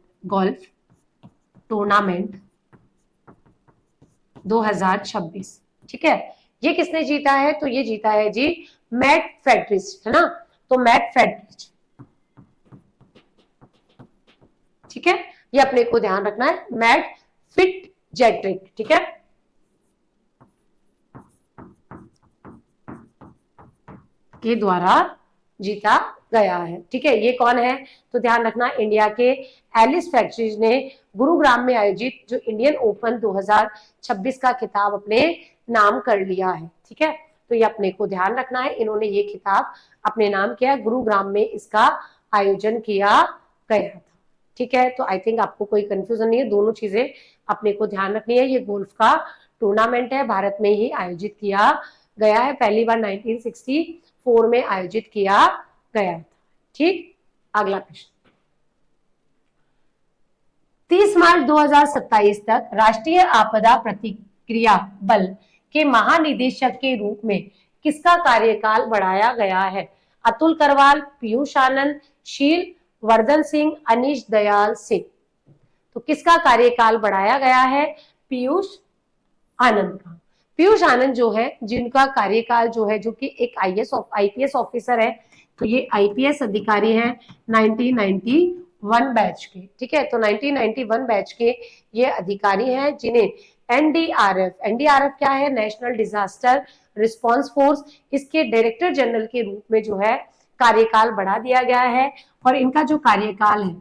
2026, ठीक है, ये किसने जीता है, तो ये जीता है जी मैट फेडरिच, है ना, तो मैट फेडरिच। ठीक है, ये अपने को ध्यान रखना है, मैट फिटजेट्रिक, ठीक है, के द्वारा जीता गया है। ठीक है, ये कौन है, तो ध्यान रखना, इंडिया के एलिस फैक्ट्रीज ने गुरुग्राम में आयोजित जो इंडियन ओपन 2026 का खिताब अपने नाम कर लिया है। ठीक है, तो ये अपने को ध्यान रखना है, इन्होंने ये खिताब अपने नाम किया, गुरुग्राम में इसका आयोजन किया गया था। ठीक है, तो आई थिंक आपको कोई कंफ्यूजन नहीं है, दोनों चीजें अपने को ध्यान रखनी है। ये गोल्फ का टूर्नामेंट है, भारत में ही आयोजित किया गया है, पहली बार 1964 में आयोजित किया गया था। ठीक, अगला प्रश्न, 30 मार्च 2027 तक राष्ट्रीय आपदा प्रतिक्रिया बल के महानिदेशक के रूप में किसका कार्यकाल बढ़ाया गया है, अतुल करवाल, पीयूष आनंद, शील वर्धन सिंह, अनीश दयाल सिंह। तो किसका कार्यकाल बढ़ाया गया है, पीयूष आनंद का। पीयूष आनंद जो है, जिनका कार्यकाल जो है, जो कि एक आईपीएस ऑफिसर है, तो ये आईपीएस अधिकारी हैं 1991 बैच के। ठीक है, तो 1991 बैच के ये अधिकारी हैं जिन्हें एनडीआरएफ क्या है, नेशनल डिजास्टर रिस्पांस फोर्स, इसके डायरेक्टर जनरल के रूप में जो है कार्यकाल बढ़ा दिया गया है। और इनका जो कार्यकाल है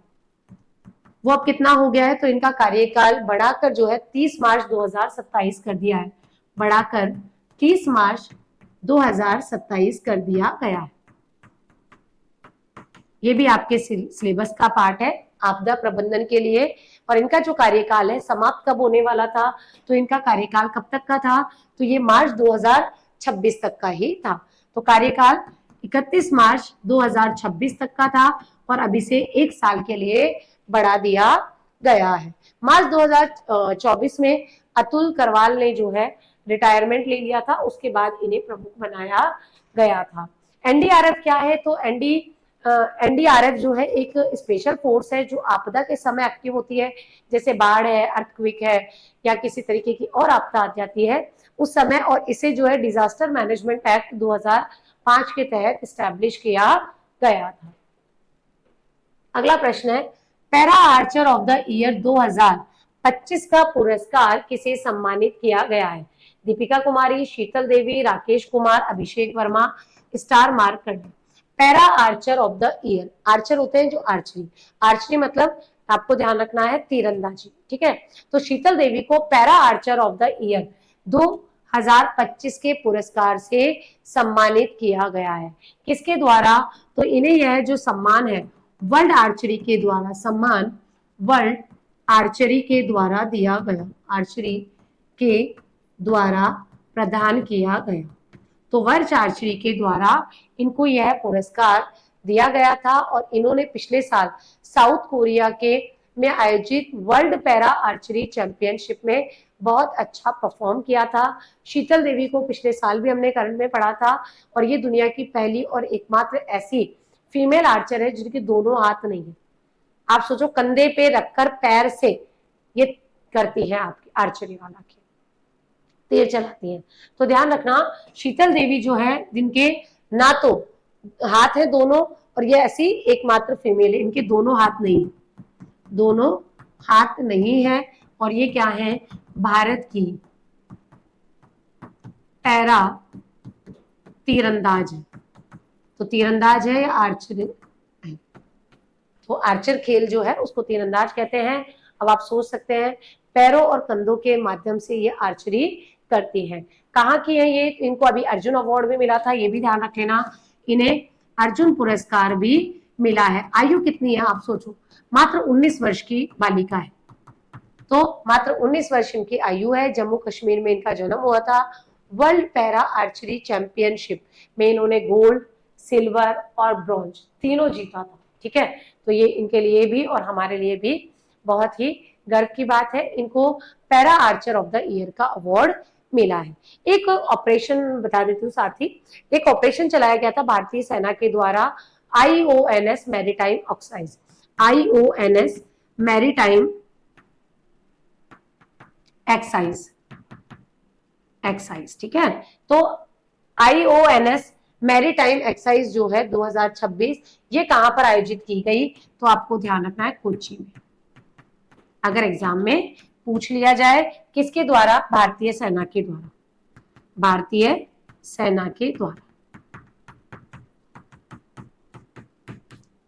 वो अब कितना हो गया है, तो इनका कार्यकाल बढ़ाकर जो है 30 मार्च 2027 कर दिया है, बढ़ाकर 30 मार्च 2027 कर दिया गया है। ये भी आपके सिलेबस का पार्ट है आपदा प्रबंधन के लिए। और इनका जो कार्यकाल है समाप्त कब होने वाला था, तो इनका कार्यकाल कब तक का था, तो ये मार्च 2026 तक का ही था। तो कार्यकाल 31 मार्च 2026 तक का था, और अभी से 1 साल के लिए बढ़ा दिया गया है। मार्च 2024 में अतुल करवाल ने जो है रिटायरमेंट ले लिया था, उसके बाद इन्हें प्रमुख बनाया गया था। एनडीआरएफ क्या है, तो एनडीआरएफ जो है एक स्पेशल फोर्स है जो आपदा के समय एक्टिव होती है, जैसे बाढ़ है, अर्थक्वेक है, या किसी तरीके की और आपदा आ जाती है उस समय, और इसे जो है डिजास्टर मैनेजमेंट एक्ट 2005 के तहत स्टैब्लिश किया गया था। अगला प्रश्न है, para archer of the year 2025 का पुरस्कार किसे सम्मानित किया गया है, दीपिका कुमारी, शीतल देवी, राकेश कुमार, अभिषेक वर्मा, स्टार मार्क कर दे। Para archer of the year, archer होते हैं जो आर्चरी मतलब आपको ध्यान रखना है तीरंदाजी। ठीक है, तो शीतल देवी को para archer of the year 2025 के पुरस्कार से सम्मानित किया गया है। किसके द्वारा? तो इन्हें यह जो सम्मान है वर्ल्ड आर्चरी के द्वारा, सम्मान वर्ल्ड आर्चरी के द्वारा दिया गया, आर्चरी के द्वारा प्रदान किया गया। तो वर्ल्ड आर्चरी के द्वारा इनको यह पुरस्कार दिया गया था और इन्होंने पिछले साल साउथ कोरिया के में आयोजित वर्ल्ड पैरा आर्चरी चैंपियनशिप में बहुत अच्छा परफॉर्म किया था। शीतल देवी को पिछले साल भी हमने करंट में पढ़ा था और ये दुनिया की पहली और एकमात्र ऐसी फीमेल आर्चर है जिनके दोनों हाथ नहीं है। आप सोचो, कंधे पे रखकर पैर से ये करती है आपकी आर्चरी वाला की तीर चलाती है। तो ध्यान रखना, शीतल देवी जो है जिनके ना तो हाथ है दोनों और ये ऐसी एकमात्र फीमेल है, इनके दोनों हाथ नहीं है, दोनों हाथ नहीं है और ये क्या है? भारत की पैरा तीरंदाज है। तो तीरंदाज है या आर्चर है? तो आर्चर खेल जो है उसको तीरंदाज कहते हैं। अब आप सोच सकते हैं पैरों और कंधों के माध्यम से ये आर्चरी करती है। कहाँ की है ये? इनको अभी अर्जुन अवार्ड भी मिला था, ये भी ध्यान रख लेना। इन्हें अर्जुन पुरस्कार भी मिला है। आयु कितनी है आप सोचो? मात्र 19 वर्ष की बालिका है। तो मात्र 19 वर्ष इनकी आयु है। जम्मू कश्मीर में इनका जन्म हुआ था। वर्ल्ड पैरा आर्चरी चैंपियनशिप में इन्होंने गोल्ड, सिल्वर और ब्रॉन्ज तीनों जीता था। ठीक है, तो ये इनके लिए भी और हमारे लिए भी बहुत ही गर्व की बात है। इनको para archer of the year का अवार्ड मिला है। एक ऑपरेशन बता देती हूँ साथी, एक ऑपरेशन चलाया गया था भारतीय सेना के द्वारा, IONS maritime exercise, IONS maritime excise. ठीक है, तो IONS मैरीटाइम एक्साइज जो है 2026 ये कहां पर आयोजित की गई? तो आपको ध्यान रखना है कोच्चि में। अगर एग्जाम में पूछ लिया जाए किसके द्वारा? भारतीय सेना के द्वारा, भारतीय सेना के द्वारा,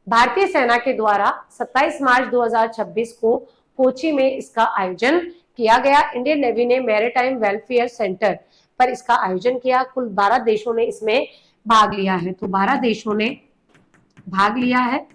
भारतीय सेना के द्वारा 27 मार्च 2026 को कोच्चि में इसका आयोजन किया गया। इंडियन नेवी ने मैरीटाइम वेलफेयर सेंटर पर इसका आयोजन किया। कुल 12 देशों ने इसमें भाग लिया है। तो 12 देशों ने भाग लिया है।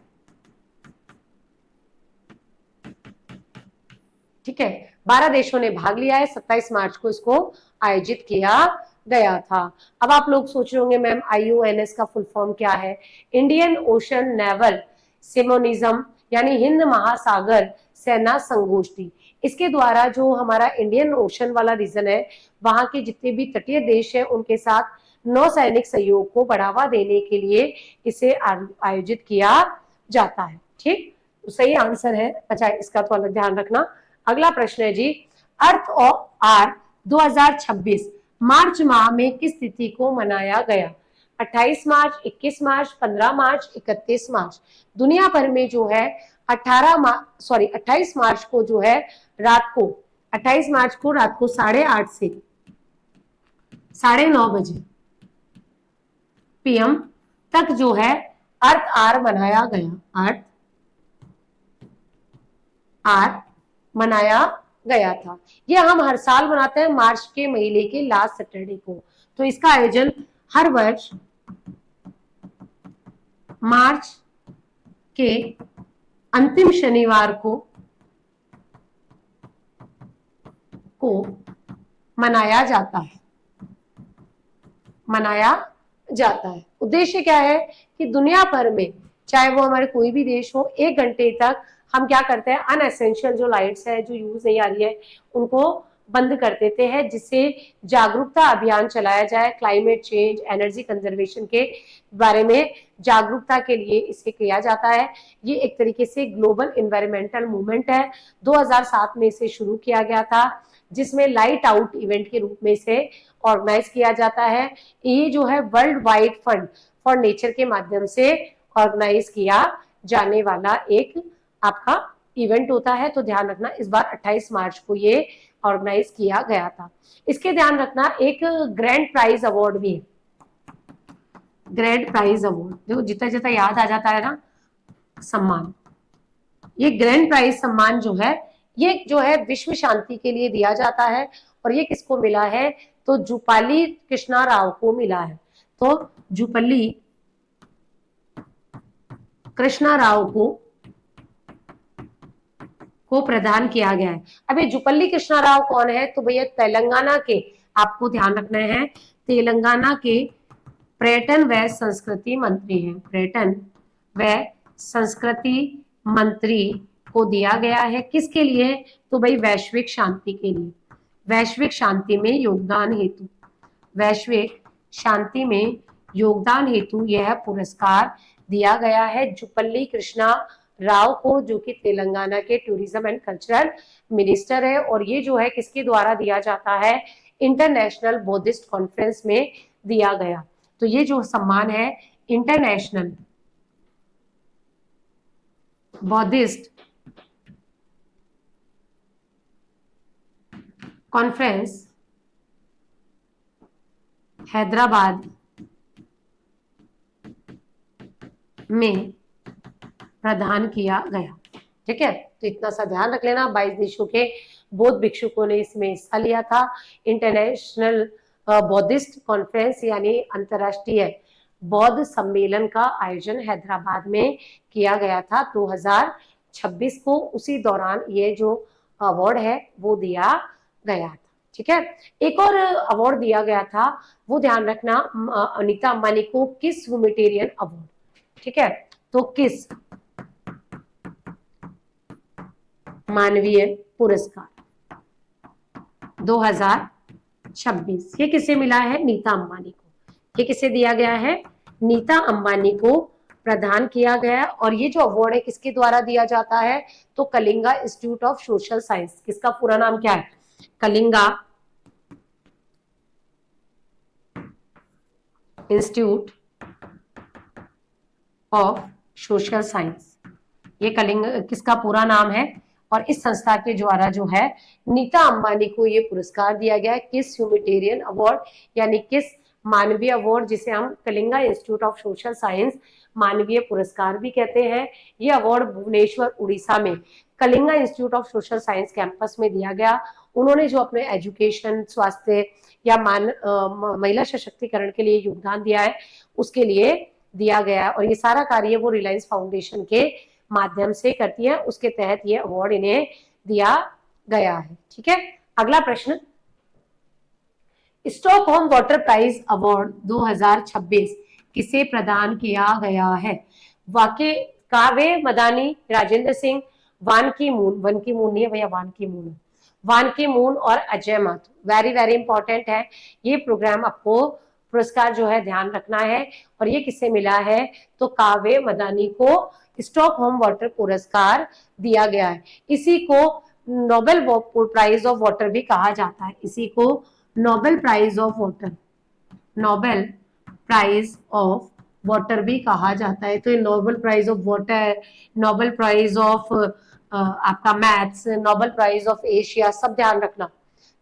ठीक है, 12 देशों ने भाग लिया है। 27 मार्च को इसको आयोजित किया गया था। अब आप लोग सोच रहे होंगे मैम IONS का फुल फॉर्म क्या है? इंडियन ओशन नेवल सिमोनिज्म, यानी हिंद महासागर सेना संगोष्ठी। इसके द्वारा जो हमारा इंडियन ओशन वाला रीजन है वहां के जितने भी तटीय देश है उनके साथ नौसैनिक सहयोग को बढ़ावा देने के लिए इसे आयोजित किया जाता है। ठीक, तो सही आंसर है। अच्छा, इसका तो अलग ध्यान रखना। अगला प्रश्न है जी, अर्थ ऑफ आर 2026 मार्च माह में किस तिथि को मनाया गया? 28 मार्च, 21 मार्च, 15 मार्च, 31 मार्च। दुनिया भर में जो है 28 मार्च को जो है रात को 28 मार्च को रात को 8:30 से 9:30 बजे PM तक जो है अर्थ आर मनाया गया, अर्थ आर मनाया गया था। यह हम हर साल मनाते हैं मार्च के महीने के लास्ट सैटरडे को। तो इसका आयोजन हर वर्ष मार्च के अंतिम शनिवार को मनाया जाता है, मनाया जाता है। उद्देश्य क्या है कि दुनिया भर में चाहे वो हमारे कोई भी देश हो, 1 घंटे तक हम क्या करते हैं, अनएसेंशियल जो लाइट्स है जो यूज नहीं आ रही है उनको बंद कर देते हैं, जिससे जागरूकता अभियान चलाया जाए। क्लाइमेट चेंज, एनर्जी कंजर्वेशन के बारे में जागरूकता के लिए इसे किया जाता है। ये एक तरीके से ग्लोबल एनवायरमेंटल मूवमेंट है। 2007 में इसे शुरू किया गया था, जिसमें लाइट आउट इवेंट के रूप में इसे ऑर्गेनाइज किया जाता है। ये जो है world wide fund for nature के माध्यम से ऑर्गेनाइज किया जाने वाला एक आपका इवेंट होता है। तो ध्यान रखना, इस बार 28 मार्च को ये ऑर्गेनाइज किया गया था। इसके ध्यान रखना एक ग्रैंड प्राइज अवार्ड भी है, ग्रैंड प्राइज अवार्ड जो जितना जितना याद आ जाता है ना सम्मान, ये ग्रैंड प्राइज सम्मान जो है ये जो है विश्व शांति के लिए दिया जाता है और ये किसको मिला है, तो जूपाली कृष्णा राव को मिला है। तो जूपल्ली कृष्णा राव को प्रदान किया गया है। अब ये जूपल्ली कृष्णा राव कौन है, तो भैया तेलंगाना के, आपको ध्यान रखना है, तेलंगाना के पर्यटन व संस्कृति मंत्री हैं। पर्यटन व संस्कृति मंत्री को दिया गया है। किसके लिए, तो भाई वैश्विक शांति के लिए, वैश्विक शांति में योगदान हेतु, वैश्विक शांति में योगदान हेतु यह पुरस्कार दिया गया है जूपल्ली कृष्णा राव को, जो कि तेलंगाना के टूरिज्म एंड कल्चरल मिनिस्टर है। और ये जो है किसके द्वारा दिया जाता है, इंटरनेशनल बौद्धिस्ट कॉन्फ्रेंस में दिया गया। तो ये जो सम्मान है इंटरनेशनल बौद्धिस्ट कॉन्फ्रेंस हैदराबाद में प्रदान किया गया। ठीक है, तो इतना सा ध्यान रख लेना। 22 देशों के बौद्ध भिक्षुकों ने इसमें हिस्सा लिया था। इंटरनेशनल बौद्धिस्ट कॉन्फ्रेंस यानी अंतरराष्ट्रीय बौद्ध सम्मेलन का आयोजन हैदराबाद में किया गया था 2026 को। उसी दौरान ये जो अवार्ड है वो दिया गया था। ठीक है, एक और अवार्ड दिया गया था, वो ध्यान रखना, अनीता अंबानी को किस ह्यूमैनिटेरियन अवार्ड। ठीक है, तो किस मानवीय पुरस्कार 2026, ये किसे मिला है, नीता अंबानी को। ये किसे दिया गया है, नीता अंबानी को प्रदान किया गया। और ये जो अवार्ड है किसके द्वारा दिया जाता है, तो Kalinga institute of social science, किसका पूरा नाम क्या है, Kalinga institute of social science, ये कलिंग किसका पूरा नाम है। और इस संस्था के द्वारा जो है नीता अंबानी को ये पुरस्कार दिया गया है, किस ह्यूमैनिटेरियन अवार्ड, यानी किस मानवीय अवार्ड, जिसे हम Kalinga institute of social science मानवीय पुरस्कार भी कहते हैं। ये अवार्ड भुवनेश्वर उड़ीसा में Kalinga institute of social science campus में दिया गया। उन्होंने जो अपने एजुकेशन, स्वास्थ्य या महिला सशक्तिकरण के लिए योगदान दिया है, उसके लिए दिया गया। और ये सारा कार्य वो रिलायंस फाउंडेशन के माध्यम से करती है, उसके तहत ये अवार्ड इन्हें दिया गया है। ठीक है, अगला प्रश्न, स्टॉकहोम वाटर प्राइज अवार्ड 2026 किसे प्रदान किया गया है, वाकई काव्य मदानी, राजेंद्र सिंह, वान की मून, वन की मून नहीं है भैया, वान की मून है, वान की मून और Ajay Mathur. Very very important है ये प्रोग्राम, आपको पुरस्कार जो है ध्यान रखना है। और ये किसे मिला है, तो काव्य मदानी को स्टॉकहोम वाटर पुरस्कार दिया गया है। इसी को नोबेल प्राइज ऑफ वाटर भी कहा जाता है, इसी को Nobel prize of water, Nobel prize of water भी कहा जाता है। तो ये Nobel prize of water, Nobel prize of आपका maths, Nobel prize of Asia, सब ध्यान रखना।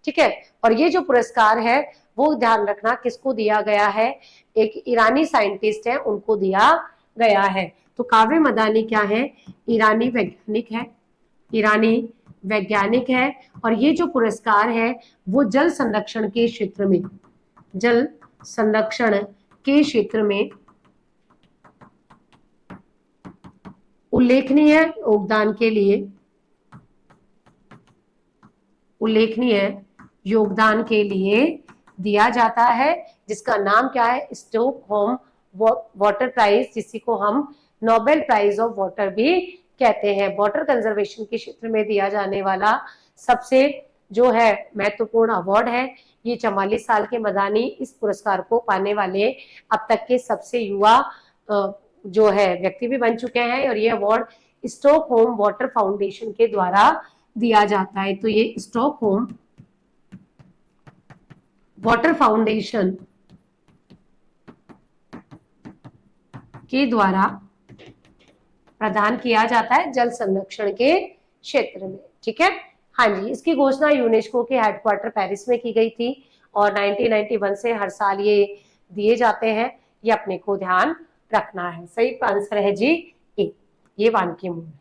ठीक है, और ये जो पुरस्कार है वो ध्यान रखना किसको दिया गया है, एक ईरानी साइंटिस्ट है उनको दिया गया है। तो काव्य मदानी क्या है, ईरानी वैज्ञानिक है, ईरानी वैज्ञानिक है। और ये जो पुरस्कार है वो जल संरक्षण के क्षेत्र में, जल संरक्षण के क्षेत्र में उल्लेखनीय योगदान के लिए, उल्लेखनीय योगदान के लिए दिया जाता है, जिसका नाम क्या है, स्टॉकहोम वाटर प्राइज, जिसी को हम नोबेल प्राइज ऑफ वाटर भी कहते हैं। वाटर कंजर्वेशन के क्षेत्र में दिया जाने वाला सबसे जो है महत्वपूर्ण अवार्ड है। ये 44 साल के मदानी इस पुरस्कार को पाने वाले अब तक के सबसे युवा जो है व्यक्ति भी बन चुके हैं। और ये अवार्ड स्टॉकहोम वाटर फाउंडेशन के द्वारा दिया जाता है। तो ये स्टॉकहोम वाटर फाउंडेशन के द्वारा प्रदान किया जाता है जल संरक्षण के क्षेत्र में। ठीक है, हाँ जी, इसकी घोषणा यूनेस्को के हेडक्वार्टर पेरिस में की गई थी और 1991 से हर साल ये दिए जाते हैं। ये अपने को ध्यान रखना है। सही आंसर है जी ए, ये वान की मून।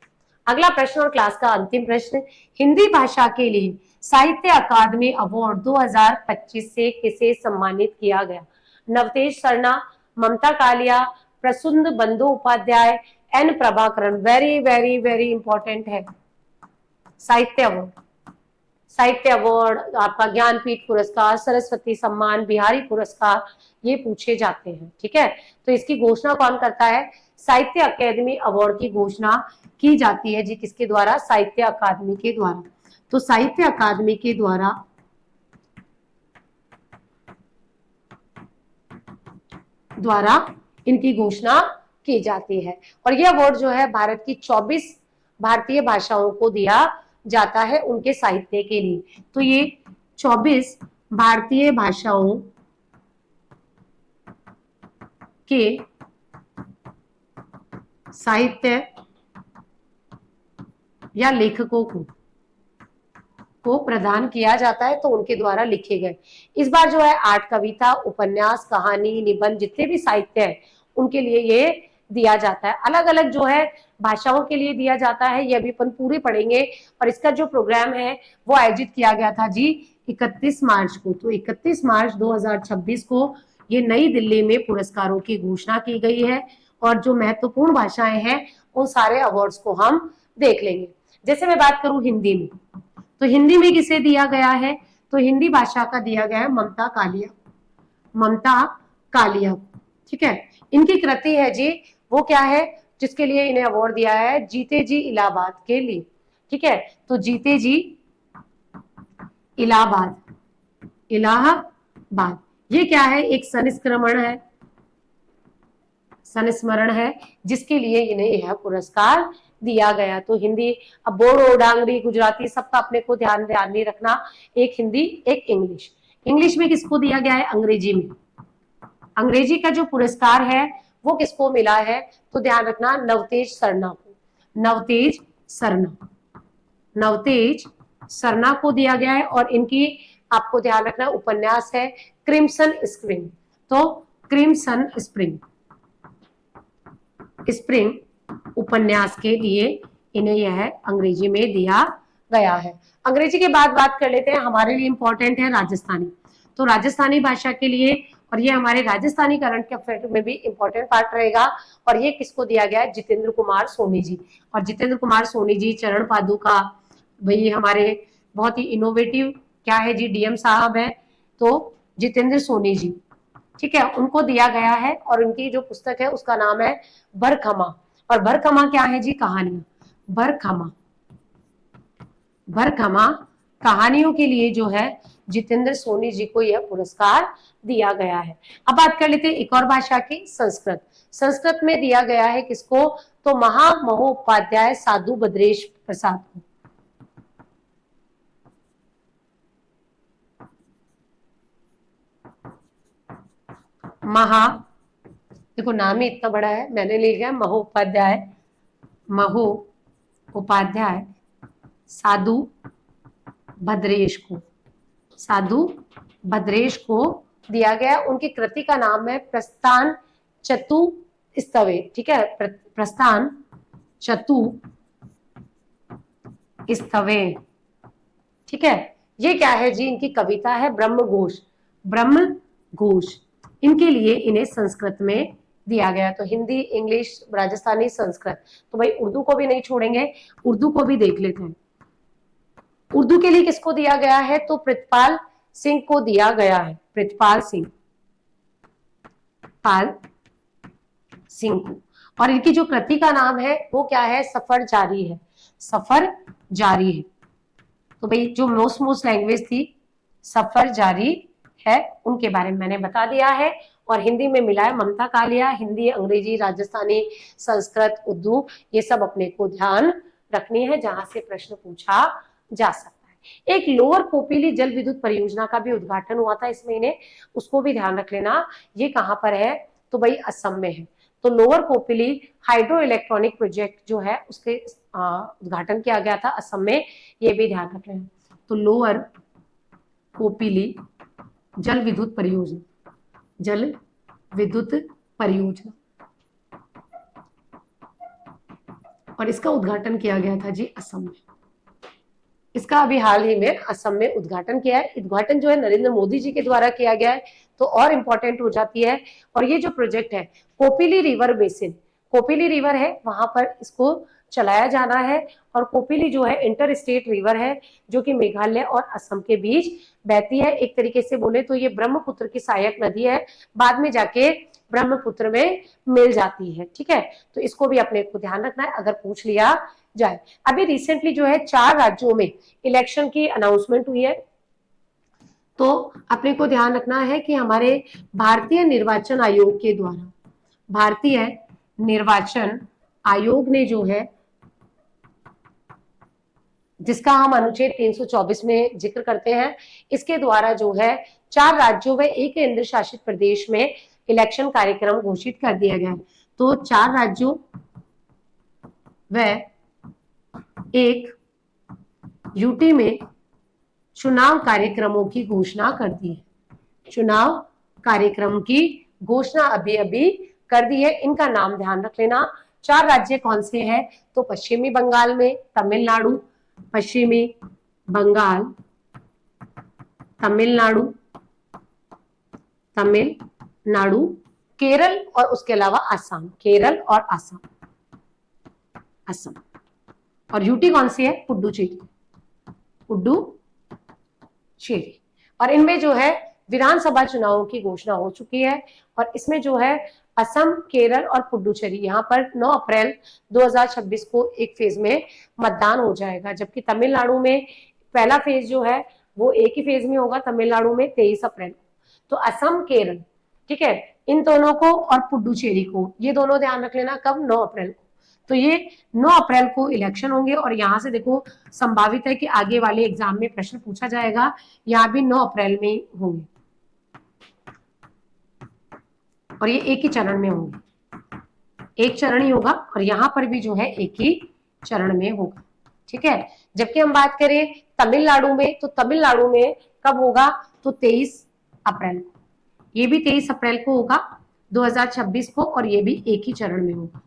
अगला प्रश्न और क्लास का अंतिम प्रश्न, हिंदी भाषा के लिए साहित्य अकादमी अवार्ड 2025 से किसे सम्मानित किया गया? Navtej Sarna, Mamta Kalia, Prasun Bandyopadhyay, N Prabhakaran. Very very very important है। साहित्य अवार्ड, साहित्य अवार्ड, आपका ज्ञानपीठ पुरस्कार, सरस्वती सम्मान, बिहारी पुरस्कार, ये पूछे जाते हैं। ठीक है, तो इसकी घोषणा कौन करता है? साहित्य अकादमी अवार्ड की घोषणा की जाती है जी किसके द्वारा? साहित्य अकादमी के द्वारा। तो साहित्य अकादमी के द्वारा इनकी घोषणा की जाती है। और ये अवार्ड जो है भारत की 24 भारतीय भाषाओं को दिया जाता है उनके साहित्य के लिए। तो ये 24 भारतीय भाषाओं के साहित्य या लेखकों को प्रदान किया जाता है, तो उनके द्वारा लिखे गए। इस बार जो है 8 कविता, उपन्यास, कहानी, निबंध, जितने भी साहित्य है उनके लिए ये दिया जाता है। अलग अलग जो है भाषाओं के लिए दिया जाता है, ये अभी अपन पूरे पढ़ेंगे। और इसका जो प्रोग्राम है वो आयोजित किया गया था जी 31 मार्च को। तो 31 मार्च 2026 को ये नई दिल्ली में पुरस्कारों की घोषणा की गई है। और जो महत्वपूर्ण भाषाएं हैं उन सारे अवार्ड्स को हम देख लेंगे। जैसे मैं बात करूं हिंदी में, तो हिंदी में किसे दिया गया है? तो हिंदी भाषा का दिया गया है ममता कालिया, ममता कालिया। ठीक है, इनकी कृति है जी, वो क्या है जिसके लिए इन्हें अवार्ड दिया है? जीते जी इलाहाबाद के लिए। ठीक है, तो जीते जी इलाहाबाद, इलाहाबाद, ये क्या है? एक संस्करण है, संस्मरण है, जिसके लिए इन्हें यह पुरस्कार दिया गया। तो हिंदी, अब बोडो, डांगरी, गुजराती, सबका अपने को ध्यान नहीं रखना। एक हिंदी, एक इंग्लिश। इंग्लिश में किसको दिया गया है? अंग्रेजी में। अंग्रेजी का जो पुरस्कार है वो किसको मिला है? तो ध्यान रखना, नवतेज सरना को। नवतेज सरना, नवतेज सरना को दिया गया है। और इनकी आपको ध्यान रखना उपन्यास है क्रिम्सन स्प्रिंग। तो क्रिम्सन स्प्रिंग, स्प्रिंग उपन्यास के लिए इन्हें यह अंग्रेजी में दिया गया है। अंग्रेजी के बाद बात कर लेते हैं, हमारे लिए इंपॉर्टेंट है राजस्थानी। तो राजस्थानी भाषा के लिए, और ये हमारे राजस्थानी करंट अफेयर में भी इंपॉर्टेंट पार्ट रहेगा। और ये किसको दिया गया है? जितेंद्र कुमार सोनी जी। और जितेंद्र कुमार सोनी जी चरण पादुका, भाई हमारे बहुत ही इनोवेटिव क्या है जी, डीएम साहब है। तो जितेंद्र सोनी जी, ठीक है, उनको दिया गया है। और उनकी जो पुस्तक है उसका नाम है बरखमा। और बरखमा क्या है जी? कहानियां। बरखमा, बरखमा कहानियों के लिए जो है जितेंद्र सोनी जी को यह पुरस्कार दिया गया है। अब बात कर लेते हैं एक और भाषा की, संस्कृत। संस्कृत में दिया गया है किसको? तो महामहोपाध्याय साधु भद्रेश प्रसाद को। देखो नाम ही इतना बड़ा है, मैंने ले लिया महोपाध्याय, महोपाध्याय साधु भद्रेश को, साधु भद्रेश को दिया गया। उनकी कृति का नाम है प्रस्थान चतुस्तवे। ठीक है, प्रस्थान चतुस्तवे। ठीक है, ये क्या है जी? इनकी कविता है ब्रह्म घोष, ब्रह्म घोष। इनके लिए इन्हें संस्कृत में दिया गया। तो हिंदी, इंग्लिश, राजस्थानी, संस्कृत। तो भाई उर्दू को भी नहीं छोड़ेंगे, उर्दू को भी देख लेते हैं। उर्दू के लिए किसको दिया गया है? तो प्रितपाल सिंह को दिया गया है, प्रितपाल सिंह, पाल सिंह को। और इनकी जो कृति का नाम है वो क्या है? सफर जारी है, सफर जारी है। तो भाई जो मोस्ट लैंग्वेज थी सफर जारी है, उनके बारे में मैंने बता दिया है। और हिंदी में मिला है ममता कालिया। हिंदी, अंग्रेजी, राजस्थानी, संस्कृत, उर्दू, ये सब अपने को ध्यान रखनी है जहां से प्रश्न पूछा जा सकता है। एक लोअर कोपिली जल विद्युत परियोजना का भी उद्घाटन हुआ था इस महीने, उसको भी ध्यान रख लेना। ये कहां पर है? तो भाई असम में है। तो lower Kopili hydro electronic project जो है उसके उद्घाटन किया गया था असम में, ये भी ध्यान रख लेना। तो लोअर कोपिली जल विद्युत परियोजना, जल विद्युत परियोजना। और इसका उद्घाटन किया गया था जी असम में। इसका अभी हाल ही में असम में उद्घाटन किया है। उद्घाटन जो है नरेंद्र मोदी जी के द्वारा किया गया है, तो और इम्पोर्टेंट हो जाती है। और ये जो प्रोजेक्ट है Kopili river basin, Kopili river है वहां पर इसको चलाया जाना है। और कोपिली जो है इंटर स्टेट रिवर है जो कि मेघालय और असम के बीच बहती है। एक तरीके से बोले तो ये ब्रह्मपुत्र की सहायक नदी है, बाद में जाके ब्रह्मपुत्र में मिल जाती है। ठीक है, तो इसको भी अपने को ध्यान रखना है अगर पूछ लिया जाए। अभी रिसेंटली जो है 4 राज्यों में इलेक्शन की अनाउंसमेंट हुई है, तो अपने को ध्यान रखना है कि हमारे भारतीय निर्वाचन आयोग के द्वारा, भारतीय निर्वाचन आयोग ने जो है, जिसका हम अनुच्छेद 324 में जिक्र करते हैं, इसके द्वारा जो है 4 राज्यों व 1 केंद्र शासित प्रदेश में इलेक्शन कार्यक्रम घोषित कर दिया गया है। तो 4 राज्यों व 1 यूटी में चुनाव कार्यक्रमों की घोषणा कर दी है। चुनाव कार्यक्रम की घोषणा अभी अभी कर दी है। इनका नाम ध्यान रख लेना। 4 राज्य कौन से हैं? तो पश्चिमी बंगाल में तमिलनाडु, पश्चिमी बंगाल, तमिलनाडु, तमिलनाडु, केरल और उसके अलावा असम, केरल और असम, असम। और यूटी कौन सी है? पुडुचेरी, पुडुचेरी। और इनमें जो है विधानसभा चुनावों की घोषणा हो चुकी है। और इसमें जो है असम, केरल और पुडुचेरी, यहाँ पर 9 अप्रैल 2026 को एक फेज में मतदान हो जाएगा। जबकि तमिलनाडु में पहला फेज जो है वो एक ही फेज में होगा, तमिलनाडु में 23 अप्रैल को। तो असम, केरल, ठीक है, इन दोनों को और पुडुचेरी को, ये दोनों ध्यान रख लेना कब? 9 अप्रैल को। तो ये 9 अप्रैल को इलेक्शन होंगे। और यहाँ से देखो संभावित है कि आगे वाले एग्जाम में प्रश्न पूछा जाएगा, यहाँ भी 9 अप्रैल में होंगे और ये एक ही चरण में होंगे, एक चरण ही होगा। और यहाँ पर भी जो है एक ही चरण में होगा। ठीक है, जबकि हम बात करें तमिलनाडु में, तो तमिलनाडु में कब होगा? तो 23 अप्रैल को, ये भी 23 अप्रैल को होगा 2026 को। और ये भी एक ही चरण में होगा,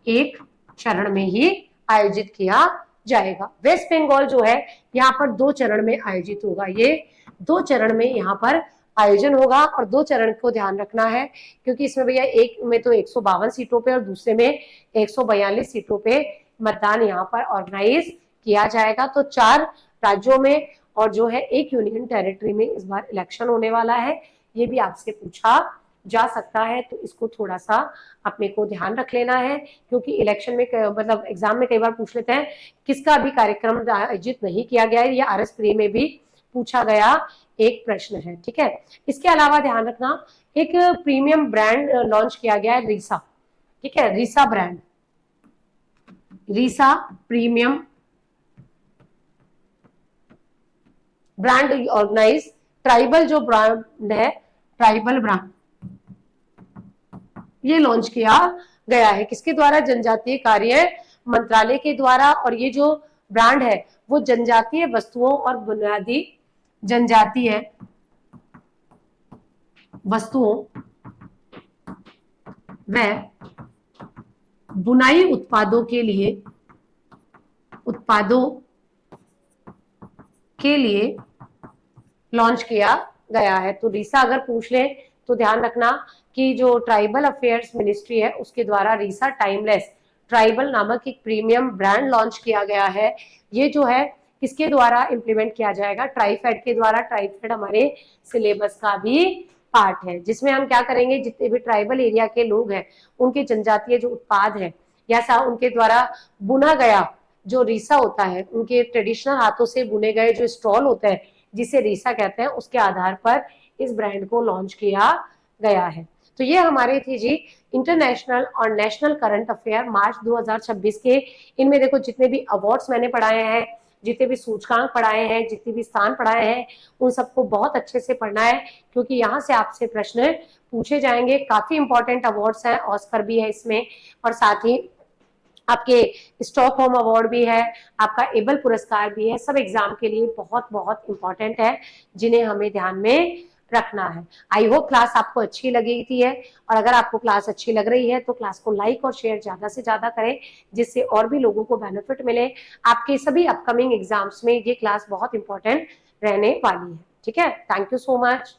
एक चरण में ही आयोजित किया जाएगा। वेस्ट बंगाल जो है यहाँ पर 2 चरण में आयोजित होगा। ये 2 चरण में यहाँ पर आयोजन होगा। और 2 चरण को ध्यान रखना है क्योंकि इसमें भैया एक में तो 152 सीटों पे और दूसरे में 142 सीटों पे मतदान यहाँ पर ऑर्गेनाइज किया जाएगा। तो 4 राज्यों में और जो है 1 यूनियन टेरिटरी में इस बार इलेक्शन होने वाला है। ये भी आपसे पूछा जा सकता है, तो इसको थोड़ा सा अपने को ध्यान रख लेना है क्योंकि इलेक्शन में मतलब एग्जाम में कई बार पूछ लेते हैं किसका भी कार्यक्रम आयोजित नहीं किया गया है। या आरएस प्री में भी पूछा गया एक प्रश्न है। ठीक है, इसके अलावा ध्यान रखना एक प्रीमियम ब्रांड लॉन्च किया गया है, रीसा। ठीक है, Risa brand, Risa premium brand organise tribal जो ब्रांड है, ट्राइबल ब्रांड, ये लॉन्च किया गया है। किसके द्वारा? जनजातीय कार्य मंत्रालय के द्वारा। और ये जो ब्रांड है वो जनजातीय वस्तुओं और बुनियादी जनजातीय वस्तुओं व बुनाई उत्पादों के लिए लॉन्च किया गया है। तो रीसा अगर पूछ ले तो ध्यान रखना कि जो ट्राइबल अफेयर्स मिनिस्ट्री है उसके द्वारा रीसा टाइमलेस ट्राइबल नामक एक प्रीमियम ब्रांड लॉन्च किया गया है। ये जो है किसके द्वारा इंप्लीमेंट किया जाएगा? ट्राइफेड के द्वारा। ट्राइफेड हमारे सिलेबस का भी पार्ट है जिसमें हम क्या करेंगे, जितने भी ट्राइबल एरिया के लोग हैं उनके जनजातीय जो उत्पाद है या उनके द्वारा बुना गया जो रीसा होता है, उनके ट्रेडिशनल हाथों से बुने गए जो स्टॉल होते हैं जिसे रीसा कहते हैं, उसके आधार पर इस ब्रांड को लॉन्च किया गया है। तो ये हमारे थे जी इंटरनेशनल और नेशनल करंट अफेयर मार्च 2026 के। इनमें देखो जितने भी अवार्ड्स मैंने पढ़ाए हैं, जितने भी सूचकांक पढ़ाए हैं, जितने भी स्थान पढ़ाए हैं, उन सबको बहुत अच्छे से पढ़ना है क्योंकि यहाँ से आपसे प्रश्न पूछे जाएंगे। काफी इंपॉर्टेंट अवार्ड्स हैं, ऑस्कर भी है इसमें और साथ ही आपके स्टॉकहोम अवार्ड भी है, आपका एबल पुरस्कार भी है। सब एग्जाम के लिए बहुत बहुत इंपॉर्टेंट है जिन्हें हमें ध्यान में रखना है। आई होप क्लास आपको अच्छी लगी थी है, और अगर आपको क्लास अच्छी लग रही है तो क्लास को लाइक और शेयर ज्यादा से ज्यादा करें, जिससे और भी लोगों को बेनिफिट मिले। आपके सभी अपकमिंग एग्जाम्स में ये क्लास बहुत इंपॉर्टेंट रहने वाली है। ठीक है, थैंक यू सो मच।